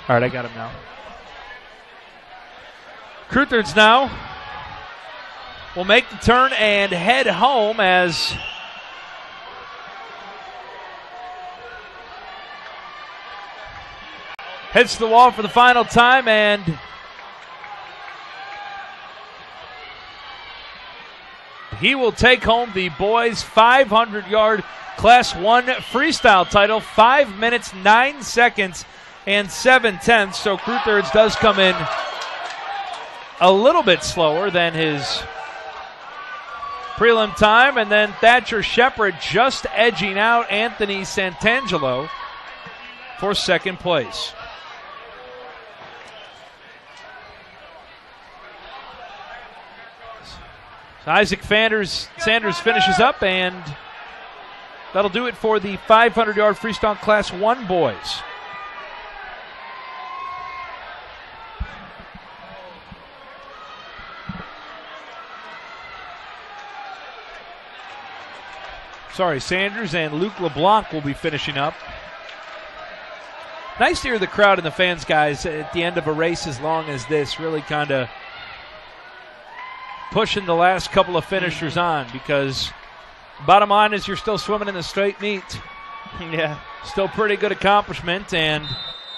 All right, I got him now. Cruthards now will make the turn and head home as heads to the wall for the final time, and he will take home the boys' 500-yard Class 1 freestyle title, 5 minutes, 9 seconds, and 7/10. So Cruthards does come in a little bit slower than his prelim time, and then Thatcher Shepard just edging out Anthony Santangelo for second place. So Isaac Sanders finishes up, and that'll do it for the 500-yard freestyle Class 1 boys. Sorry, Sanders and Luke LeBlanc will be finishing up. Nice to hear the crowd and the fans, guys, at the end of a race as long as this, really kind of pushing the last couple of finishers on, because bottom line is you're still swimming in the straight meet. Yeah. Still pretty good accomplishment, and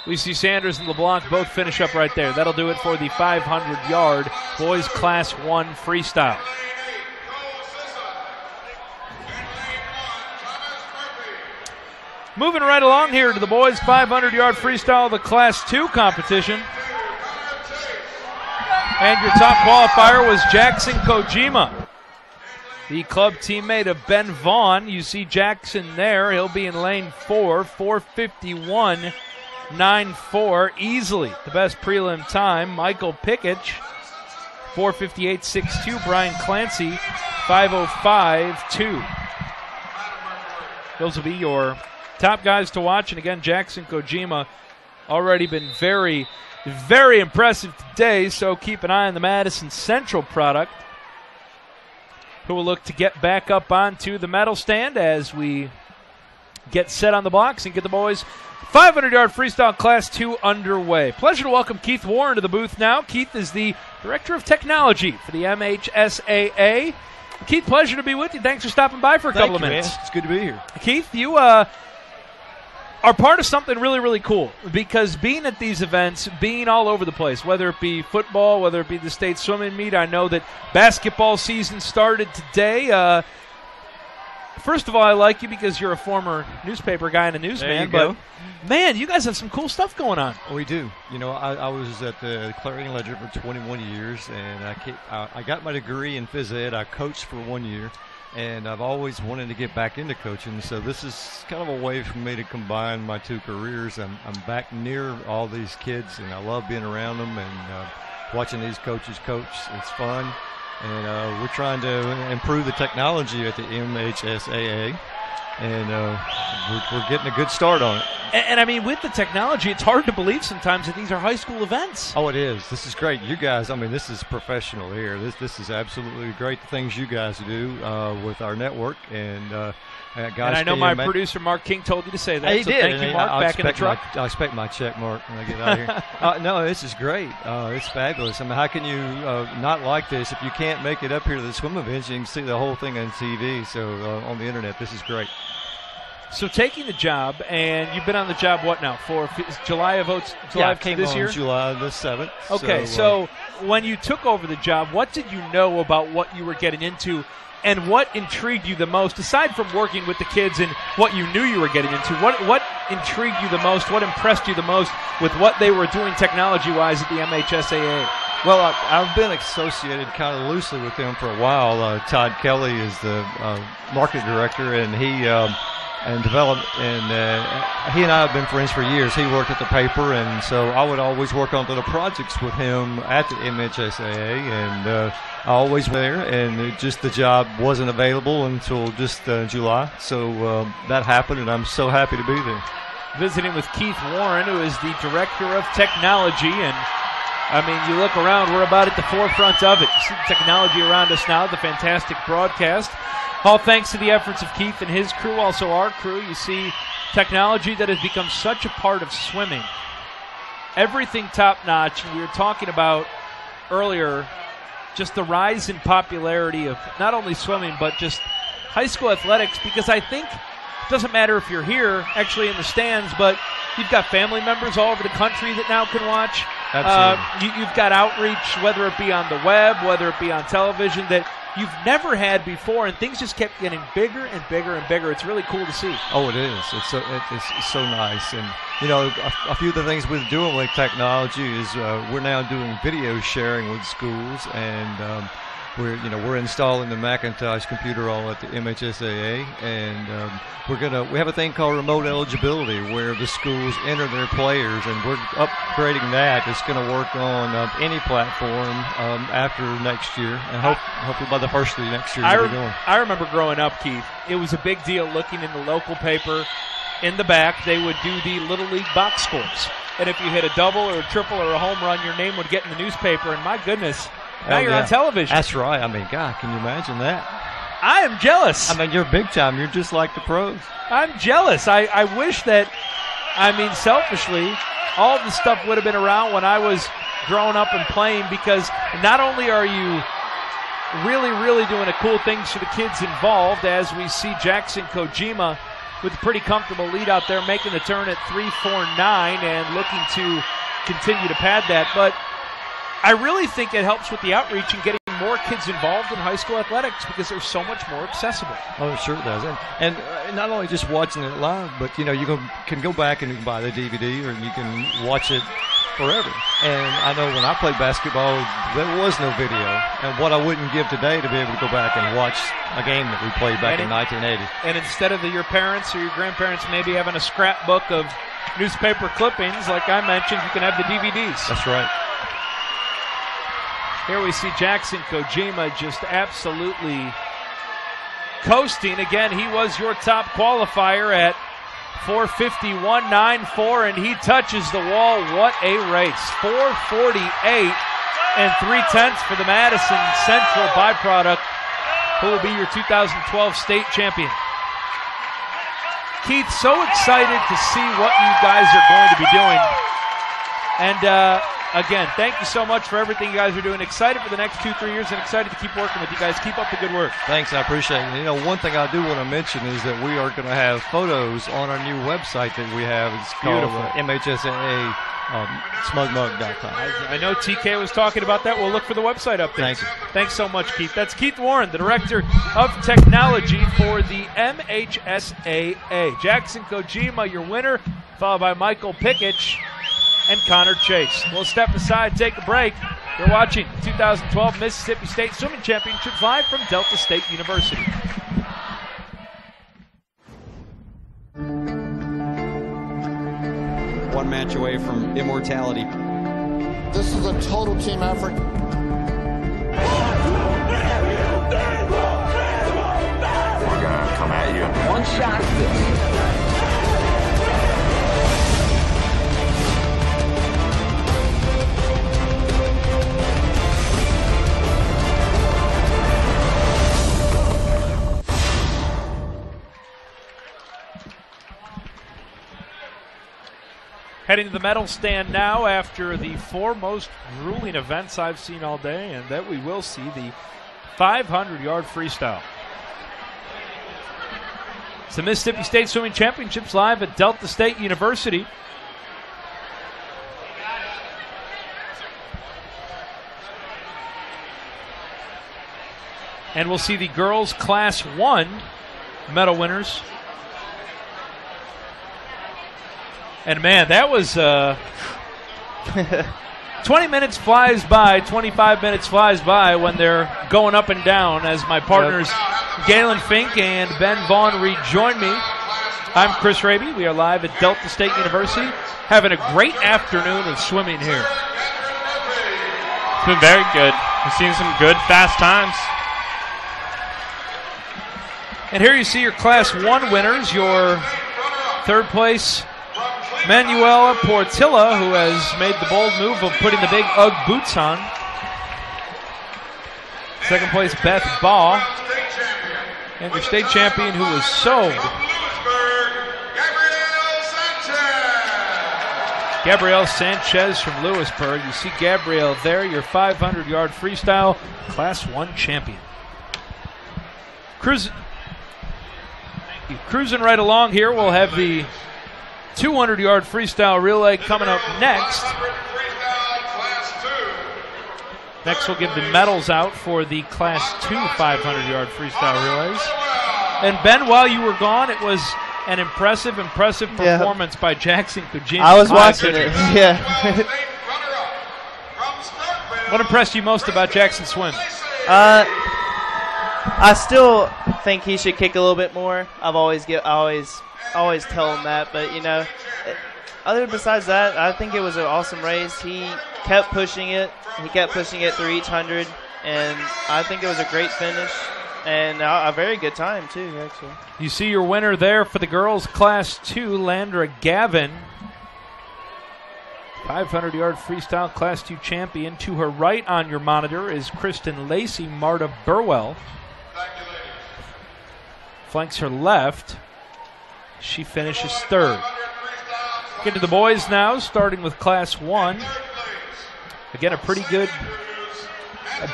we see Sanders and LeBlanc both finish up right there. That'll do it for the 500-yard boys Class 1 freestyle. Moving right along here to the boys' 500-yard freestyle, the Class 2 competition. And your top qualifier was Jackson Kojima, the club teammate of Ben Vaughn. You see Jackson there. He'll be in lane 4, 4:51.94, easily the best prelim time. Michael Pickich, 4:58.62. Brian Clancy, 5:05.2. Those will be your top guys to watch. And again, Jackson Kojima already been very, very impressive today, so keep an eye on the Madison Central product, who will look to get back up onto the medal stand as we get set on the blocks and get the boys' 500-yard freestyle Class 2 underway. Pleasure to welcome Keith Warren to the booth now. Keith is the Director of Technology for the MHSAA. Keith, pleasure to be with you. Thanks for stopping by for a couple of minutes. Man. It's good to be here. Keith, you are part of something really, really cool, because being at these events, being all over the place, whether it be football, whether it be the state swimming meet. I know that basketball season started today. First of all, I like you because you're a former newspaper guy and a newsman, but man, you guys have some cool stuff going on. We do. You know, I was at the Clarion Ledger for 21 years, and I got my degree in phys ed. I coached for 1 year. And I've always wanted to get back into coaching, so this is kind of a way for me to combine my two careers. I'm back near all these kids, and I love being around them and watching these coaches coach. It's fun, and we're trying to improve the technology at the MHSAA, and we're getting a good start on it. And I mean, with the technology, it's hard to believe sometimes that these are high school events. Oh, it is. This is great. You guys, I mean, this is professional here. This is absolutely great, the things you guys do with our network. And guys, and I know my producer, Mark King, told you to say that. He so did. Thank you, Mark, back in the truck. I expect my check, Mark, when I get out of here. No, this is great. It's fabulous. I mean, how can you not like this? If you can't make it up here to the swim events, you can see the whole thing on TV. So on the internet, this is great. So taking the job, and you've been on the job, what now, for July of I came this on year? July the 7th. Okay, so when you took over the job, what did you know about what you were getting into, and what intrigued you the most, aside from working with the kids and what you knew you were getting into? What intrigued you the most? What impressed you the most with what they were doing technology-wise at the MHSAA? Well, I've been associated kind of loosely with them for a while. Todd Kelly is the marketing director, and he developed, and he and I have been friends for years. He worked at the paper, and so I would always work on little projects with him at the MHSAA, and I always was there, and the job wasn't available until just July. So that happened, and I'm so happy to be there. Visiting with Keith Warren, who is the director of technology, and I mean, you look around, we're about at the forefront of it. You see the technology around us now, the fantastic broadcast. All thanks to the efforts of Keith and his crew, also our crew. You see technology that has become such a part of swimming. Everything top-notch. We were talking about earlier just the rise in popularity of not only swimming, but just high school athletics, because I think it doesn't matter if you're here, actually in the stands, but you've got family members all over the country that now can watch. Absolutely. You've got outreach, whether it be on the web, whether it be on television, that you've never had before, and things just kept getting bigger and bigger and bigger. It's really cool to see. Oh, it is. It's so nice. And, you know, a few of the things we're doing with technology is we're now doing video sharing with schools, and we're installing the Macintosh computer all at the MHSAA, and we have a thing called remote eligibility where the schools enter their players, and we're upgrading that. It's going to work on any platform after next year, and hopefully by the first of the next year we'll be going. I remember growing up, Keith, it was a big deal looking in the local paper. In the back, they would do the Little League box scores, and if you hit a double or a triple or a home run, your name would get in the newspaper, and my goodness, now you're on television. That's right. I mean, God, can you imagine that? I am jealous. I mean, you're big time. You're just like the pros. I'm jealous. I wish that, I mean, selfishly, all of the stuff would have been around when I was growing up and playing, because not only are you really, really doing a cool things for the kids involved, as we see Jackson Kojima with a pretty comfortable lead out there, making the turn at 3.49 and looking to continue to pad that, but I really think it helps with the outreach and getting more kids involved in high school athletics, because they're so much more accessible. Oh, sure it does. And not only just watching it live, but, you know, you can go back and you can buy the DVD, or you can watch it forever. And I know when I played basketball, there was no video. And what I wouldn't give today to be able to go back and watch a game that we played back in 1980. And instead of your parents or your grandparents maybe having a scrapbook of newspaper clippings, like I mentioned, you can have the DVDs. That's right. Here we see Jackson Kojima just absolutely coasting. Again, he was your top qualifier at 4:51.94, and he touches the wall. What a race. 4:48 and 3/10 for the Madison Central byproduct, who will be your 2012 state champion. Keith, so excited to see what you guys are going to be doing. And again, thank you so much for everything you guys are doing. Excited for the next 2-3 years, and excited to keep working with you guys. Keep up the good work. Thanks, I appreciate it. You know, one thing I do want to mention is that we are going to have photos on our new website that we have. It's called MHSAA smugmug.com. I know TK was talking about that. We'll look for the website updates. Thank you. Thanks so much, Keith. That's Keith Warren, the Director of Technology for the MHSAA. Jackson Kojima, your winner, followed by Michael Pickich and Connor Chase. We'll step aside, take a break. You're watching 2012 Mississippi State Swimming Championships live from Delta State University. One match away from immortality. This is a total team effort. We're gonna come at you in one shot. Heading to the medal stand now after the four most grueling events I've seen all day, and that we will see the 500-yard freestyle. It's the Mississippi State Swimming Championships live at Delta State University. And we'll see the girls Class 1 medal winners. And man, that was 20 minutes flies by, 25 minutes flies by when they're going up and down as my partners Galen Fink and Ben Vaughn rejoin me. I'm Chris Raby. We are live at Delta State University, having a great afternoon of swimming here. It's been very good. We've seen some good fast times. And here you see your Class 1 winners. Your third place, Manuela Portilla, who has made the bold move of putting the big UGG boots on. Second place, Beth Baugh. And your state champion, who was so... Gabrielle Sanchez from Lewisburg. You see Gabrielle there, your 500-yard freestyle Class 1 champion. Cruising right along here, we'll have the 200-yard freestyle relay coming up next. Next, we'll give the medals out for the Class 2 500-yard freestyle relays. And Ben, while you were gone, it was an impressive performance by Jackson Kujin. I was watching it, yeah. What impressed you most about Jackson's swim? I still think he should kick a little bit more. I always tell him that, but you know, besides that, I think it was an awesome race. He kept pushing it. He kept pushing it through each 100, and I think it was a great finish and a very good time too, actually. You see your winner there for the girls Class 2, Landra Gavin. 500-yard freestyle Class 2 champion. To her right on your monitor is Kristen Lacey, Marta Burwell. Flanks her left. She finishes third. Get to the boys now, starting with Class 1. Again, a pretty good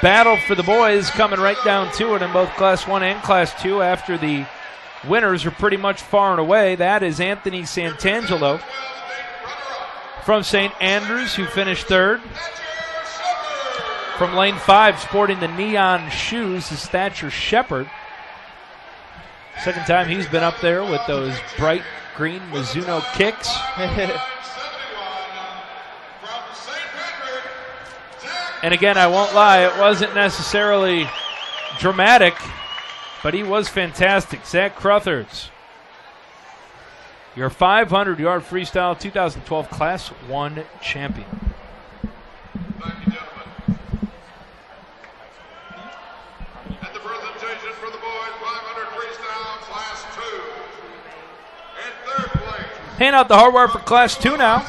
battle for the boys coming right down to it in both Class 1 and Class 2 after the winners are pretty much far and away. That is Anthony Santangelo from St. Andrews, who finished third. From lane 5, sporting the neon shoes, is Thatcher Shepard. Second time he's been up there with those bright green Mizuno kicks. And again, I won't lie, it wasn't necessarily dramatic, but he was fantastic. Zach Crothers, your 500-yard freestyle 2012 Class 1 champion. Thank you, gentlemen. And the presentation for the boys 500 freestyle Class 2. In third place. Hand out the hardware for Class 2 now.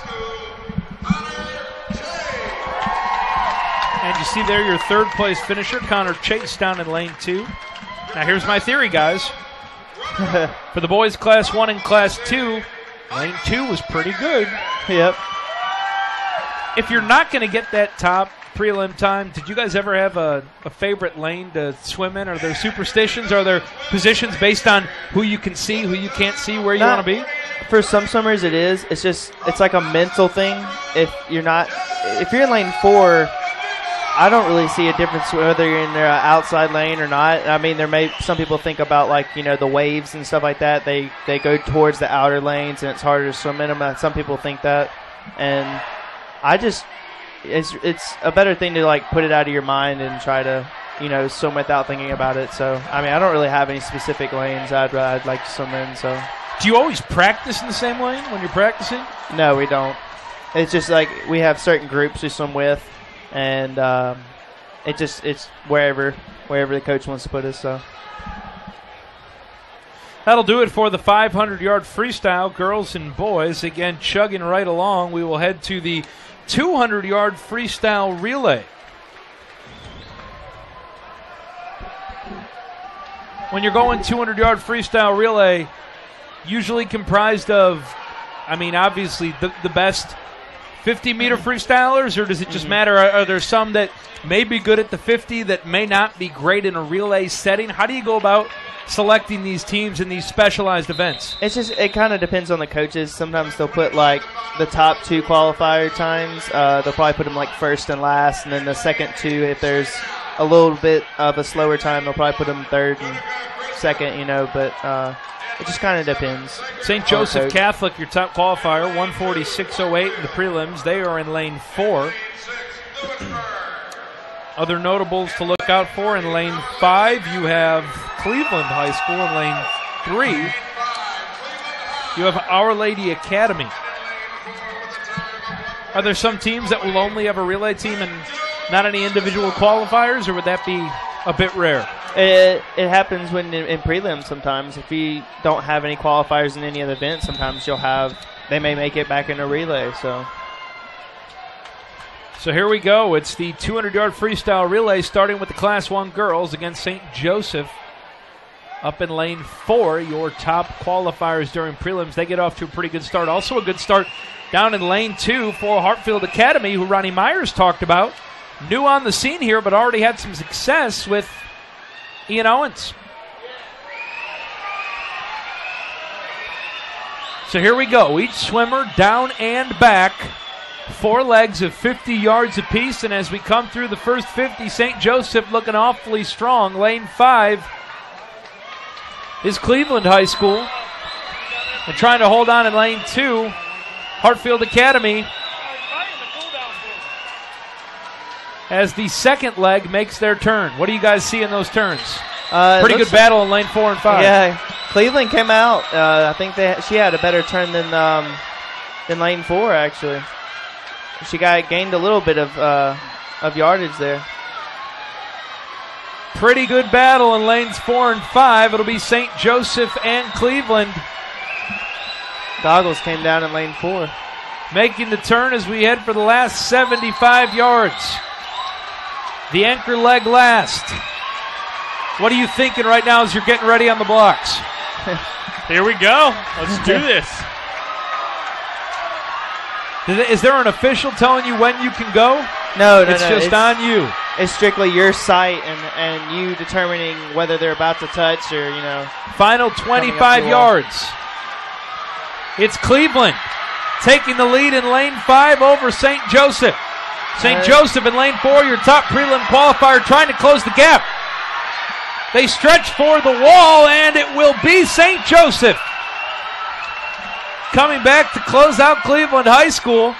And you see there your third place finisher, Connor Chase, down in lane 2. Now here's my theory, guys. For the boys Class 1 and Class 2, lane 2 was pretty good. Yep. If you're not going to get that top prelim time, did you guys ever have a favorite lane to swim in? Are there superstitions? Are there positions based on who you can see, who you can't see, where you want to be? For some swimmers it is. It's like a mental thing. If you're in lane 4, I don't really see a difference whether you're in the outside lane or not. I mean, some people think about, like, you know, the waves and stuff like that. They go towards the outer lanes and it's harder to swim in them. Some people think that, and it's a better thing to, like, put it out of your mind and try to, you know, swim without thinking about it. So I mean, I don't really have any specific lanes I'd like to swim in. So do you always practice in the same lane when you're practicing? No, we don't. It's just like we have certain groups we swim with. And it's wherever the coach wants to put us. So that'll do it for the 500-yard freestyle, girls and boys. Again, chugging right along, we will head to the 200-yard freestyle relay. When you're going 200-yard freestyle relay, usually comprised of, I mean, obviously the best 50-meter freestylers, or does it just matter? Are there some that may be good at the 50 that may not be great in a relay setting? How do you go about selecting these teams in these specialized events? It kind of depends on the coaches. Sometimes they'll put like the top 2 qualifier times. They'll probably put them like first and last, and then the second 2, if there's a little bit of a slower time, they'll probably put them third and second. But it just kind of depends. St. Joseph Catholic, your top qualifier, 146.08 in the prelims. They are in lane 4. Other notables to look out for in lane 5, you have Cleveland High School. In lane 3, you have Our Lady Academy. Are there some teams that will only have a relay team and not any individual qualifiers, or would that be a bit rare? It happens when in prelims sometimes. If you don't have any qualifiers in any of the events, sometimes they may make it back in a relay. So here we go. It's the 200-yard freestyle relay starting with the Class 1 girls against St. Joseph. Up in lane 4, your top qualifiers during prelims. They get off to a pretty good start. Also a good start down in lane 2 for Hartfield Academy, who Ronnie Myers talked about. New on the scene here, but already had some success with Ian Owens. So here we go. Each swimmer down and back. 4 legs of 50 yards apiece, and as we come through the first 50, St. Joseph looking awfully strong. Lane 5 is Cleveland High School. And trying to hold on in lane 2, Hartfield Academy, as the second leg makes their turn. What do you guys see in those turns? Pretty good battle in lane 4 and 5. Yeah, Cleveland came out. I think she had a better turn than lane 4, actually. She gained a little bit of yardage there. Pretty good battle in lanes 4 and 5. It'll be St. Joseph and Cleveland. Goggles came down in lane 4. Making the turn as we head for the last 75 yards. The anchor leg last. What are you thinking right now as you're getting ready on the blocks? Here we go. Let's do this. Is there an official telling you when you can go? No. It's just on you. It's strictly your sight and you determining whether they're about to touch or, Final 25 yards. It's Cleveland taking the lead in lane 5 over St. Joseph. St. Joseph in lane 4, your top prelim qualifier, trying to close the gap. They stretch for the wall, and it will be St. Joseph coming back to close out Cleveland High School.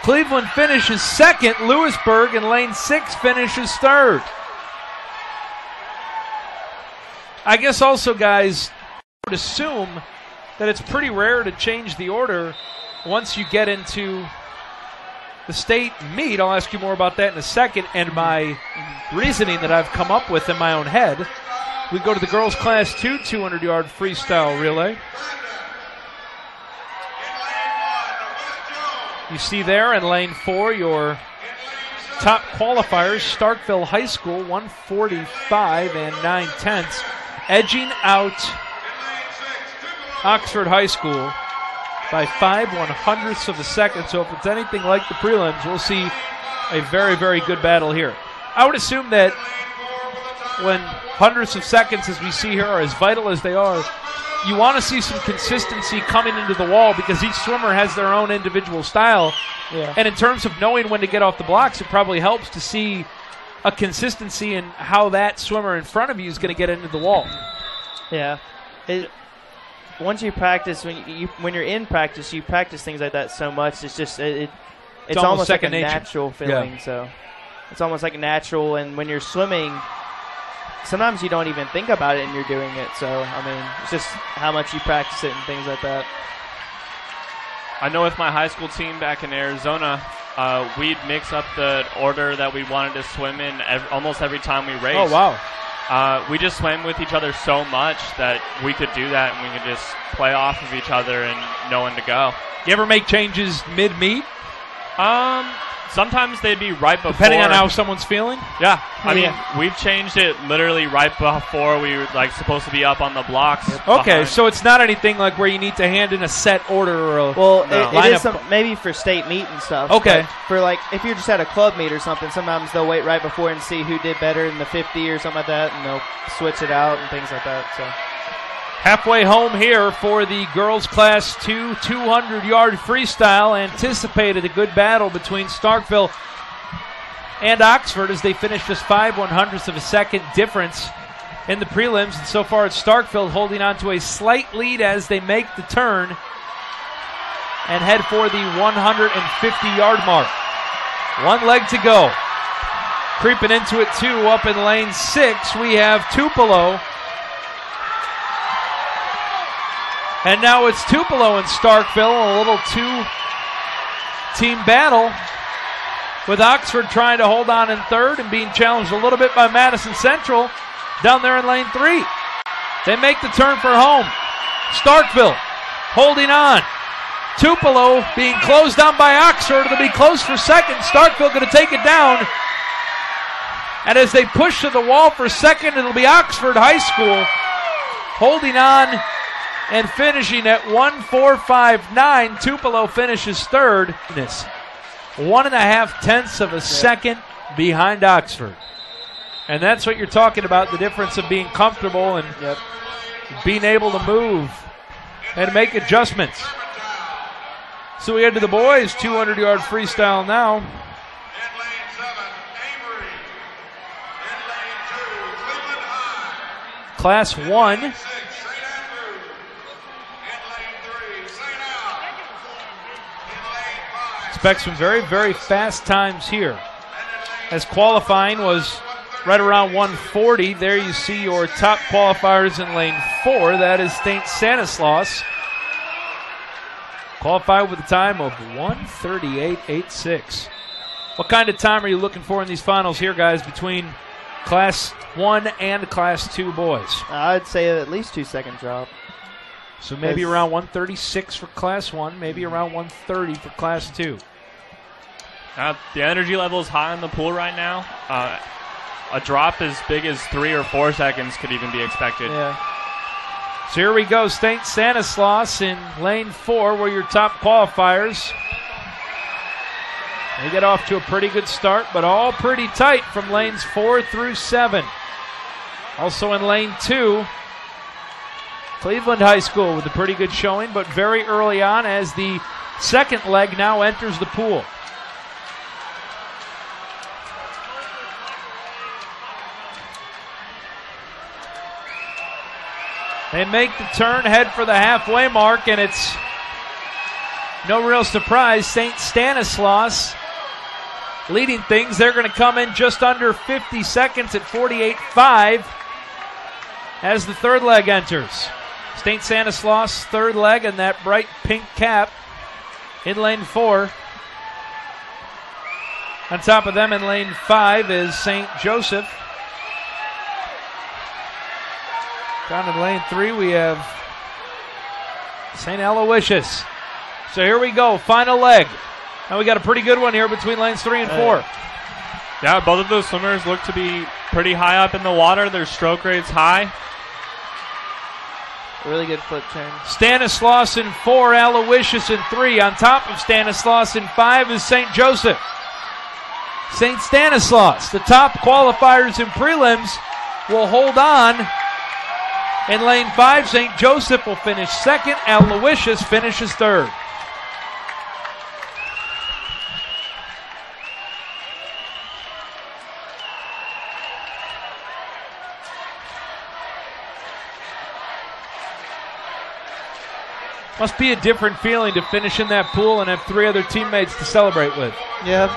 Cleveland finishes second. Lewisburg in lane 6 finishes third. I guess also, guys, I would assume that it's pretty rare to change the order once you get into the state meet. I'll ask you more about that in a second, and my reasoning that I've come up with in my own head. We go to the girls' Class 2 200-yard freestyle relay. You see there in lane 4 your top qualifiers, Starkville High School, 145 and 9/10, edging out Oxford High School by 5/100ths of a second. So if it's anything like the prelims, we'll see a very, very good battle here. I would assume that when hundredths of seconds, as we see here, are as vital as they are, you want to see some consistency coming into the wall because each swimmer has their own individual style. Yeah. And in terms of knowing when to get off the blocks, it probably helps to see a consistency in how that swimmer in front of you is going to get into the wall. Yeah. Once you practice, when you're in practice, you practice things like that so much. It's just it's almost like a natural feeling. Yeah. So it's almost like natural. And when you're swimming, sometimes you don't even think about it and you're doing it. So, I mean, it's just how much you practice it and things like that. I know with my high school team back in Arizona, we'd mix up the order that we wanted to swim in almost every time we raced. Oh, wow. We just swam with each other so much that we could do that and we could just play off of each other and know when to go. You ever make changes mid-meet? Sometimes they'd be right before. Depending on how someone's feeling? Yeah. I mean, we've changed it literally right before we were supposed to be up on the blocks. Okay, behind. so it's not anything like where you need to hand in a set order or a it is maybe for state meet and stuff. Okay. For if you're just at a club meet or something, sometimes they'll wait right before and see who did better in the 50 or something like that, and they'll switch it out and things like that. So. Halfway home here for the girls Class 2 200-yard freestyle. Anticipated a good battle between Starkville and Oxford as they finish just 5/100ths of a second difference in the prelims. And so far it's Starkville holding on to a slight lead as they make the turn and head for the 150-yard mark. One leg to go. Creeping into it, too, up in lane 6, we have Tupelo. And now it's Tupelo and Starkville, a little two-team battle with Oxford trying to hold on in third and being challenged a little bit by Madison Central down there in lane 3. They make the turn for home. Starkville holding on. Tupelo being closed down by Oxford. It'll be close for second. Starkville going to take it down. And as they push to the wall for second, it'll be Oxford High School holding on and finishing at 1:4.59. Tupelo finishes third. 1.5 of a second behind Oxford. And that's what you're talking about, the difference of being comfortable and being able to move and make adjustments. So we head to the boys' 200-yard freestyle now. Class 1. Expect some very, very fast times here. As qualifying was right around 1:40. There you see your top qualifiers in lane 4. That is St. Stanislaus. Qualified with a time of 1:38.86. What kind of time are you looking for in these finals here, guys, between Class 1 and Class 2 boys? I'd say at least 2-second drop. So maybe around 1:36 for Class 1, maybe around 1:30 for Class 2. The energy level is high in the pool right now. A drop as big as 3 or 4 seconds could even be expected. Yeah. So here we go, St. Stanislaus in lane 4 were your top qualifiers. They get off to a pretty good start, but all pretty tight from lanes 4 through 7. Also in lane 2, Cleveland High School with a pretty good showing, but very early on as the second leg now enters the pool. They make the turn, head for the halfway mark, and it's no real surprise. St. Stanislaus leading things. They're going to come in just under 50 seconds at 48.5 as the third leg enters. St. Stanislaus, third leg, and that bright pink cap in lane 4. On top of them in lane 5 is St. Joseph. Down in lane 3 we have St. Aloysius. So here we go, final leg. Now we got a pretty good one here between lanes 3 and 4. Yeah, both of those swimmers look to be pretty high up in the water. Their stroke rate's high. Really good flip turn. Stanislaus in 4, Aloysius in 3. On top of Stanislaus in 5 is St. Joseph. St. Stanislaus, the top qualifiers in prelims, will hold on. In lane 5, St. Joseph will finish second. Aloysius finishes third. Must be a different feeling to finish in that pool and have 3 other teammates to celebrate with. Yeah.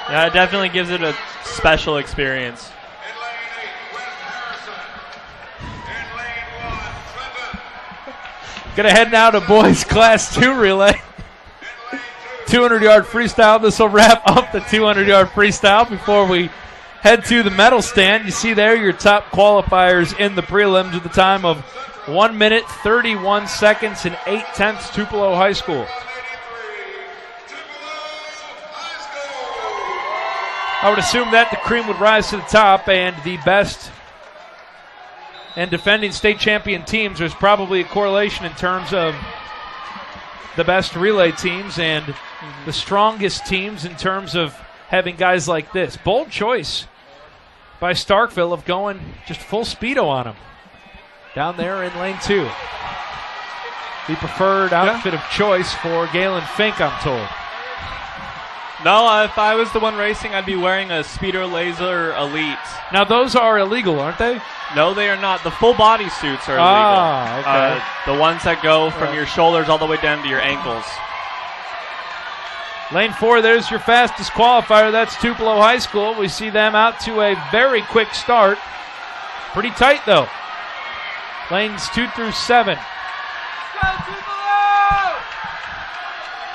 Yeah, it definitely gives it a special experience. Going to head now to boys Class 2 relay. 200-yard freestyle. This will wrap up the 200-yard freestyle before we head to the medal stand. You see there your top qualifiers in the prelims at the time of 1 minute, 31 seconds, and 8/10 Tupelo High School. I would assume that the cream would rise to the top, and the best and defending state champion teams, there's probably a correlation in terms of the best relay teams and the strongest teams in terms of having guys like this. Bold choice by Starkville of going just full speedo on him down there in lane 2. The preferred outfit of choice for Galen Fink, I'm told. No, if I was the one racing, I'd be wearing a Speedo Laser Elite. Now, those are illegal, aren't they? No, they are not. The full body suits are illegal. Ah, okay. The ones that go from your shoulders all the way down to your ankles. Lane 4, there's your fastest qualifier. That's Tupelo High School. We see them out to a very quick start. Pretty tight, though. Lanes 2 through 7.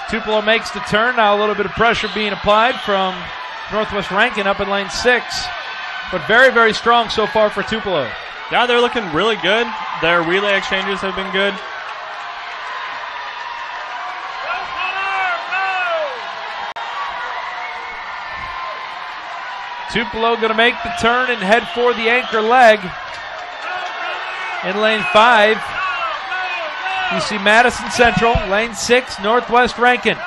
Tupelo makes the turn. Now a little bit of pressure being applied from Northwest Rankin up in lane 6. But very, very strong so far for Tupelo. Yeah, they're looking really good. Their relay exchanges have been good. Tupelo going to make the turn and head for the anchor leg. In lane 5, you see Madison Central. Lane 6, Northwest Rankin.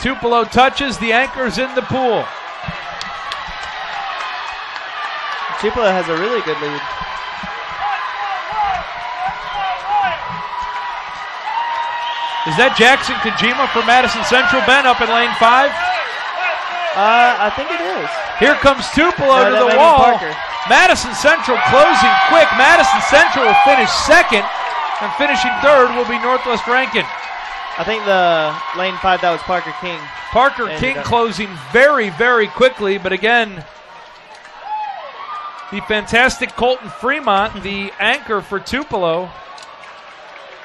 Tupelo touches, the anchor's in the pool. Tupelo has a really good lead. Is that Jackson Kojima for Madison Central, Ben, up in lane 5? I think it is. Here comes Tupelo to the wall. Madison Central closing quick. Madison Central will finish second, and finishing third will be Northwest Rankin. I think the lane 5, that was Parker King. Parker King closing very, very quickly, but again, the fantastic Colton Fremont, the anchor for Tupelo.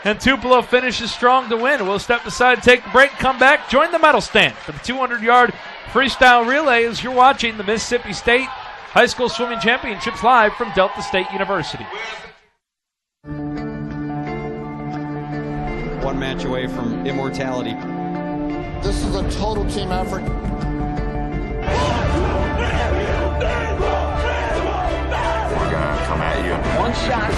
And Tupelo finishes strong to win. We'll step aside, take a break, come back, join the medal stand for the 200-yard freestyle relay as you're watching the Mississippi State High School Swimming Championships live from Delta State University. One match away from immortality. This is a total team effort. We're gonna come at you in one shot.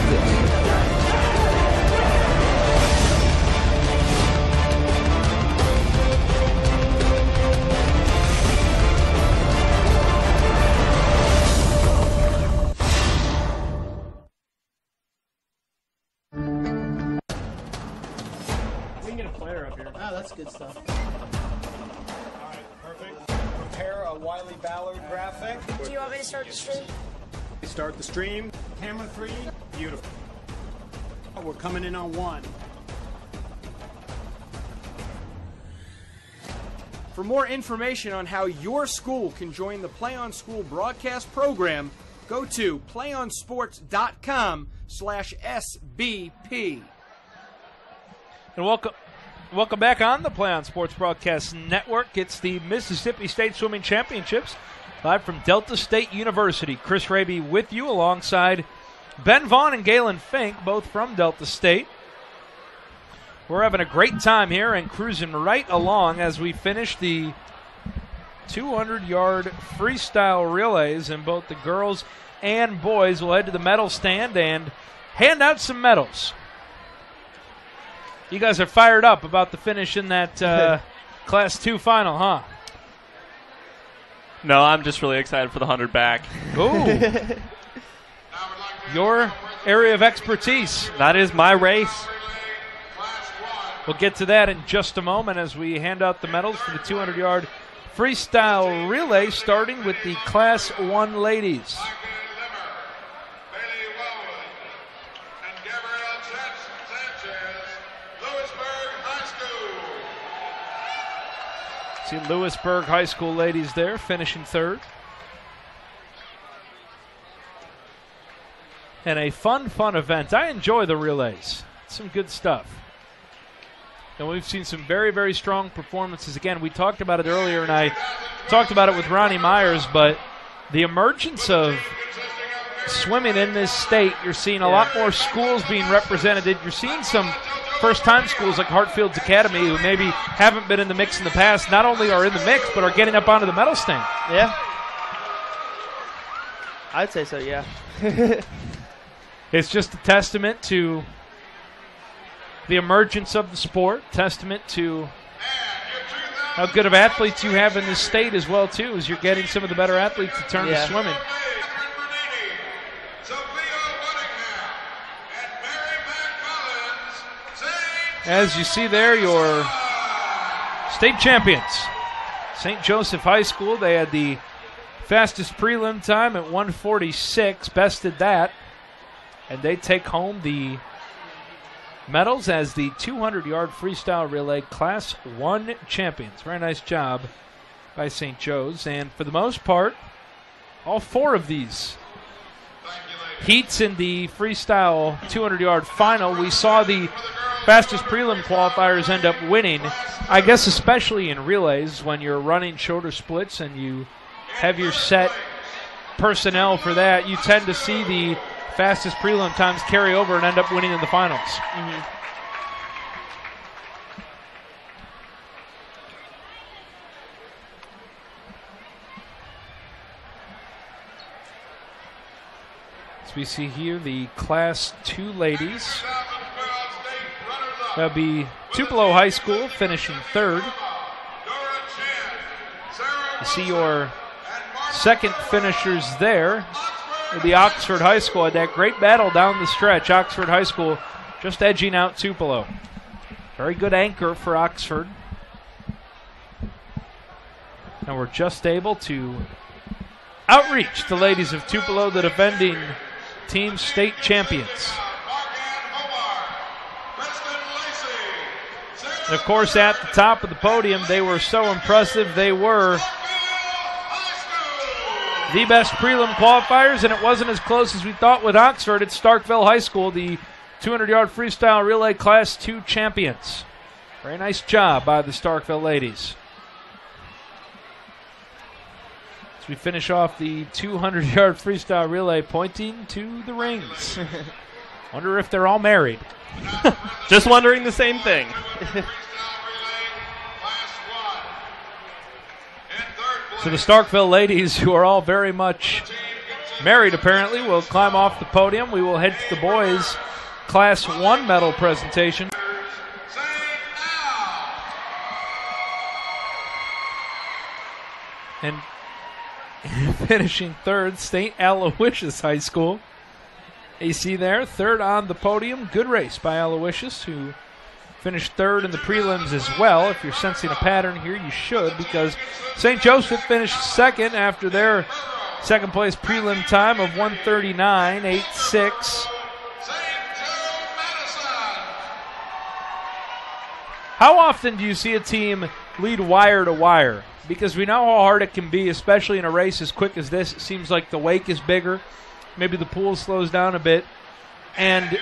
Oh, that's good stuff. All right, perfect. Prepare a Wiley Ballard graphic. Do you want me to start the stream? Start the stream. Camera 3. Beautiful. We're coming in on 1. For more information on how your school can join the Play on School broadcast program, go to playonsports.com/SBP. And welcome back on the Play on Sports Broadcast Network. It's the Mississippi State Swimming Championships live from Delta State University. Chris Raby with you alongside Ben Vaughn and Galen Fink, both from Delta State. We're having a great time here and cruising right along as we finish the 200-yard freestyle relays, and both the girls and boys will head to the medal stand and hand out some medals. You guys are fired up about the finish in that Class 2 final, huh? No, I'm just really excited for the 100 back. Ooh. Your area of expertise. That is my race. We'll get to that in just a moment as we hand out the medals for the 200-yard freestyle relay, starting with the Class 1 ladies. See Lewisburg High School ladies there finishing third. And a fun event. I enjoy the relays. Some good stuff. And we've seen some very, very strong performances. Again, we talked about it earlier, and I talked about it with Ronnie Myers, but the emergence of swimming in this state, you're seeing a lot more schools being represented. You're seeing some first-time schools like Hartfield's Academy, who maybe haven't been in the mix in the past, not only are in the mix, but are getting up onto the medal stand. Yeah. I'd say so, yeah. It's just a testament to the emergence of the sport, testament to how good of athletes you have in this state as well, too, as you're getting some of the better athletes to turn to swimming. As you see there, your state champions, St. Joseph High School. They had the fastest prelim time at 1:46, bested that, and they take home the medals as the 200-yard freestyle relay Class 1 champions. Very nice job by St. Joe's, and for the most part, all 4 of these heats in the freestyle 200-yard final, we saw the fastest prelim qualifiers end up winning. I guess especially in relays when you're running shorter splits and you have your set personnel for that, you tend to see the fastest prelim times carry over and end up winning in the finals. Mm-hmm. As we see here, the Class 2 ladies. That'll be Tupelo High School finishing 3rd. You see your second finishers there. The Oxford High School had that great battle down the stretch. Oxford High School just edging out Tupelo. Very good anchor for Oxford. And we're just able to outreach the ladies of Tupelo, the defending team state champions. And of course, at the top of the podium, they were so impressive. They were the best prelim qualifiers, and it wasn't as close as we thought with Oxford. It's Starkville High School, the 200-yard freestyle relay Class 2 champions. Very nice job by the Starkville ladies. As we finish off the 200-yard freestyle relay, pointing to the rings. Wonder if they're all married. Just wondering the same thing. So the Starkville ladies, who are all very much married apparently, will climb off the podium. We will head to the boys' Class 1 medal presentation. And finishing 3rd, St. Aloysius High School. You see there, 3rd on the podium. Good race by Aloysius, who finished 3rd in the prelims as well. If you're sensing a pattern here, you should, because St. Joseph finished 2nd after their second place prelim time of 1:39.86. How often do you see a team lead wire to wire? Because we know how hard it can be, especially in a race as quick as this. It seems like the wake is bigger. Maybe the pool slows down a bit. And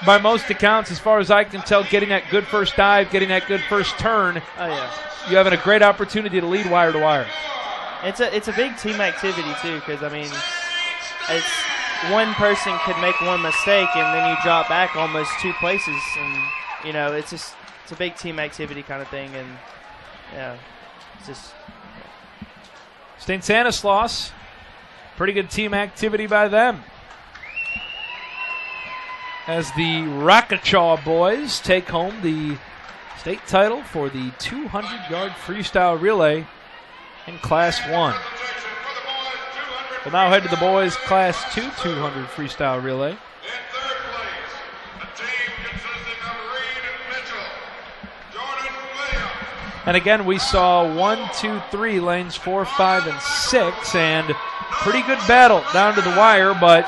by most accounts, as far as I can tell, getting that good first dive, getting that good first turn, you having a great opportunity to lead wire to wire. It's a big team activity too, because I mean, it's one person could make one mistake and then you drop back almost 2 places, and you know it's a big team activity kind of thing, and yeah, it's just. St. Stanislaus, pretty good team activity by them. As the Rockachaw boys take home the state title for the 200-yard freestyle relay in Class 1. We'll now head to the boys' Class 2 200 freestyle relay. And again, we saw 1, 2, 3, lanes 4, 5, and 6, and pretty good battle down to the wire, but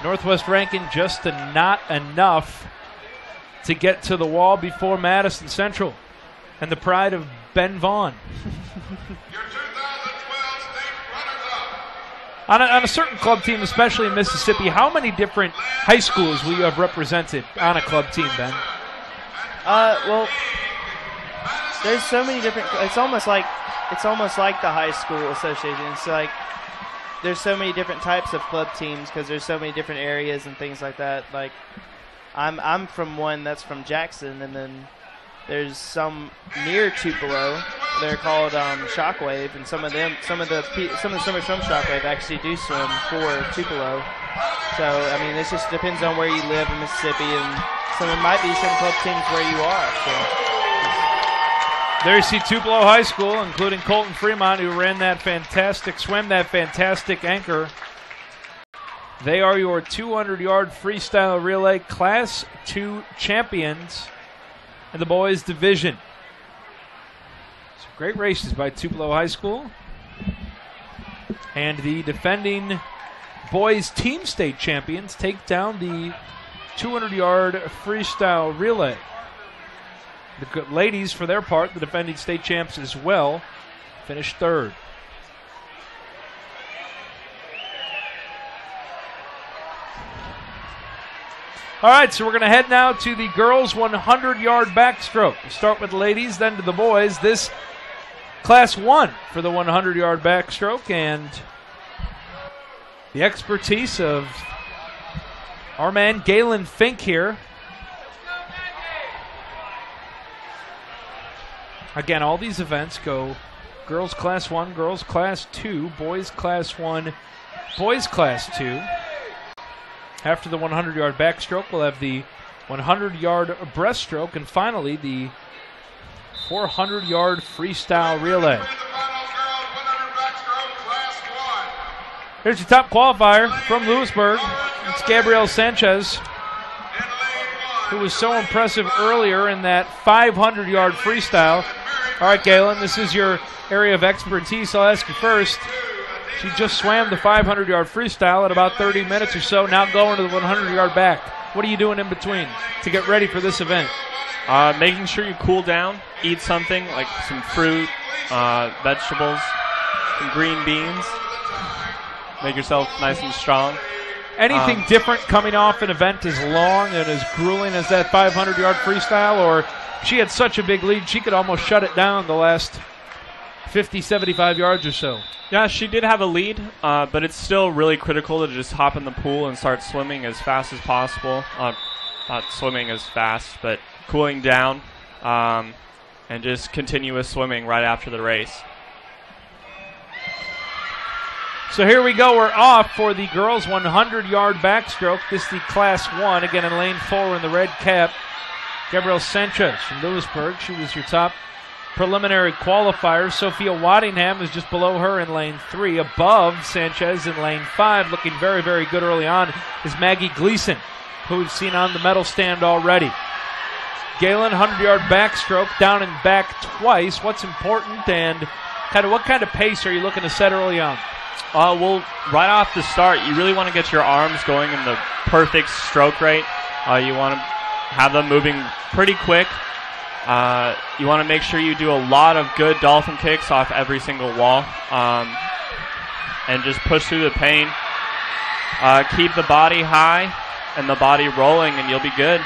Northwest Rankin just not enough to get to the wall before Madison Central and the pride of Ben Vaughn. On a certain club team, especially in Mississippi, how many different high schools will you have represented on a club team, Ben? Well, there's so many different. It's almost like the high school association. It's like there's so many different types of club teams because there's so many different areas and things like that. Like I'm from one that's from Jackson, and then there's some near Tupelo. They're called Shockwave, and some of the swimmers from Shockwave actually do swim for Tupelo. So I mean, it just depends on where you live in Mississippi, and there might be some club teams where you are. So. There you see Tupelo High School, including Colton Fremont, who ran that fantastic anchor. They are your 200-yard freestyle relay Class 2 champions in the boys division. So great races by Tupelo High School. And the defending boys team state champions take down the 200-yard freestyle relay. The ladies, for their part, the defending state champs as well, finished third. All right, so we're going to head now to the girls' 100-yard backstroke. We'll start with the ladies, then to the boys. This Class 1 for the 100-yard backstroke, and the expertise of our man Galen Fink here. Again, all these events go girls Class 1, girls Class 2, boys Class 1, boys Class 2. After the 100-yard backstroke, we'll have the 100-yard breaststroke, and finally the 400-yard freestyle relay. Here's your top qualifier from Lewisburg. It's Gabrielle Sanchez, who was so impressive earlier in that 500-yard freestyle. All right, Galen, this is your area of expertise. I'll ask you first. She just swam the 500-yard freestyle at about 30 minutes or so, now going to the 100-yard back. What are you doing in between to get ready for this event? Making sure you cool down, eat something like some fruit, vegetables, some green beans. Make yourself nice and strong. Anything different coming off an event as long and as grueling as that 500-yard freestyle? Or she had such a big lead, she could almost shut it down the last 50, 75 yards or so. Yeah, she did have a lead, but it's still really critical to just hop in the pool and start swimming as fast as possible. Not swimming as fast, but cooling down and just continuous swimming right after the race. So here we go. We're off for the girls' 100-yard backstroke. This is the Class 1. Again, in lane 4 in the red cap, Gabrielle Sanchez from Lewisburg. She was your top preliminary qualifier. Sophia Waddingham is just below her in lane 3. Above Sanchez in lane 5, looking very, very good early on, is Maggie Gleason, who we've seen on the medal stand already. Galen, 100-yard backstroke, down and back twice. What's important, and what kind of pace are you looking to set early on? Well, right off the start, you really want to get your arms going in the perfect stroke rate. You want to have them moving pretty quick. You want to make sure you do a lot of good dolphin kicks off every single wall and just push through the pain. Keep the body high and the body rolling, and you'll be good.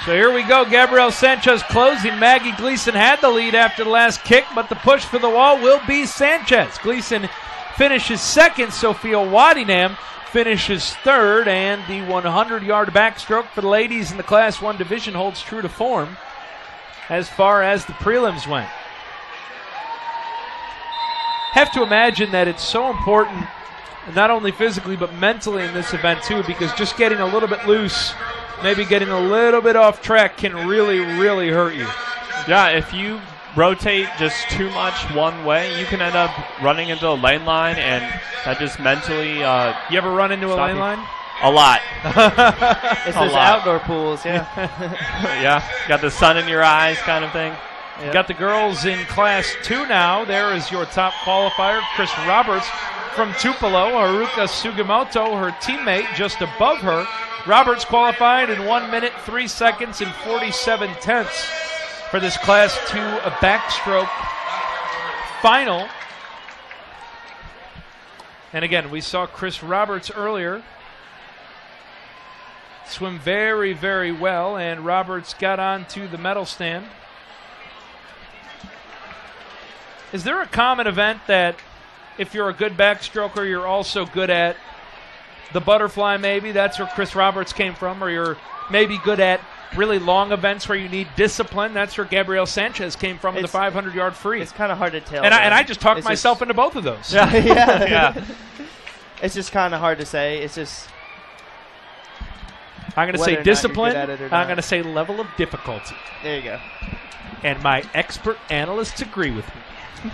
So here we go. Gabrielle Sanchez closing. Maggie Gleason had the lead after the last kick, but the push for the wall will be Sanchez. Gleason finishes second. Sophia Waddingham finishes third, and the 100-yard backstroke for the ladies in the Class 1 division holds true to form as far as the prelims went. Have to imagine that it's so important, not only physically but mentally in this event too, because just getting a little bit loose, maybe getting a little bit off track can really, really hurt you. Yeah, if you rotate just too much one way, you can end up running into a lane line, and that just mentally... you ever run into a lane line? A lot. It's those outdoor pools, yeah. Yeah, got the sun in your eyes kind of thing. Yep. You got the girls in Class 2 now. There is your top qualifier, Chris Roberts from Tupelo. Haruka Sugimoto, her teammate, just above her. Roberts qualified in 1 minute, 3 seconds, and 47 tenths for this Class 2 backstroke final. And again, we saw Chris Roberts earlier swim very, very well, and Roberts got onto the medal stand. Is there a common event that if you're a good backstroker, you're also good at the butterfly maybe. That's where Chris Roberts came from. Or you're maybe good at really long events where you need discipline. That's where Gabriel Sanchez came from in the 500-yard free. It's kind of hard to tell. And I just talked myself into both of those. Yeah. Yeah. It's just kind of hard to say. It's just. I'm going to say discipline. I'm going to say level of difficulty. There you go. And my expert analysts agree with me.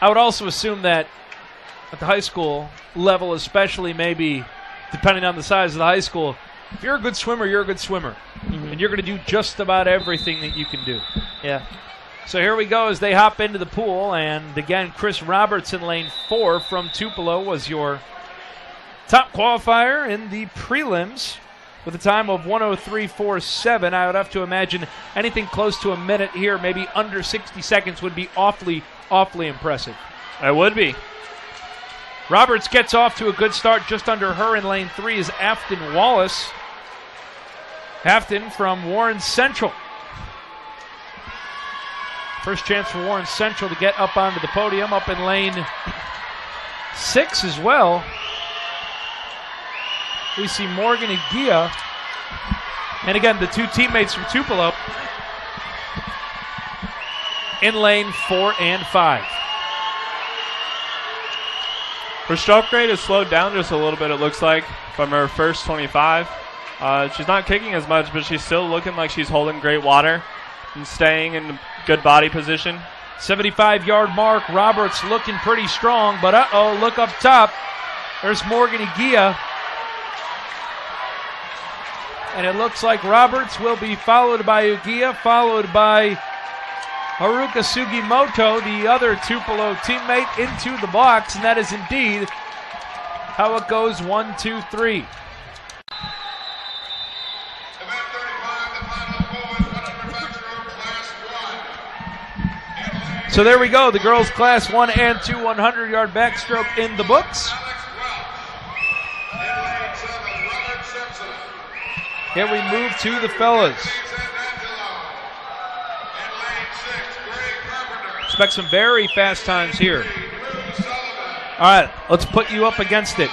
I would also assume that at the high school level, especially maybe depending on the size of the high school, if you're a good swimmer, you're a good swimmer. Mm-hmm. And you're going to do just about everything that you can do. Yeah. So here we go as they hop into the pool. And again, Chris Roberts in lane 4 from Tupelo was your top qualifier in the prelims with a time of 1:03.47. I would have to imagine anything close to a minute here, maybe under 60 seconds, would be awfully impressive. It would be. Roberts gets off to a good start. Just under her in lane 3 is Afton Wallace. Afton from Warren Central. First chance for Warren Central to get up onto the podium. Up in lane 6 as well, we see Morgan Aguia. And again, the two teammates from Tupelo in lane 4 and 5. Her stroke rate has slowed down just a little bit, it looks like, from her first 25. She's not kicking as much, but she's still looking like she's holding great water and staying in good body position. 75-yard mark. Roberts looking pretty strong, but uh-oh, look up top. There's Morgan Aguia. And it looks like Roberts will be followed by Aguia, followed by Haruka Sugimoto, the other Tupelo teammate, into the box, and that is indeed how it goes. 1, 2, 3. So there we go. The girls' Class 1 and 2 100-yard backstroke in the books. Here we move to the fellas. Expect some very fast times here. All right, let's put you up against it,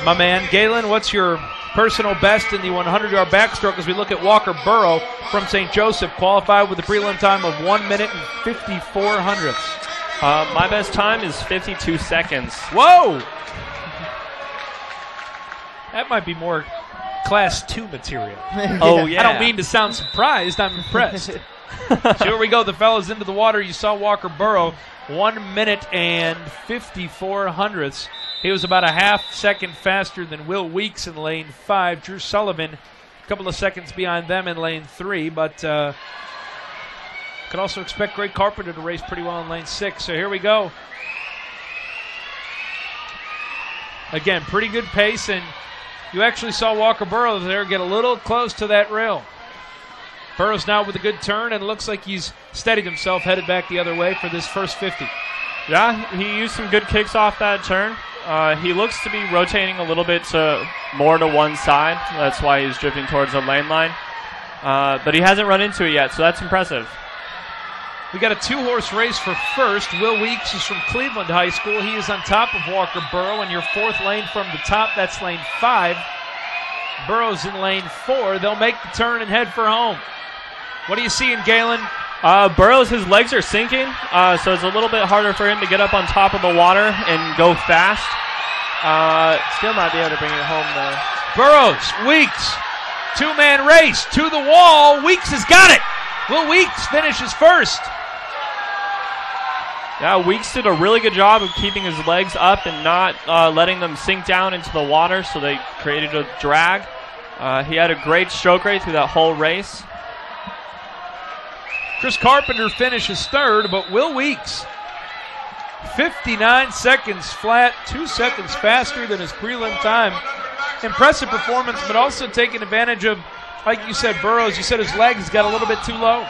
my man. Galen, what's your personal best in the 100-yard backstroke as we look at Walker Burrow from St. Joseph, qualified with a prelim time of 1 minute and 54 hundredths? My best time is 52 seconds. Whoa! That might be more Class 2 material. Oh, yeah. I don't mean to sound surprised. I'm impressed. So here we go. The fellas into the water. You saw Walker Burrow, 1 minute and 54 hundredths. He was about a half second faster than Will Weeks in lane 5. Drew Sullivan, a couple of seconds behind them in lane 3. But could also expect Greg Carpenter to race pretty well in lane 6. So here we go. Again, pretty good pace. And you actually saw Walker Burrow there get a little close to that rail. Burrow's now with a good turn, and looks like he's steadied himself, headed back the other way for this first 50. Yeah, he used some good kicks off that turn. He looks to be rotating a little bit more to one side. That's why he's drifting towards the lane line. But he hasn't run into it yet, so that's impressive. We got a 2-horse race for first. Will Weeks is from Cleveland High School. He is on top of Walker Burrow in your 4th lane from the top. That's lane 5. Burrow's in lane 4. They'll make the turn and head for home. What are you seeing, Galen? Burrows, his legs are sinking, so it's a little bit harder for him to get up on top of the water and go fast. Still might be able to bring it home, though. Burrows, Weeks, 2-man race to the wall. Weeks has got it. Will Weeks finishes first. Yeah, Weeks did a really good job of keeping his legs up and not letting them sink down into the water, so they created a drag. He had a great stroke rate through that whole race. Chris Carpenter finishes third, but Will Weeks, 59 seconds flat, 2 seconds faster than his prelim time. Impressive performance, but also taking advantage of, like you said, Burrows, you said his legs got a little bit too low.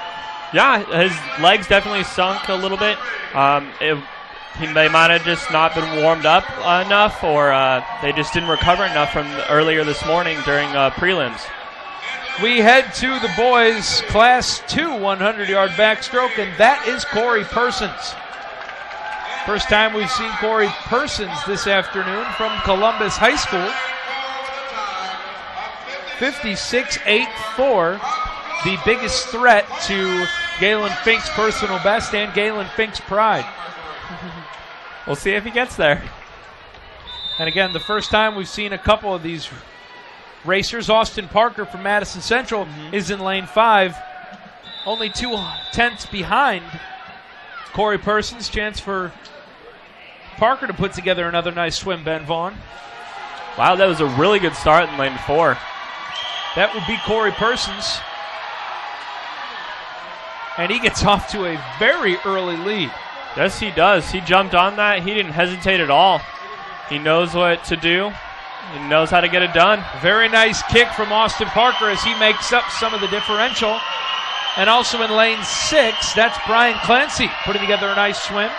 Yeah, his legs definitely sunk a little bit. They might have just not been warmed up enough, or they just didn't recover enough from earlier this morning during prelims. We head to the boys' Class 2 100-yard backstroke, and that is Corey Persons. First time we've seen Corey Persons this afternoon from Columbus High School. 56.84, the biggest threat to Galen Fink's personal best and Galen Fink's pride. We'll see if he gets there. And again, the first time we've seen a couple of these racers. Austin Parker from Madison Central is in lane 5, only 2/10 behind Corey Persons. Chance for Parker to put together another nice swim, Ben Vaughn. Wow, that was a really good start in lane 4. That would be Corey Persons. And he gets off to a very early lead. Yes, he does. He jumped on that. He didn't hesitate at all. He knows what to do. He knows how to get it done. Very nice kick from Austin Parker as he makes up some of the differential. And also in lane 6, that's Brian Clancy putting together a nice swim.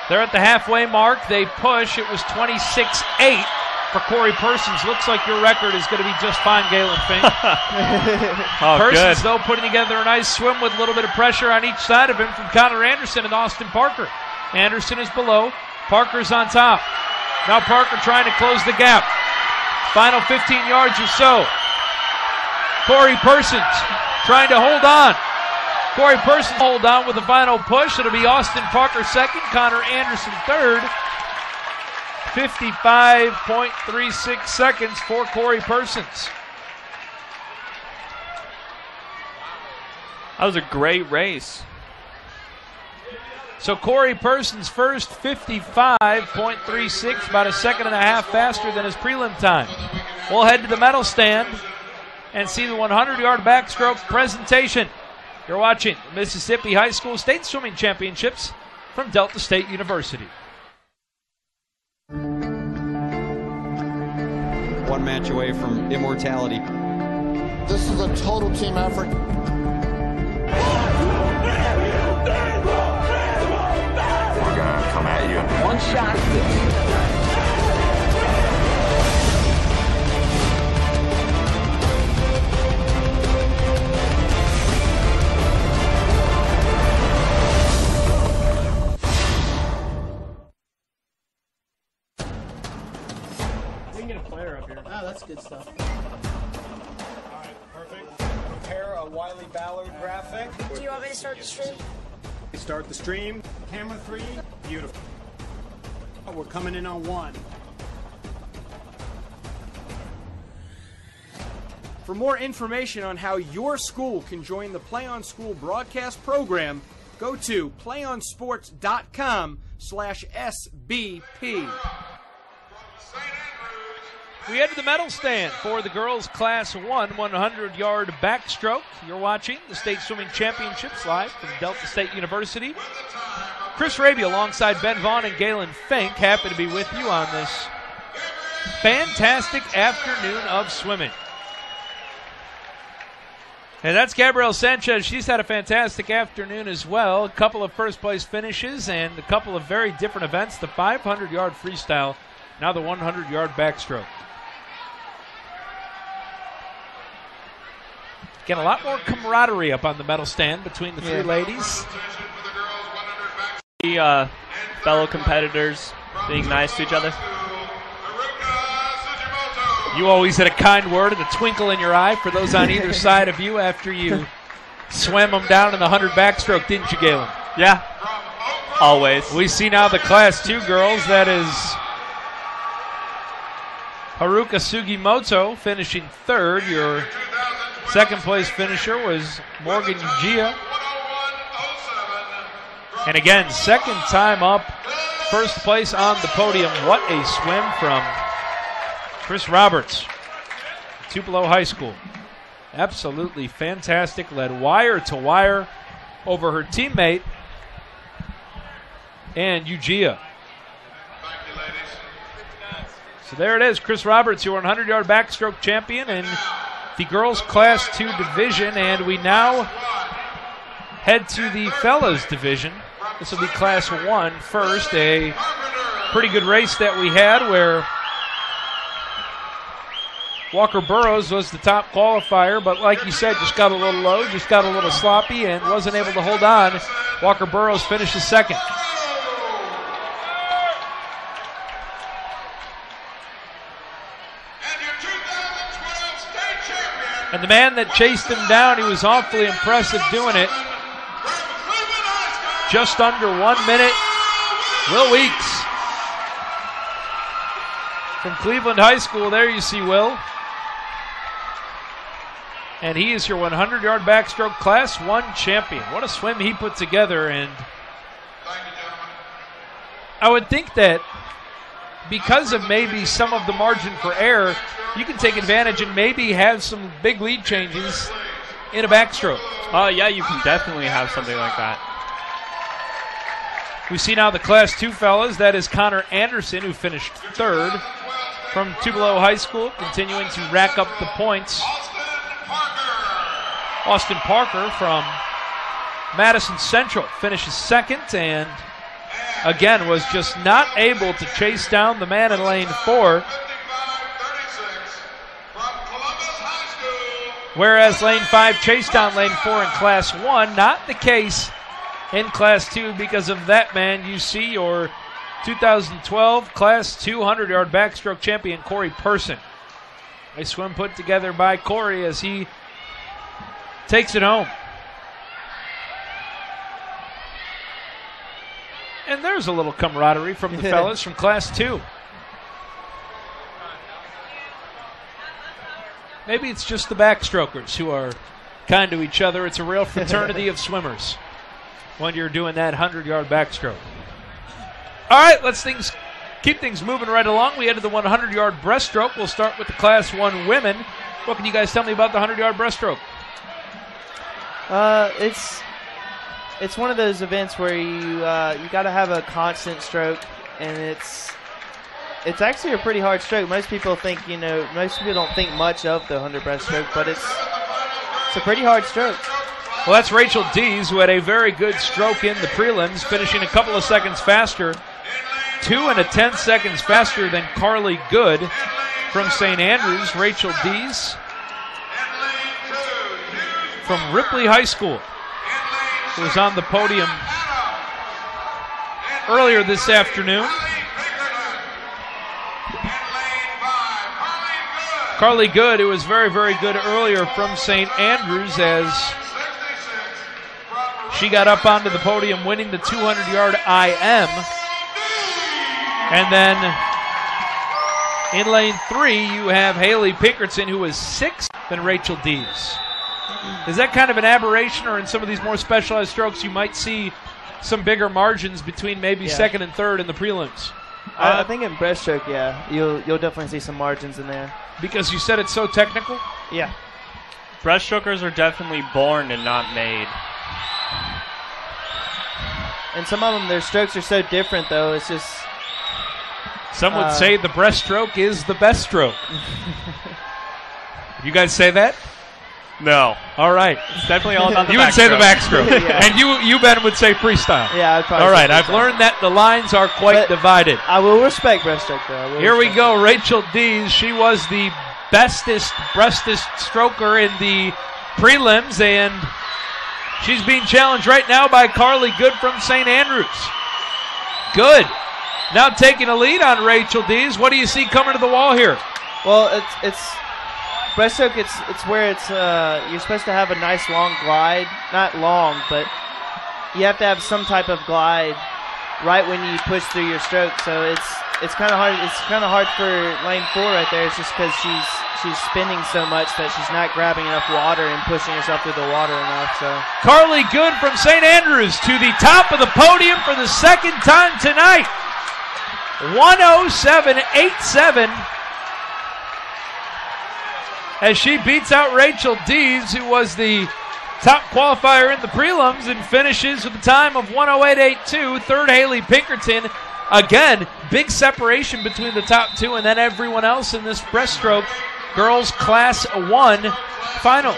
They're at the halfway mark. They push. It was 26.8 for Corey Persons. Looks like your record is going to be just fine, Galen Fink. Persons, though, putting together a nice swim with a little bit of pressure on each side of him from Connor Anderson and Austin Parker. Anderson is below. Parker's on top. Now Parker trying to close the gap. Final 15 yards or so. Corey Persons trying to hold on. Corey Persons hold on with the final push. It'll be Austin Parker second, Connor Anderson third. 55.36 seconds for Corey Persons. That was a great race. So Corey Persons first, 55.36, about a second and a half faster than his prelim time. We'll head to the medal stand and see the 100-yard backstroke presentation. You're watching Mississippi High School State Swimming Championships from Delta State University. One match away from immortality. This is a total team effort. We're gonna come at you in one shot. We can get a player up here. Oh, that's good stuff. All right, perfect. Prepare a Wiley Ballard graphic. Do you want me to start the stream? Start the stream. Camera 3. Beautiful. We're coming in on 1. For more information on how your school can join the Play On School broadcast program, go to playonsports.com/SBP. We head to the medal stand for the girls' Class 1 100-yard backstroke. You're watching the State Swimming Championships live from Delta State University. Chris Raby alongside Ben Vaughn and Galen Fink. Happy to be with you on this fantastic afternoon of swimming. And that's Gabrielle Sanchez. She's had a fantastic afternoon as well. A couple of first-place finishes and a couple of very different events. The 500-yard freestyle, now the 100-yard backstroke. Again, a lot more camaraderie up on the medal stand between the three ladies. The fellow competitors being nice to each other. You always had a kind word and a twinkle in your eye for those on either side of you after you swam them down in the 100 backstroke, didn't you, Galen? Yeah, always. We see now the Class 2 girls. That is Haruka Sugimoto finishing third. Your second place finisher was Morgan Ugia. And again, second time up, first place on the podium. What a swim from Chris Roberts, Tupelo High School. Absolutely fantastic. Led wire to wire over her teammate and Ugia. So there it is, Chris Roberts, your 100-yard backstroke champion in the girls' Class 2 division. And we now head to the fellas division. This will be Class 1 first. A pretty good race that we had where Walker Burrows was the top qualifier, but like you said, just got a little low, just got a little sloppy, and wasn't able to hold on. Walker Burrows finishes second. And the man that chased him down, he was awfully impressive doing it. Just under 1 minute. Will Weeks from Cleveland High School. There you see Will. And he is your 100-yard backstroke Class 1 champion. What a swim he put together. And I would think that because of maybe some of the margin for error, you can take advantage and maybe have some big lead changes in a backstroke. Yeah, you can definitely have something like that. We see now the Class 2 fellas. That is Connor Anderson, who finished third from Tupelo High School, continuing to rack up the points. Austin Parker from Madison Central finishes second and, again, was just not able to chase down the man in lane 4. Whereas lane 5 chased down lane 4 in Class 1. Not the case in Class 2 because of that man. You see your 2012 Class 2 100-yard backstroke champion, Corey Person. A swim put together by Corey as he takes it home. And there's a little camaraderie from the fellas from Class 2. Maybe it's just the backstrokers who are kind to each other. It's a real fraternity of swimmers when you're doing that 100-yard backstroke. All right, let's keep things moving right along. We head to the 100-yard breaststroke. We'll start with the Class 1 women. What can you guys tell me about the 100-yard breaststroke? It's one of those events where you got to have a constant stroke, and it's actually a pretty hard stroke. Most people don't think much of the 100 breaststroke, but it's a pretty hard stroke. Well, that's Rachel Dees, who had a very good stroke in the prelims, finishing a couple of seconds faster, 2 1/10 seconds faster than Carly Good from St. Andrews. Rachel Dees from Ripley High School, who was on the podium earlier this afternoon. Carly Good, who was very, very good earlier from St. Andrews, as she got up onto the podium winning the 200-yard IM. And then in lane 3, you have Haley Pinkerton, who was 6th than Rachel Dees. Is that kind of an aberration, or in some of these more specialized strokes you might see some bigger margins between maybe second and third in the prelims? I think in breaststroke, you'll definitely see some margins in there. Because you said it's so technical? Yeah. Breaststrokers are definitely born and not made. And some of them, their strokes are so different, though. It's just... Some would say the breaststroke is the best stroke. You guys say that? No. All right. It's definitely all about the You would say the backstroke. Yeah. And you, Ben, would say freestyle. Yeah, I'd probably all say right. I've freestyle. learned that the lines are quite divided. I will respect breaststroke, though. Here we go. Rachel Dees. She was the bestest breaststroker in the prelims, and she's being challenged right now by Carly Good from St. Andrews. Good. Now taking a lead on Rachel Dees. What do you see coming to the wall here? Well, it's breaststroke. It's where you're supposed to have a nice long glide. Not long, but you have to have some type of glide right when you push through your stroke. So it's kind of hard. It's kind of hard for lane 4 right there. It's just because she's spinning so much that she's not grabbing enough water and pushing herself through the water enough. So Carly Good from St. Andrews to the top of the podium for the second time tonight. 107.87 as she beats out Rachel Dees, who was the top qualifier in the prelims, and finishes with a time of 108.82. Third, Haley Pinkerton. Again, big separation between the top two and then everyone else in this breaststroke girls Class 1 final.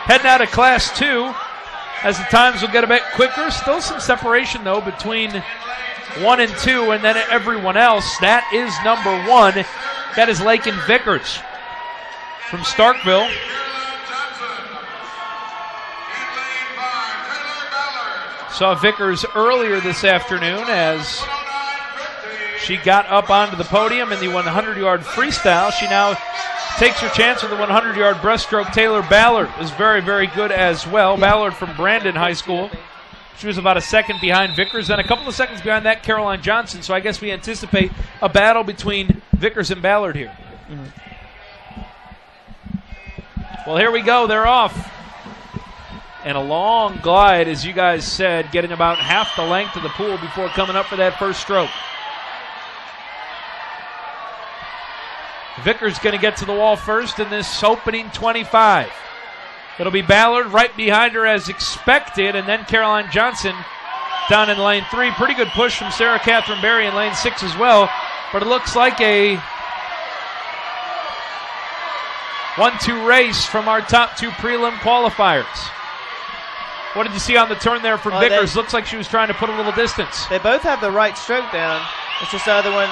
Heading out of Class 2 as the times will get a bit quicker. Still some separation, though, between 1 and 2 and then everyone else. That is number 1. That is Lakin Vickers from Starkville. Saw Vickers earlier this afternoon as She got up onto the podium in the 100-yard freestyle. She now takes her chance with the 100-yard breaststroke. Taylor Ballard is very, very good as well. Ballard from Brandon High School. She was about a second behind Vickers, then a couple of seconds behind that Caroline Johnson. So I guess we anticipate a battle between Vickers and Ballard here. Well, here we go. They're off. And a long glide, as you guys said, getting about half the length of the pool before coming up for that first stroke. Vickers going to get to the wall first in this opening 25. It'll be Ballard right behind her as expected, and then Caroline Johnson down in lane 3. Pretty good push from Sarah Catherine Berry in lane 6 as well, but it looks like a 1-2 race from our top 2 prelim qualifiers. What did you see on the turn there from Vickers? Looks like she was trying to put a little distance. They both have the right stroke down. It's just the other one,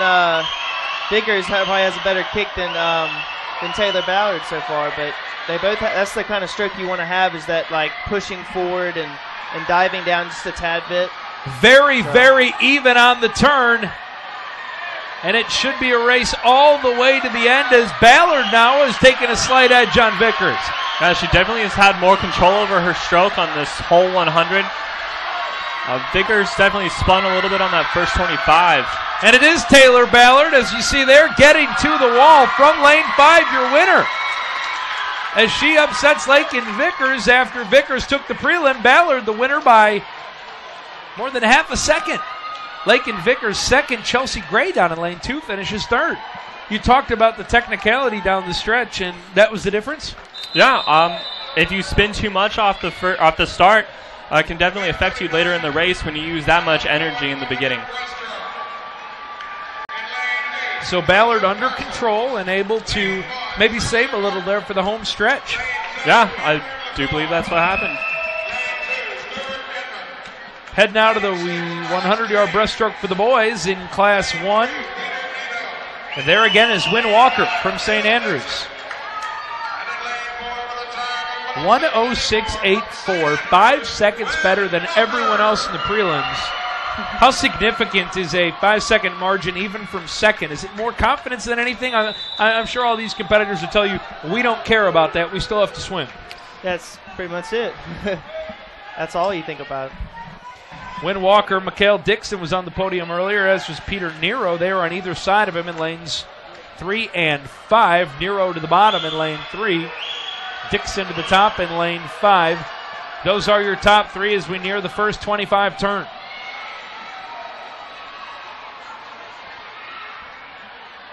Vickers probably has a better kick than Taylor Ballard so far, but they both that's the kind of stroke you want to have, is that like pushing forward and diving down just a tad bit. Very, very even on the turn. And it should be a race all the way to the end, as Ballard now is taking a slight edge on Vickers. Yeah, she definitely has had more control over her stroke on this whole 100. Vickers definitely spun a little bit on that first 25. And it is Taylor Ballard, as you see there, getting to the wall from lane 5, your winner. As she upsets Lakin Vickers after Vickers took the prelim. Ballard the winner by more than half a second. Lakin Vickers second. Chelsea Gray down in lane 2 finishes third. You talked about the technicality down the stretch, and that was the difference? Yeah, if you spin too much off the start, it can definitely affect you later in the race when you use that much energy in the beginning. So Ballard under control and able to maybe save a little there for the home stretch. Yeah, I do believe that's what happened. Head now to the 100-yard breaststroke for the boys in Class 1. And there again is Wynn Walker from St. Andrews. 1:06.84, 5 seconds better than everyone else in the prelims. How significant is a 5-second margin even from second? Is it more confidence than anything? I'm sure all these competitors will tell you, we don't care about that. We still have to swim. That's pretty much it. That's all you think about. Wynn Walker, Mikhail Dixon was on the podium earlier, as was Peter Nero. They were on either side of him in lanes 3 and 5. Nero to the bottom in lane 3. Dixon to the top in lane 5. Those are your top 3 as we near the first 25 turn.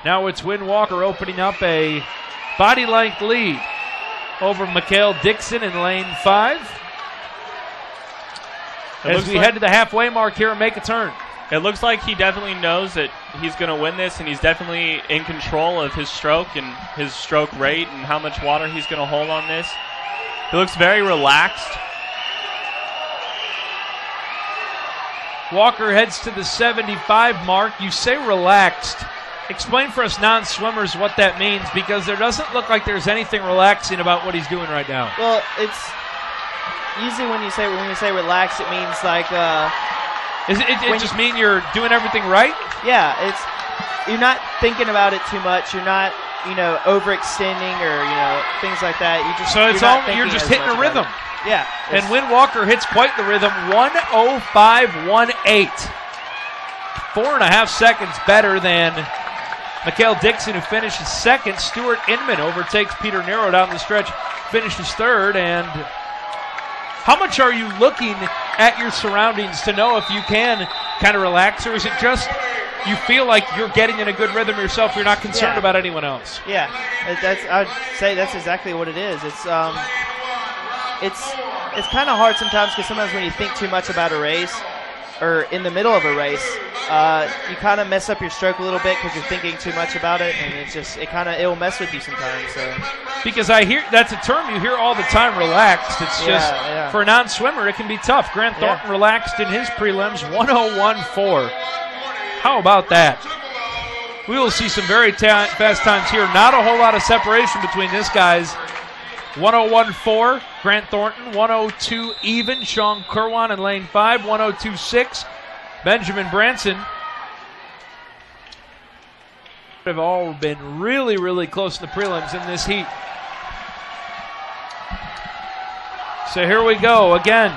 Now it's Wynn Walker opening up a body length lead over Mikhail Dixon in lane 5. As we head to the halfway mark here and make a turn. It looks like he definitely knows that he's going to win this, and he's definitely in control of his stroke and his stroke rate and how much water he's going to hold on this. He looks very relaxed. Walker heads to the 75 mark. You say relaxed. Explain for us non-swimmers what that means, because there doesn't look like there's anything relaxing about what he's doing right now. Well, it's usually when you say relax, it means like it just mean you're doing everything right? Yeah, you're not thinking about it too much. You're not overextending or things like that. You're just hitting a rhythm. Yeah. And Wynn Walker hits quite the rhythm. 1:05.18. 4.5 seconds better than Mikhail Dixon, who finishes second. Stuart Inman overtakes Peter Nero down the stretch, finishes third. And how much are you looking at your surroundings to know if you can kind of relax, or is it just you feel like you're getting in a good rhythm yourself, you're not concerned about anyone else? Yeah, I'd say that's exactly what it is. It's kind of hard sometimes, because sometimes when you think too much about a race, or in the middle of a race, you kind of mess up your stroke a little bit because you're thinking too much about it, and it'll mess with you sometimes. So. Because I hear that's a term you hear all the time, relaxed. It's just for a non-swimmer, it can be tough. Grant Thornton relaxed in his prelims, 1:01.4. How about that? We will see some very fast times here. Not a whole lot of separation between this guys. 1:01.4, Grant Thornton. 1:02 even, Sean Kerwan in lane 5. 1:02.6, Benjamin Branson. have all been really, really close in the prelims in this heat. So here we go again.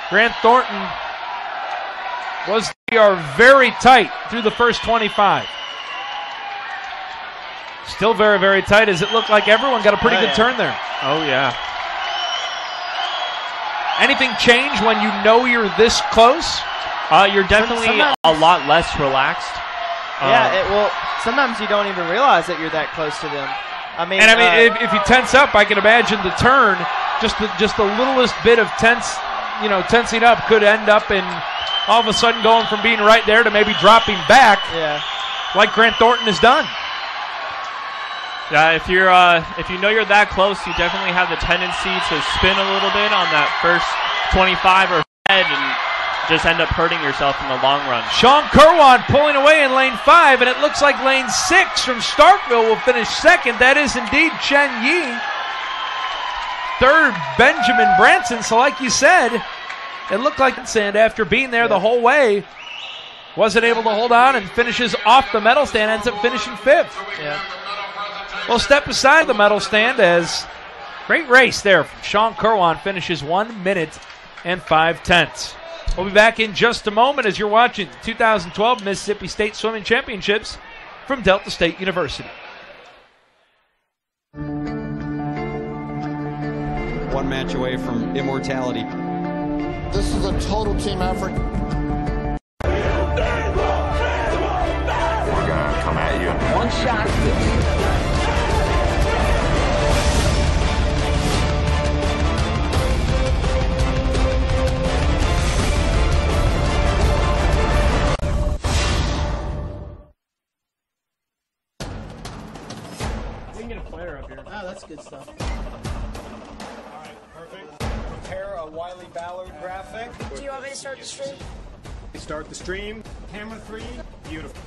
Grant Thornton they are very tight through the first 25. Still very, very tight as it looked like everyone got a pretty good turn there. Oh, yeah. Anything change when you know you're this close? You're definitely a lot less relaxed. Sometimes you don't even realize that you're that close to them. If you tense up, I can imagine the turn, just the littlest bit of tensing up could end up in all of a sudden going from being right there to maybe dropping back. Yeah. Like Grant Thornton has done. Yeah, if you know you're that close, you definitely have the tendency to spin a little bit on that first 25 or head and just end up hurting yourself in the long run. Sean Kerwan pulling away in lane 5, and it looks like lane 6 from Starkville will finish second. That is indeed Chen Yi. Third, Benjamin Branson. So like you said, it looked like Sand after being there the whole way wasn't able to hold on and finishes off the medal stand, ends up finishing 5th. Yeah. We'll step aside the medal stand as great race there from Sean Kerwan finishes 1 minute and 5/10. We'll be back in just a moment as you're watching the 2012 Mississippi State Swimming Championships from Delta State University. One match away from immortality. This is a total team effort. We're going to come at you in one shot. Oh, that's good stuff. All right, perfect. Prepare a Wiley Ballard graphic. Do you want me to start the stream? Start the stream. Camera 3. Beautiful.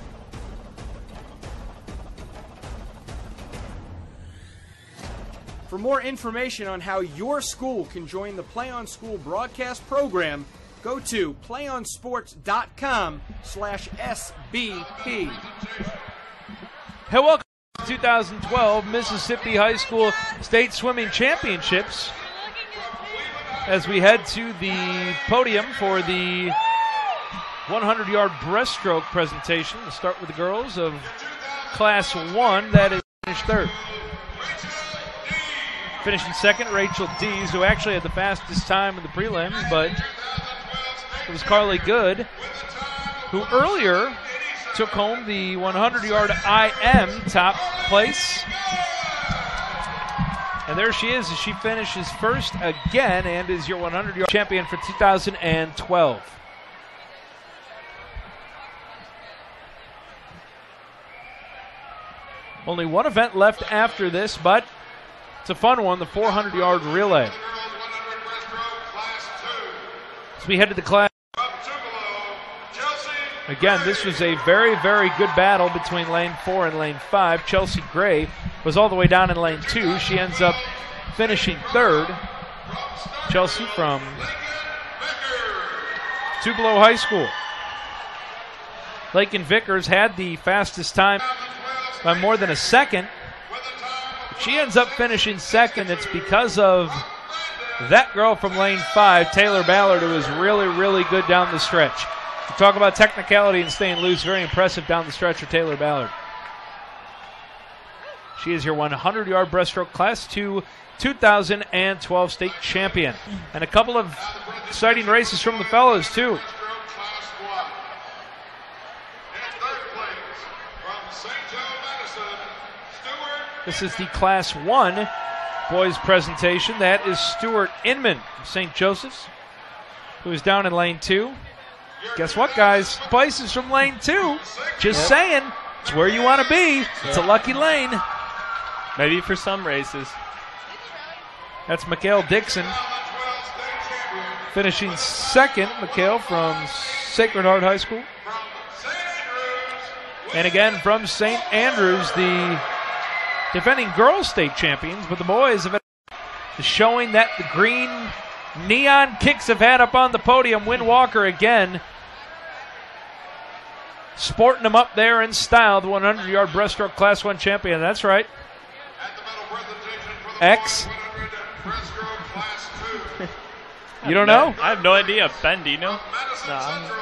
For more information on how your school can join the Play On School broadcast program, go to playonsports.com/SBP. Hey, welcome to 2012 Mississippi High School State Swimming Championships as we head to the podium for the 100-yard breaststroke presentation. We'll start with the girls of Class 1. That is finished third. Finishing second, Rachel Dees, who actually had the fastest time in the prelims, but it was Carly Good, who earlier took home the 100-yard IM top place. And there she is as she finishes first again and is your 100-yard champion for 2012. Only one event left after this, but it's a fun one, the 400-yard relay. As we head to the class. Again, this was a very, very good battle between lane 4 and lane 5. Chelsea Gray was all the way down in lane 2. She ends up finishing third. Chelsea from Tupelo High School. Lakin Vickers had the fastest time by more than a second. She ends up finishing second. It's because of that girl from lane 5, Taylor Ballard, who was really, really good down the stretch. You talk about technicality and staying loose. Very impressive down the stretch for Taylor Ballard. She is your 100-yard breaststroke Class 2 2012 state champion. And a couple of exciting races from the fellows, too. This is the Class 1 boys presentation. That is Stuart Inman from St. Joseph's, who is down in lane 2. Guess what, guys? Places from lane 2. Just saying, it's where you want to be. It's a lucky lane. Maybe for some races. That's Mikhail Dixon finishing second. Mikhail from Sacred Heart High School. And again from St. Andrews, the defending girls state champions, but the boys have showing that the green neon kicks have had up on the podium. Wynn Walker again sporting them up there in style, the 100-yard breaststroke Class 1 champion. That's right. X. You don't know? I have no idea. Ben, do you know? No, I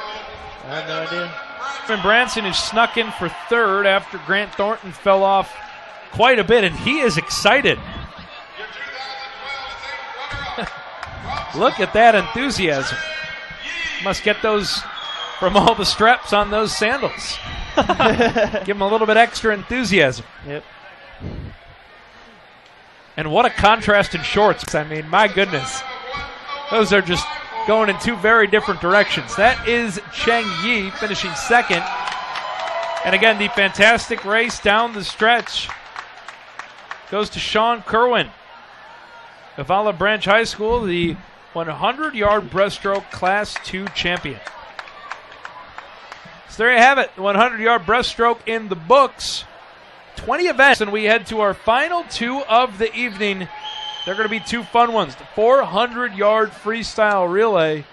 have no idea. Branson is snuck in for third after Grant Thornton fell off quite a bit, and he is excited. Look at that enthusiasm. Must get those from all the straps on those sandals. Give him a little bit extra enthusiasm. Yep. And what a contrast in shorts. I mean, my goodness. Those are just going in two very different directions. That is Cheng Yi finishing second. And again, the fantastic race down the stretch goes to Sean Kerwin of Olive Branch High School, the 100-yard breaststroke Class 2 champion. So there you have it, the 100-yard breaststroke in the books. 20 events, and we head to our final two of the evening. They're going to be two fun ones. The 400-yard freestyle relay.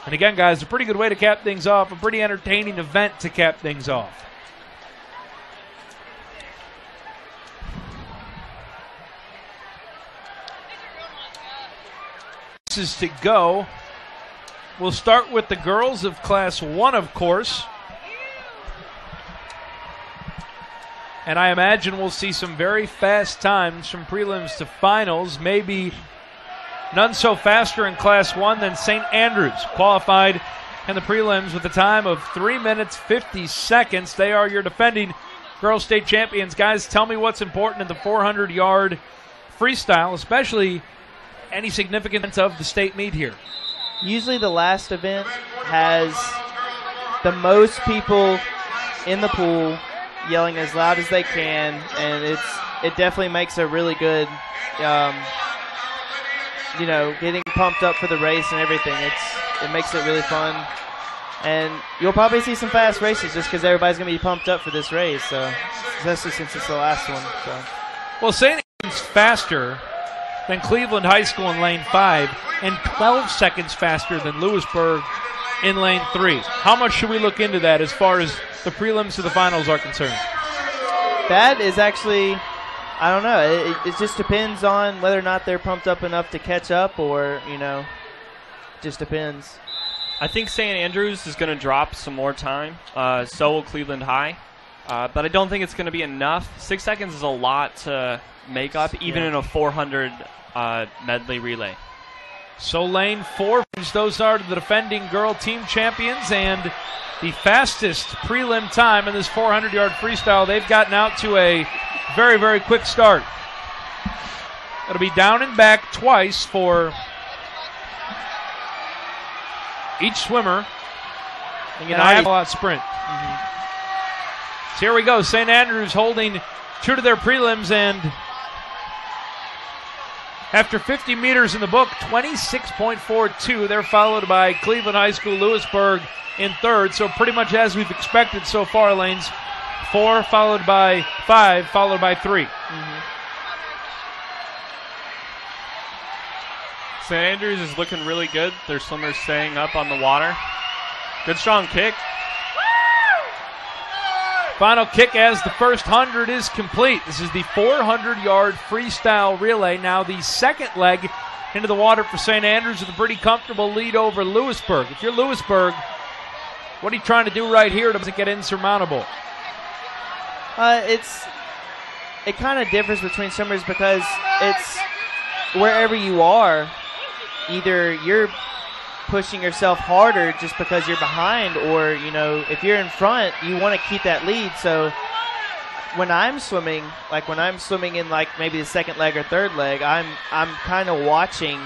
And again, guys, a pretty good way to cap things off, a pretty entertaining event to cap things off. Is to go. We'll start with the girls of Class 1, of course. And I imagine we'll see some very fast times from prelims to finals. Maybe none so faster in Class 1 than St. Andrews. Qualified in the prelims with a time of 3 minutes, 50 seconds. They are your defending girls state champions. Guys, tell me what's important in the 400-yard freestyle, especially any significance of the state meet here. Usually the last event has the most people in the pool yelling as loud as they can, and it definitely makes a really good, getting pumped up for the race and everything. It makes it really fun, and you'll probably see some fast races just because everybody's going to be pumped up for this race, so especially since it's the last one. So. Well, St. Andrews faster than Cleveland High School in lane 5 and 12 seconds faster than Lewisburg in lane 3. How much should we look into that as far as the prelims to the finals are concerned? That is actually, I don't know. It just depends on whether or not they're pumped up enough to catch up, or, just depends. I think St. Andrews is going to drop some more time. So will Cleveland High. But I don't think it's going to be enough. 6 seconds is a lot to make up, even in a 400 medley relay. So lane 4, those are the defending girl team champions, and the fastest prelim time in this 400-yard freestyle. They've gotten out to a very, very quick start. It'll be down and back twice for each swimmer. And I have a lot sprint. So here we go. St. Andrews holding true to their prelims, and after 50 meters in the book, 26.42. They're followed by Cleveland High School, Lewisburg in third. So pretty much as we've expected so far, lanes 4 followed by 5, followed by 3. St. Andrews is looking really good. Their swimmers staying up on the water. Good strong kick. Final kick as the first 100 is complete. This is the 400-yard freestyle relay. Now the second leg into the water for St. Andrews with a pretty comfortable lead over Lewisburg. If you're Lewisburg, what are you trying to do right here to get insurmountable? It kind of differs between swimmers because it's wherever you are, either you're pushing yourself harder just because you're behind, or if you're in front, you want to keep that lead. So when I'm swimming in maybe the second leg or third leg, I'm kind of watching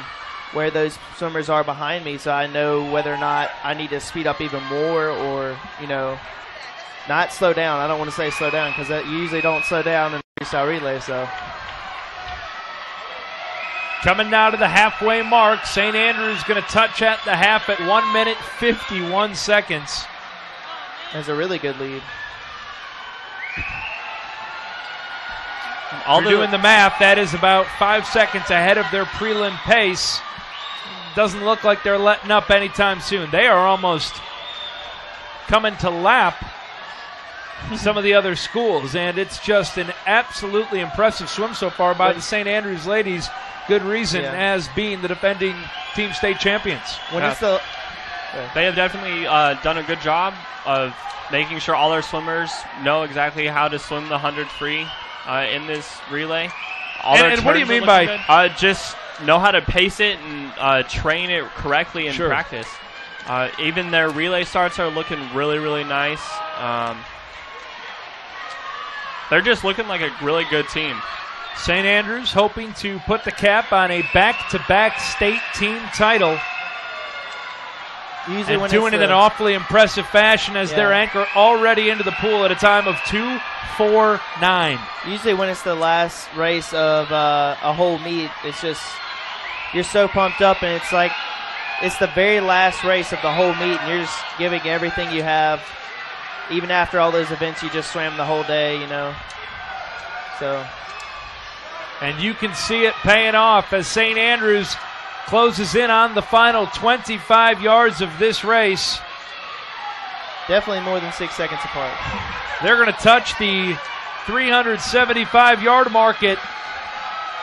where those swimmers are behind me, so I know whether or not I need to speed up even more, or not slow down. I don't want to say slow down because you usually don't slow down in freestyle relay. So coming now to the halfway mark, St. Andrews going to touch at the half at 1 minute 51 seconds. That's a really good lead. Doing the math, that is about 5 seconds ahead of their prelim pace. Doesn't look like they're letting up anytime soon. They are almost coming to lap some of the other schools, and it's just an absolutely impressive swim so far by the St. Andrews ladies. Good reason as being the defending team state champions. They have definitely done a good job of making sure all our swimmers know exactly how to swim the 100 free in this relay. And what do you mean by just know how to pace it and train it correctly in practice. Even their relay starts are looking really, really nice. They're just looking like a really good team. St. Andrews hoping to put the cap on a back-to-back state team title. Usually and doing it in an awfully impressive fashion as their anchor already into the pool at a time of 2:49. Usually when it's the last race of a whole meet, it's just you're so pumped up, and it's like it's the very last race of the whole meet, and you're just giving everything you have. Even after all those events, you just swam the whole day, you know. So, and you can see it paying off as St. Andrews closes in on the final 25 yards of this race. Definitely more than 6 seconds apart. They're going to touch the 375-yard mark at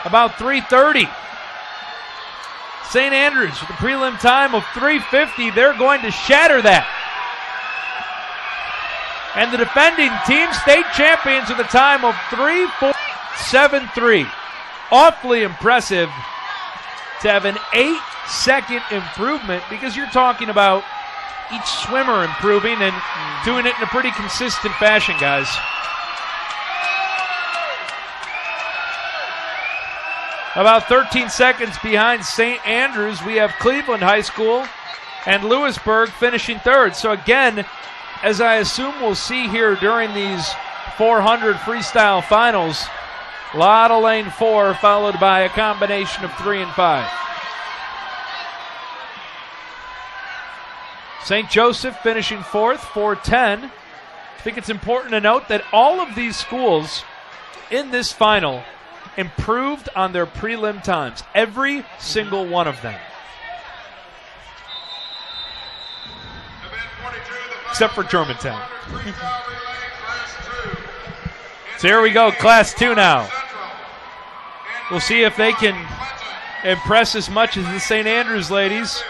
about 3:30. St. Andrews with a prelim time of 3:50. They're going to shatter that. And the defending team state champions with a time of 3:4.73. Awfully impressive to have an 8-second improvement, because you're talking about each swimmer improving and doing it in a pretty consistent fashion, guys. About 13 seconds behind St. Andrews, we have Cleveland High School and Lewisburg finishing third. So again, as I assume we'll see here during these 400 freestyle finals, a lot of lane 4 followed by a combination of 3 and 5. St. Joseph finishing fourth, 4:10. I think it's important to note that all of these schools in this final improved on their prelim times. Every single one of them. Except for Germantown. So here we go, Class 2 now. We'll see if they can impress as much as the St. Andrews ladies,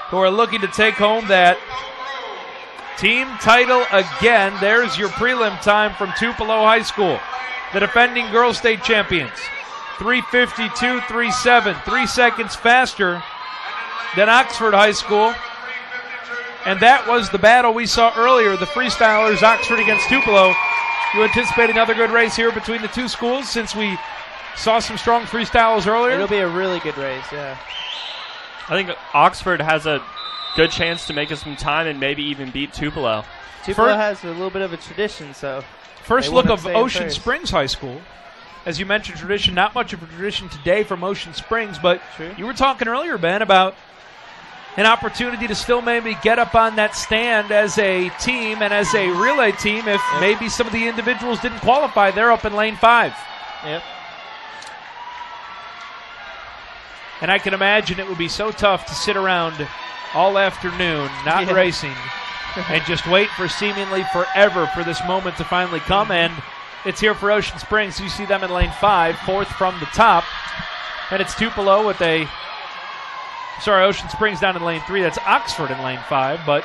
who are looking to take home that team title again. There's your prelim time from Tupelo High School, the defending girls state champions. 3:52.37, 3 seconds faster than Oxford High School. And that was the battle we saw earlier, the freestylers, Oxford against Tupelo. You anticipate another good race here between the two schools, since we saw some strong freestyles earlier? It'll be a really good race, yeah. I think Oxford has a good chance to make us some time and maybe even beat Tupelo. Tupelo has a little bit of a tradition, so. First look of Ocean Springs High School. As you mentioned, tradition, not much of a tradition today from Ocean Springs, but you were talking earlier, Ben, about an opportunity to still maybe get up on that stand as a team and as a relay team if maybe some of the individuals didn't qualify. They're up in lane 5. Yep. And I can imagine it would be so tough to sit around all afternoon, not racing, and just wait for seemingly forever for this moment to finally come. And it's here for Ocean Springs. You see them in lane 5, fourth from the top. And it's Tupelo with Ocean Springs down in lane 3. That's Oxford in lane 5. But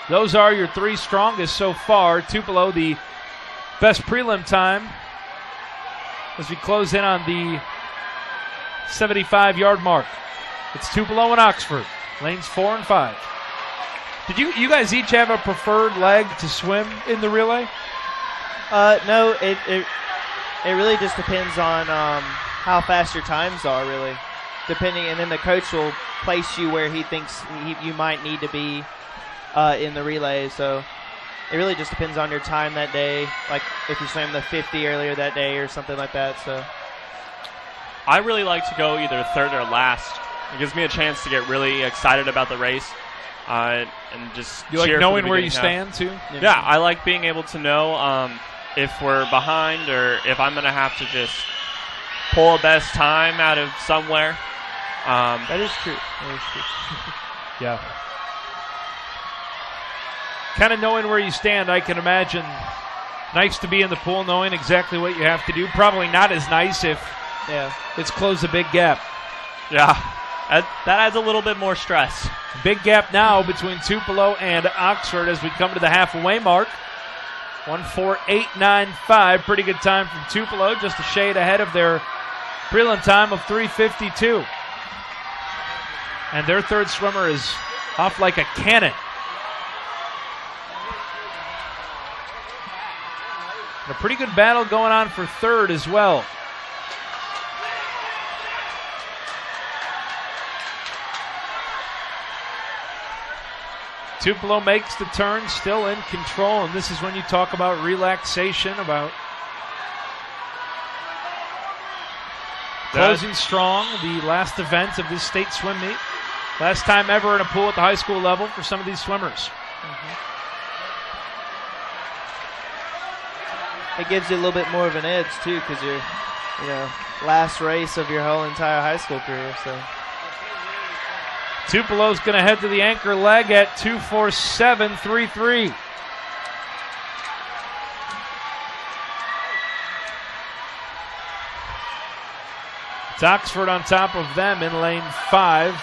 those are your 3 strongest so far. Tupelo, the best prelim time as we close in on the 75-yard mark. It's Tupelo and Oxford, lanes 4 and 5. Did you guys each have a preferred leg to swim in the relay? No, it really just depends on how fast your times are, really. And then the coach will place you where he thinks you might need to be in the relay. So it really just depends on your time that day, like if you swam the 50 earlier that day or something like that. So I really like to go either third or last. It gives me a chance to get really excited about the race and just you like cheer knowing for the where you beginning stand too? Yeah, I like being able to know if we're behind or if I'm going to have to just pull a best time out of somewhere. That is true. Yeah. kind of knowing where you stand, I can imagine. Nice to be in the pool knowing exactly what you have to do. Probably not as nice if it's closed a big gap. Yeah, that adds a little bit more stress. Big gap now between Tupelo and Oxford as we come to the halfway mark. 1:48.95. Pretty good time from Tupelo, just a shade ahead of their prelim time of 3:52. And their third swimmer is off like a cannon. And a pretty good battle going on for third as well. Tupelo makes the turn, still in control, and this is when you talk about relaxation, about closing strong, the last event of this state swim meet. Last time ever in a pool at the high school level for some of these swimmers. It gives you a little bit more of an edge, too, because you're, last race of your whole entire high school career, so. Tupelo's going to head to the anchor leg at 2:47.33. It's Oxford on top of them in lane 5.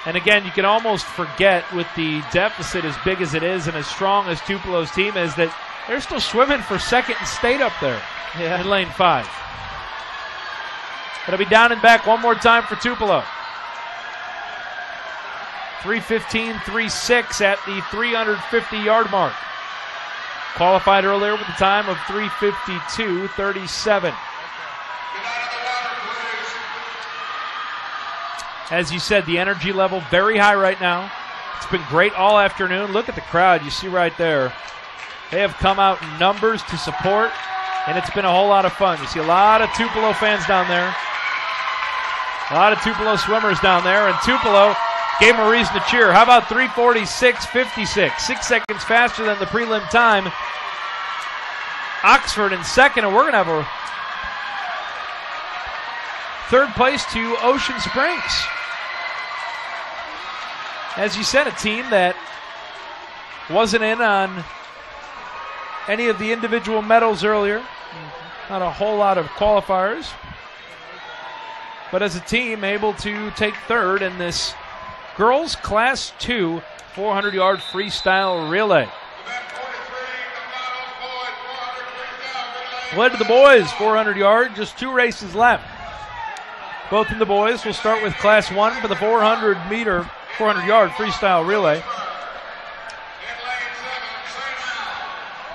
And again, you can almost forget with the deficit as big as it is and as strong as Tupelo's team is that they're still swimming for second and state up there in lane 5. It'll be down and back one more time for Tupelo. 3:15.36 at the 350-yard mark. Qualified earlier with a time of 3:52.37. As you said, the energy level very high right now. It's been great all afternoon. Look at the crowd you see right there. They have come out in numbers to support, and it's been a whole lot of fun. You see a lot of Tupelo fans down there. A lot of Tupelo swimmers down there, and Tupelo gave them a reason to cheer. How about 3:46.56? 6 seconds faster than the prelim time. Oxford in second, and we're going to have a third place to Ocean Springs. As you said, a team that wasn't in on any of the individual medals earlier. Not a whole lot of qualifiers. But as a team, able to take third in this girls Class 2 400-yard freestyle relay. Led to the boys 400-yard, just 2 races left. Both in the boys. We'll start with Class 1 for the 400-yard freestyle relay.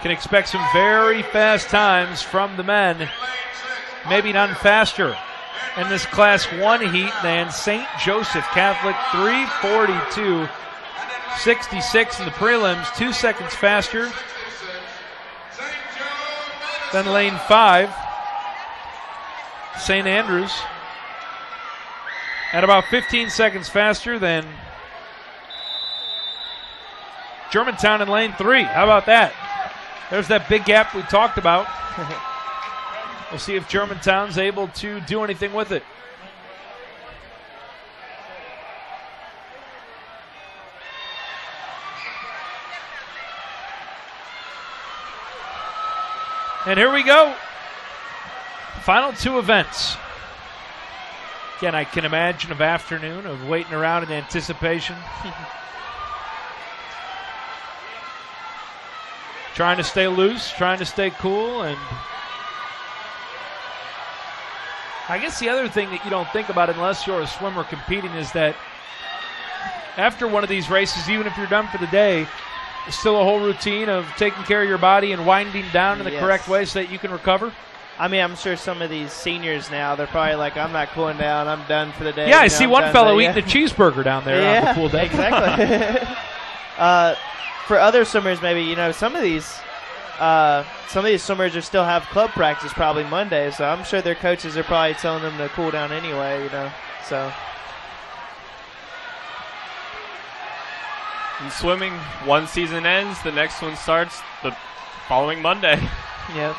Can expect some very fast times from the men. Maybe none faster in this Class 1 heat than St. Joseph Catholic. 3:42.66 in the prelims. 2 seconds faster than lane 5, St. Andrews. And about 15 seconds faster than Germantown in lane 3. How about that? There's that big gap we talked about. We'll see if Germantown's able to do anything with it. And here we go. Final 2 events. Again, I can imagine an afternoon of waiting around in anticipation. Trying to stay loose, trying to stay cool, and I guess the other thing that you don't think about unless you're a swimmer competing is that after one of these races, even if you're done for the day, there's still a whole routine of taking care of your body and winding down in the correct way so that you can recover. I mean, I'm sure some of these seniors now, they're probably like, I'm not cooling down, I'm done for the day. Yeah, I see one fellow eating a cheeseburger down there on the pool deck. Exactly. For other swimmers, maybe, some of these swimmers are still have club practice probably Monday, so I'm sure their coaches are probably telling them to cool down anyway, so. In swimming, one season ends, the next one starts the following Monday. Yep.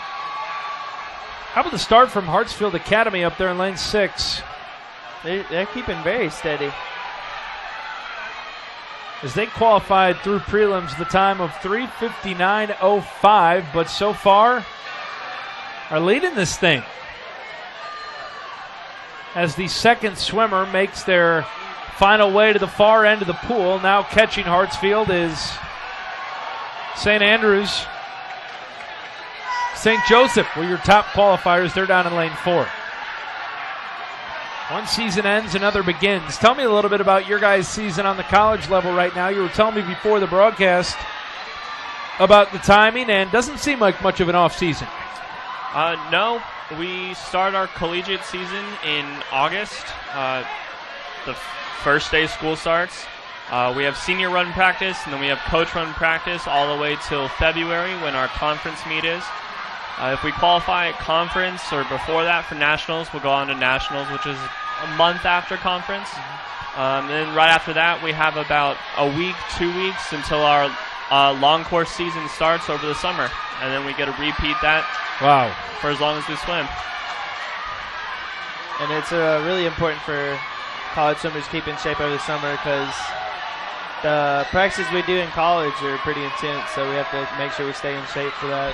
How about the start from Hartsfield Academy up there in lane 6? They're keeping very steady. as they qualified through prelims the time of 3:59.05, but so far are leading this thing. As the second swimmer makes their final way to the far end of the pool, now catching Hartsfield is St. Andrews. St. Joseph were your top qualifiers. They're down in lane 4. One season ends, another begins. Tell me a little bit about your guys' season on the college level right now. You were telling me before the broadcast about the timing, and doesn't seem like much of an off season. No, we start our collegiate season in August. The first day school starts. We have senior run practice, and then we have coach run practice all the way till February when our conference meet is. If we qualify at conference or before that for nationals, we'll go on to nationals, which is a month after conference. And then right after that, we have about a week, 2 weeks until our long course season starts over the summer. And then we get to repeat that for as long as we swim. And it's really important for college swimmers to keep in shape over the summer because the practices we do in college are pretty intense, so we have to make sure we stay in shape for that.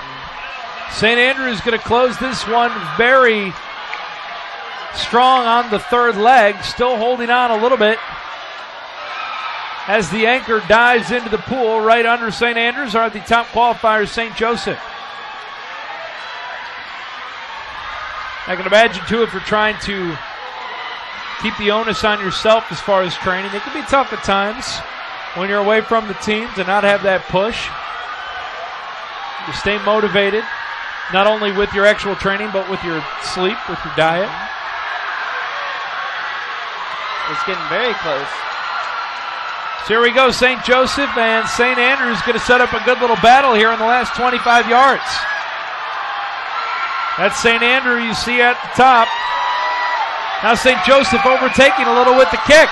St. Andrews going to close this one very strong on the third leg, still holding on a little bit as the anchor dives into the pool. Right under St. Andrews are the top qualifiers, St. Joseph. I can imagine, too, if you're trying to keep the onus on yourself as far as training, it can be tough at times when you're away from the team to not have that push, to stay motivated, not only with your actual training, but with your sleep, with your diet. It's getting very close. So here we go, St. Joseph and St. Andrews going to set up a good little battle here in the last 25 yards. That's St. Andrew you see at the top. Now St. Joseph overtaking a little with the kick.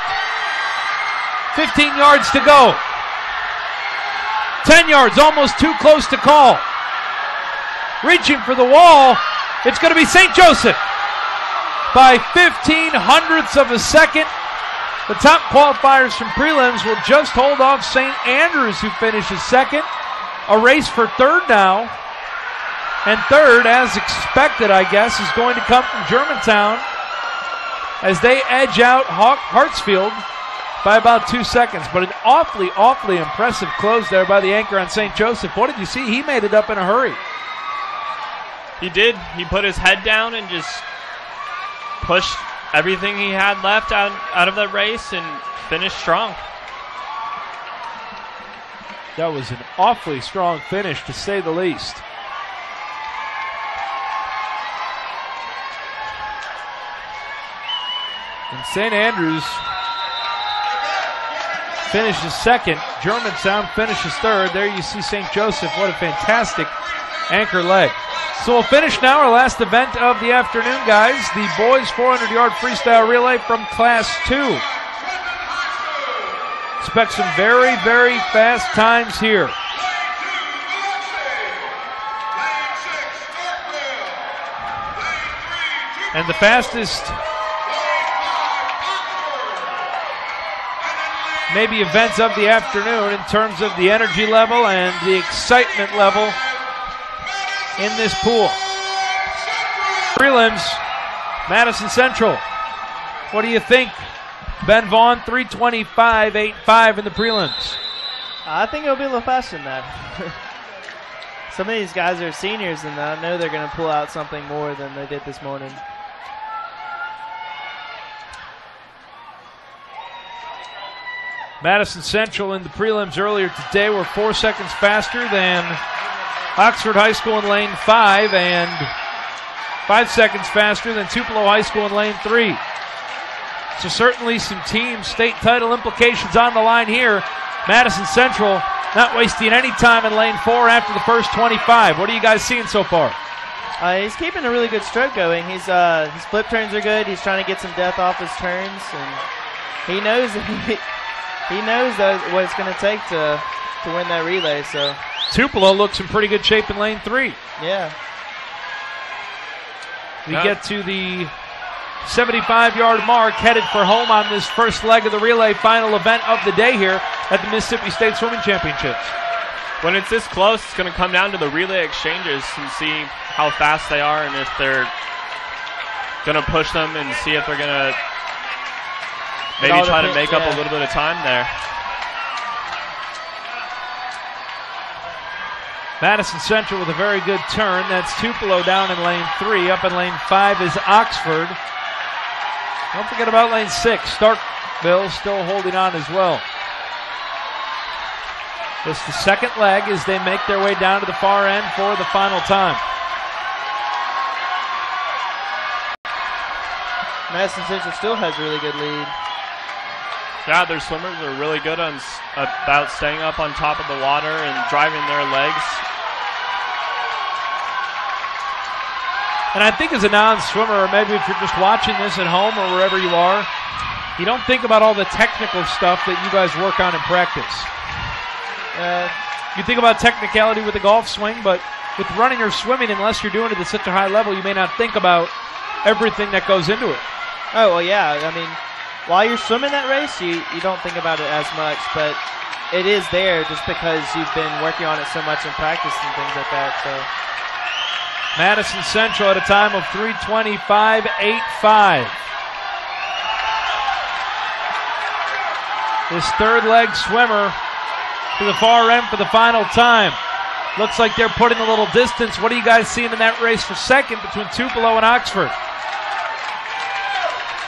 15 yards to go. 10 yards, almost too close to call. Reaching for the wall, it's going to be St. Joseph. By 0.15 of a second, the top qualifiers from prelims will just hold off St. Andrews, who finishes second. A race for third now. And third, as expected, I guess, is going to come from Germantown as they edge out Hartsfield by about 2 seconds. But an awfully, awfully impressive close there by the anchor on St. Joseph. What did you see? He made it up in a hurry. He did. He put his head down and just pushed everything he had left out of that race and finished strong. That was an awfully strong finish, to say the least. And St. Andrews finishes second. Germantown finishes third. There you see St. Joseph. What a fantastic anchor leg. So we'll finish now our last event of the afternoon, guys. The boys 400-yard freestyle relay from Class 2. Expect some very, very fast times here. And the fastest maybe events of the afternoon in terms of the energy level and the excitement level in this pool. Prelims, Madison Central. What do you think? Ben Vaughn, 3:25.85 in the prelims. I think it'll be a little faster than that. Some of these guys are seniors, and I know they're going to pull out something more than they did this morning. Madison Central in the prelims earlier today were 4 seconds faster than Oxford High School in lane 5 and 5 seconds faster than Tupelo High School in lane 3. So certainly some team state title implications on the line here. Madison Central not wasting any time in lane 4 after the first 25. What are you guys seeing so far? He's keeping a really good stroke going. His flip turns are good. He's trying to get some depth off his turns, and he knows what it's going to take to win that relay. So Tupelo looks in pretty good shape in lane 3. Yeah. We get to the 75-yard mark, headed for home on this first leg of the relay, final event of the day here. at the Mississippi State Swimming Championships. When it's this close, it's going to come down to the relay exchanges and see how fast they are and if they're going to push them and see if they're going to maybe try to make up a little bit of time there. Madison Central with a very good turn. That's Tupelo down in lane 3. Up in lane 5 is Oxford. Don't forget about lane 6. Starkville still holding on as well. It's the second leg as they make their way down to the far end for the final time. Madison Central still has a really good lead. Yeah, their swimmers are really good about staying up on top of the water and driving their legs. And I think as a non-swimmer, or maybe if you're just watching this at home or wherever you are, you don't think about all the technical stuff that you guys work on in practice. You think about technicality with the golf swing, but with running or swimming, unless you're doing it at such a high level, you may not think about everything that goes into it. Oh, well, yeah. I mean, while you're swimming that race, you don't think about it as much, but it is there just because you've been working on it so much in practice and things like that. So Madison Central at a time of 3:25.85. This third leg swimmer to the far end for the final time. Looks like they're putting a little distance. What are you guys seeing in that race for second between Tupelo and Oxford?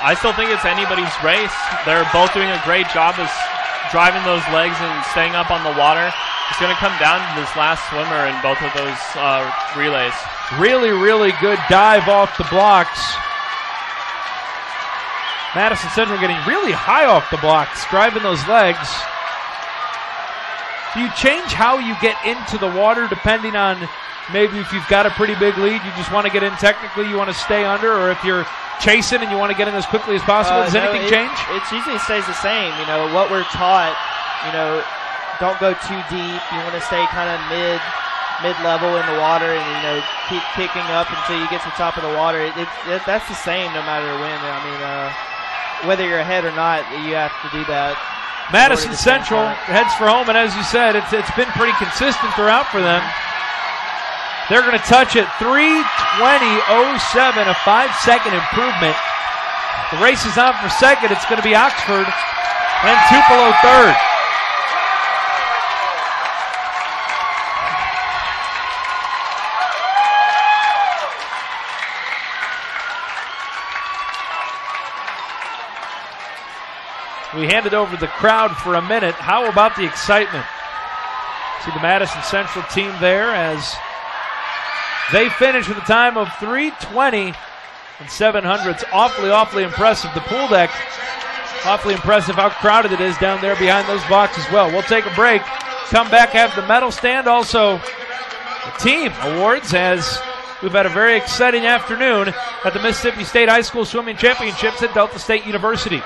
I still think it's anybody's race. They're both doing a great job of driving those legs and staying up on the water. It's going to come down to this last swimmer in both of those relays. Really, really good dive off the blocks. Madison Central getting really high off the blocks, driving those legs. Do you change how you get into the water depending on maybe if you've got a pretty big lead, you just want to get in technically, you want to stay under, or if you're chasing and you want to get in as quickly as possible? Does anything change? It usually stays the same. You know, what we're taught, you know, don't go too deep. You want to stay kind of mid-level in the water and, you know, keep kicking up until you get to the top of the water. That's the same no matter when. I mean, whether you're ahead or not, you have to do that. Madison Central heads for home, and as you said, it's been pretty consistent throughout for them. They're going to touch it 3:20.07, a 5-second improvement. The race is on for second. It's going to be Oxford and Tupelo third. We hand it over to the crowd for a minute. How about the excitement? See the Madison Central team there as they finish with a time of 3:20 and 700. Awfully impressive. The pool deck, awfully impressive how crowded it is down there behind those blocks as well. We'll take a break. Come back, have the medal stand, also the team awards, as we've had a very exciting afternoon at the Mississippi State High School Swimming Championships at Delta State University.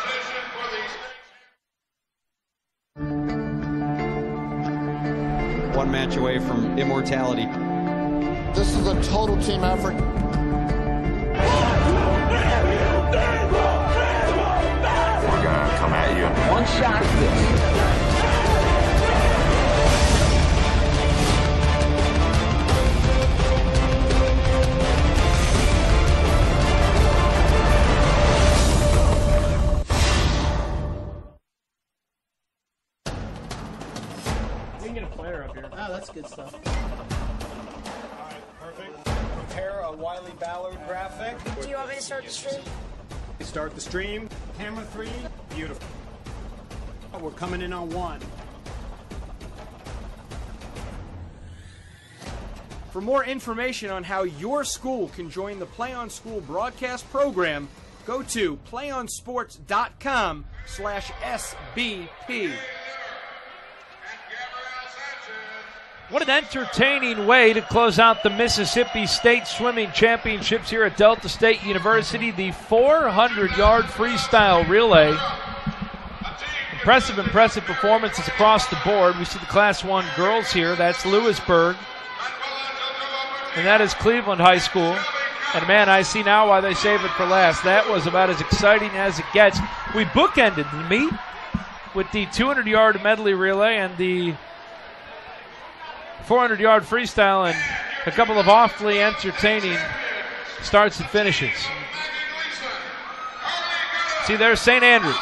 One match away from immortality. This is a total team effort. We're gonna come at you in one shot at this. Oh, that's good stuff. All right, perfect. Prepare a Wiley Ballard graphic. Do you want me to start the stream? Start the stream. Camera 3. Beautiful. We're coming in on 1. For more information on how your school can join the Play on School broadcast program, go to playonsports.com/SBP. What an entertaining way to close out the Mississippi State Swimming Championships here at Delta State University. The 400-yard freestyle relay. Impressive performances across the board. We see the Class 1 girls here. That's Lewisburg. And that is Cleveland High School. And, man, I see now why they save it for last. That was about as exciting as it gets. We bookended the meet with the 200-yard medley relay and the 400-yard freestyle, and a couple of awfully entertaining starts and finishes. See, there's St. Andrews,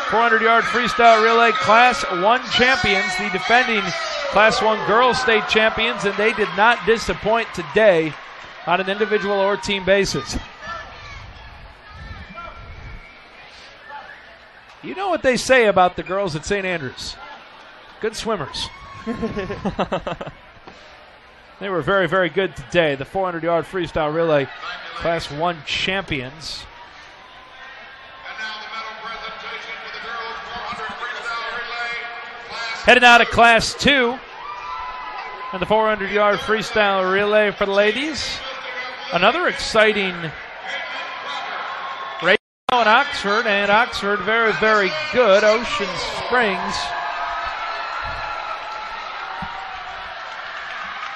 400-yard freestyle relay Class 1 champions, the defending Class 1 girls state champions, and they did not disappoint today on an individual or team basis. You know what they say about the girls at St. Andrews. Good swimmers. They were very, very good today. The 400-yard freestyle relay Class 1 champions. Heading out of Class 2. And the 400-yard freestyle relay for the ladies. Another exciting race in Oxford, and Oxford very, very good. Ocean Springs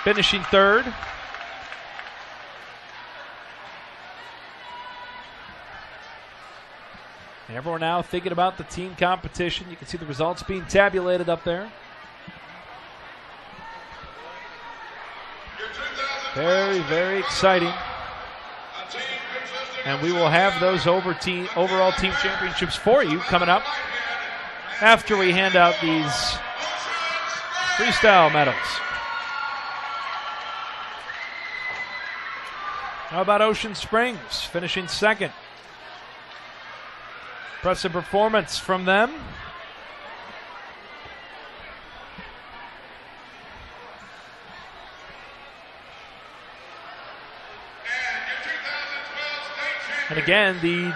finishing third. And everyone now thinking about the team competition. You can see the results being tabulated up there. Very, very exciting. And we will have those overall team championships for you coming up after we hand out these freestyle medals. How about Ocean Springs finishing second? Impressive performance from them. And again, the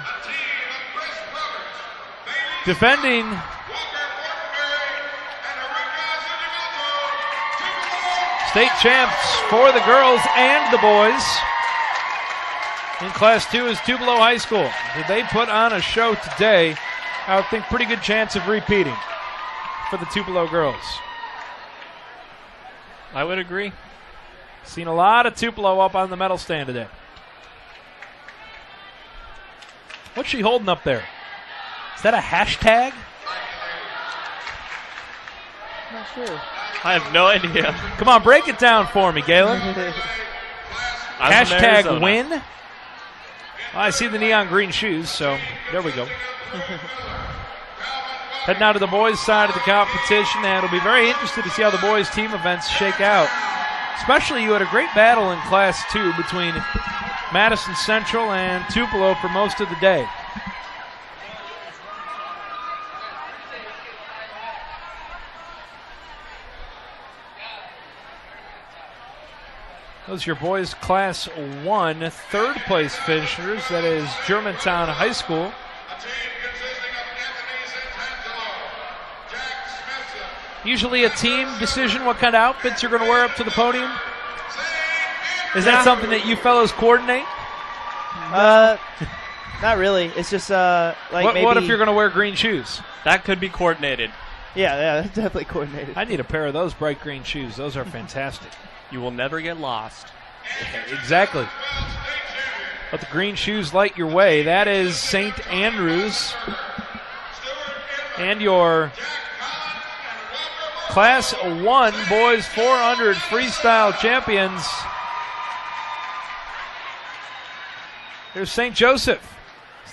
defending state champs for the girls and the boys in Class 2 is Tupelo High School. Did they put on a show today? I would think pretty good chance of repeating for the Tupelo girls. I would agree. Seen a lot of Tupelo up on the medal stand today. What's she holding up there? Is that a hashtag? Not sure. I have no idea. Come on, break it down for me, Galen. Hashtag win. Well, I see the neon green shoes, so there we go. Heading out to the boys' side of the competition, and it'll be very interesting to see how the boys' team events shake out. Especially you had a great battle in Class 2 between Madison Central and Tupelo for most of the day. Those are your boys' Class 1 third place finishers. That is Germantown High School. Usually a team decision what kind of outfits you're going to wear up to the podium. Is that something that you fellows coordinate? Not really. It's just like what if you're going to wear green shoes? That could be coordinated. Yeah, that's definitely coordinated. I need a pair of those bright green shoes. Those are fantastic. You will never get lost. Exactly. Let the green shoes light your way. That is St. Andrews. And your Class 1 boys 400 freestyle champions. There's St. Joseph.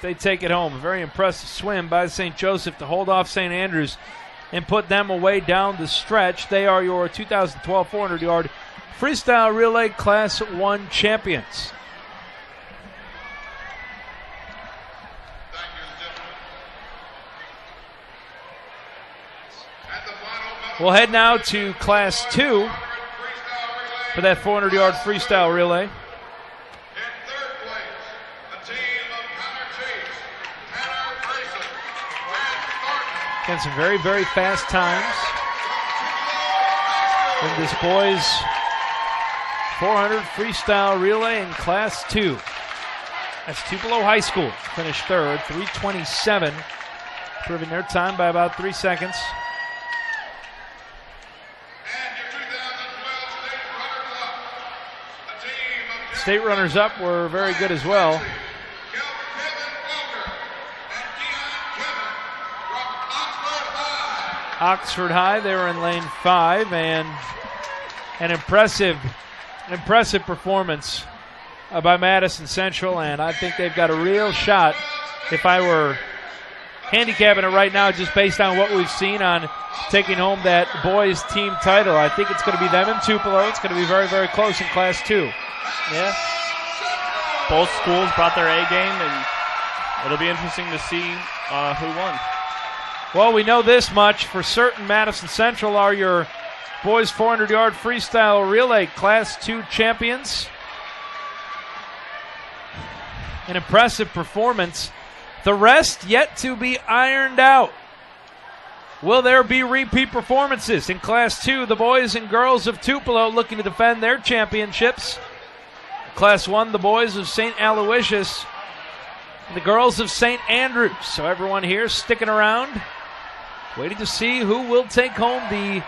They take it home. A very impressive swim by St. Joseph to hold off St. Andrews and put them away down the stretch. They are your 2012 400-yard freestyle relay Class 1 champions. We'll head now to Class 2 for that 400-yard freestyle relay. Again, some very, very fast times in this boys 400 freestyle relay in Class 2. That's Tupelo High School. Finished third, 3:27, improving their time by about 3 seconds. State runners-up were very good as well. Oxford High. They were in lane 5, and an impressive performance by Madison Central, and I think they've got a real shot. If I were handicapping it right now, just based on what we've seen on taking home that boys team title, I think it's going to be them and Tupelo. It's going to be very, very close in Class 2. Yeah. Both schools brought their A game, and it'll be interesting to see who won. Well, we know this much for certain. Madison Central are your boys 400-yard freestyle relay Class 2 champions. An impressive performance. The rest yet to be ironed out. Will there be repeat performances in Class 2? The boys and girls of Tupelo looking to defend their championships. Class 1, the boys of St. Aloysius and the girls of St. Andrews. So everyone here sticking around, waiting to see who will take home the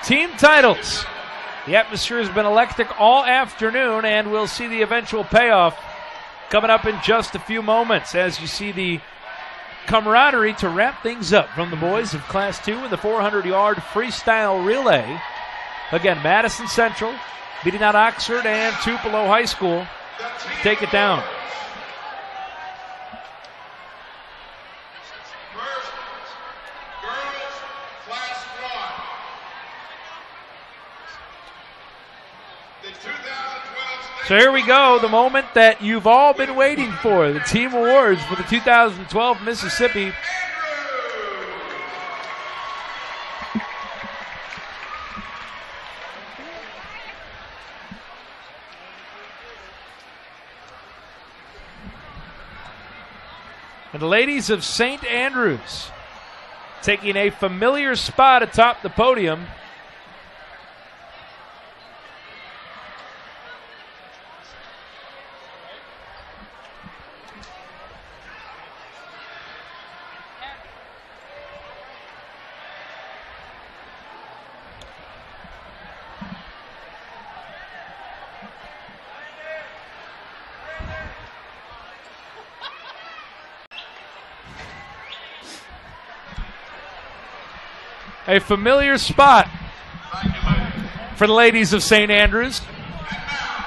team titles. The atmosphere has been electric all afternoon, and we'll see the eventual payoff coming up in just a few moments as you see the camaraderie to wrap things up from the boys of Class 2 in the 400-yard freestyle relay. Again, Madison Central beating out Oxford and Tupelo High School. Take it down. So here we go, the moment that you've all been waiting for, the team awards for the 2012 Mississippi. And the ladies of St. Andrews taking a familiar spot atop the podium. A familiar spot for the ladies of St. Andrews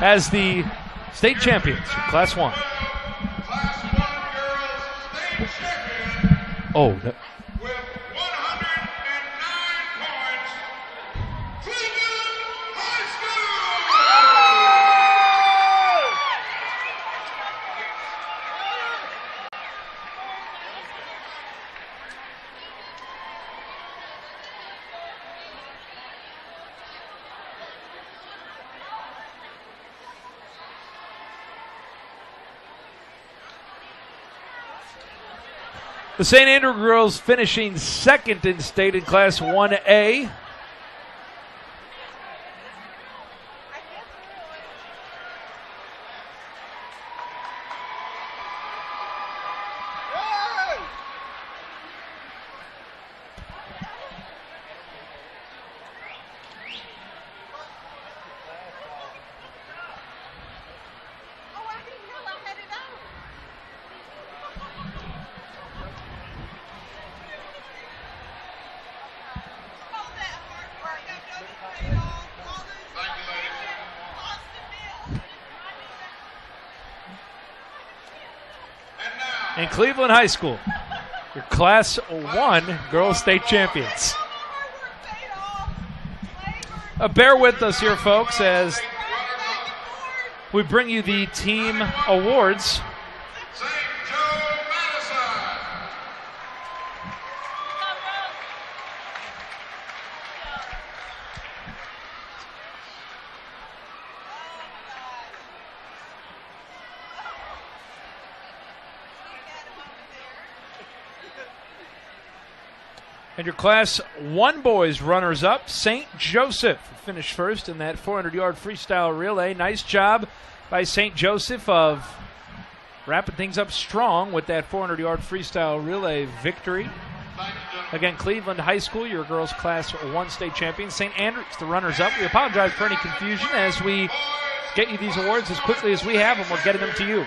as the state champions, Class 1. Oh, that. The St. Andrew girls finishing second in state in Class 1A. And Cleveland High School, your Class 1 girls state champions. Bear with us here, folks, as we bring you the team awards. And your Class 1 boys runners-up, St. Joseph finished first in that 400-yard freestyle relay. Nice job by St. Joseph of wrapping things up strong with that 400-yard freestyle relay victory. Again, Cleveland High School, your girls Class 1 state champions. St. Andrews, the runners-up. We apologize for any confusion as we get you these awards as quickly as we have them. We're getting them to you.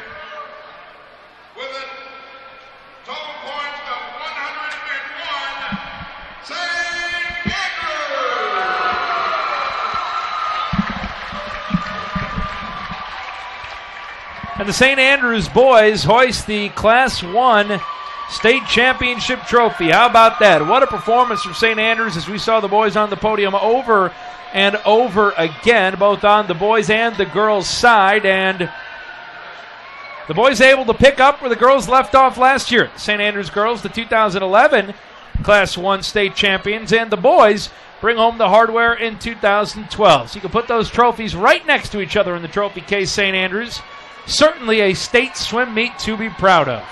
Total points of 101, St. And the St. Andrews boys hoist the Class 1 state championship trophy. How about that? What a performance from St. Andrews as we saw the boys on the podium over and over again, both on the boys and the girls' side. And the boys able to pick up where the girls left off last year. St. Andrews girls, the 2011 Class 1 state champions, and the boys bring home the hardware in 2012. So you can put those trophies right next to each other in the trophy case, St. Andrews. Certainly a state swim meet to be proud of.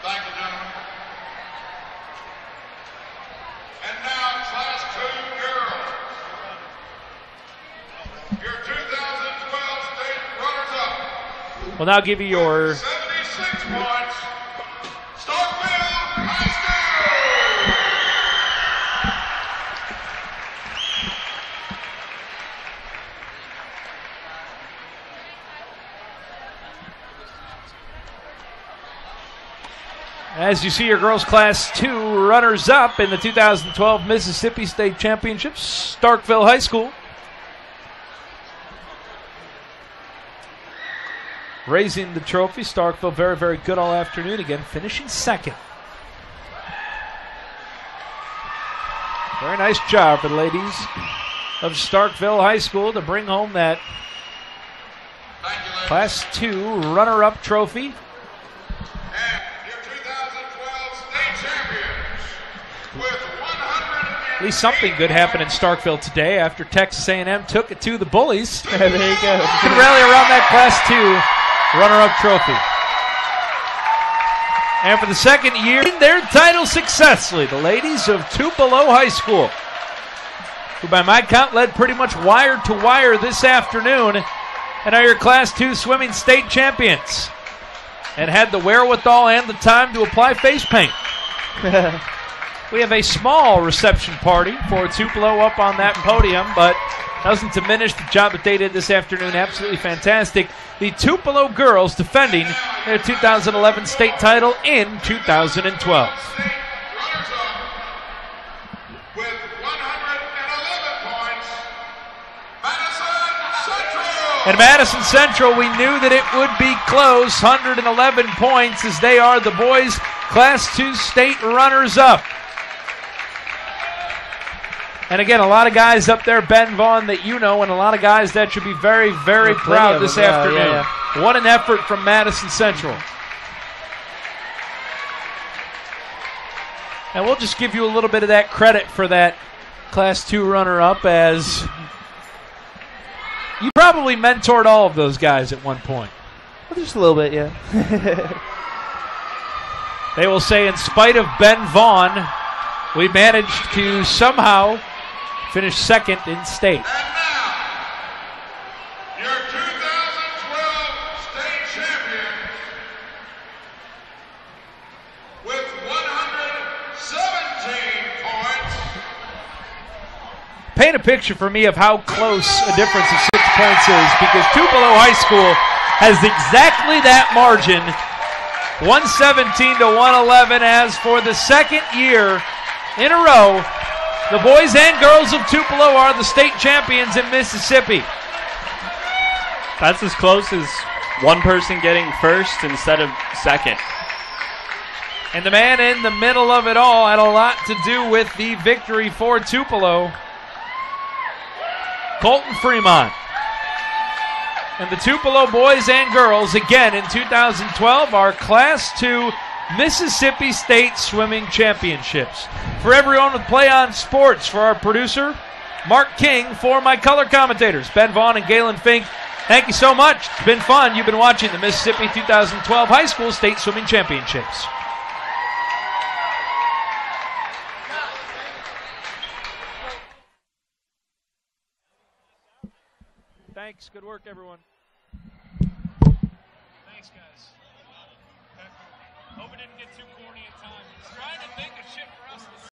Thank you, gentlemen. And now, Class 2 girls. Your 2012 state runners-up. We'll now give you your 76 points. Starkville High School. As you see your girls Class 2 runners-up in the 2012 Mississippi State Championships, Starkville High School. Raising the trophy, Starkville very, very good all afternoon. Again, finishing second. Very nice job for the ladies of Starkville High School to bring home that Class 2 runner-up trophy. At least something good happened in Starkville today after Texas A&M took it to the Bullies. There you go. Can rally around that Class 2 runner-up trophy. And for the second year in their title successfully, the ladies of Tupelo High School, who by my count led pretty much wire to wire this afternoon, and are your Class 2 swimming state champions, and had the wherewithal and the time to apply face paint. We have a small reception party for Tupelo up on that podium, but doesn't diminish the job that they did this afternoon. Absolutely fantastic. The Tupelo girls defending their 2011 state title in 2012. And Madison Central, we knew that it would be close, 111 points, as they are the boys' Class 2 state runners-up. And again, a lot of guys up there, Ben Vaughn, that you know, and a lot of guys that should be very, very proud this afternoon. Yeah. What an effort from Madison Central. And we'll just give you a little bit of that credit for that Class 2 runner-up, as you probably mentored all of those guys at one point. Well, just a little bit, yeah. They will say, in spite of Ben Vaughn, we managed to somehow finish second in state. And now, your 2012 state champion with 117 points. Paint a picture for me of how close a difference of 6 points is, because Tupelo High School has exactly that margin, 117 to 111, as for the second year in a row, the boys and girls of Tupelo are the state champions in Mississippi. That's as close as one person getting first instead of second. And the man in the middle of it all had a lot to do with the victory for Tupelo, Colton Fremont. And the Tupelo boys and girls, again in 2012, are Class 2 Mississippi State Swimming Championships. For everyone with Play On Sports, for our producer, Mark King, for my color commentators, Ben Vaughn and Galen Fink, thank you so much. It's been fun. You've been watching the Mississippi 2012 High School State Swimming Championships. Thanks. Good work, everyone. Thanks, guys. Hope it didn't get too corny in time. Trying to think of shit for us to say.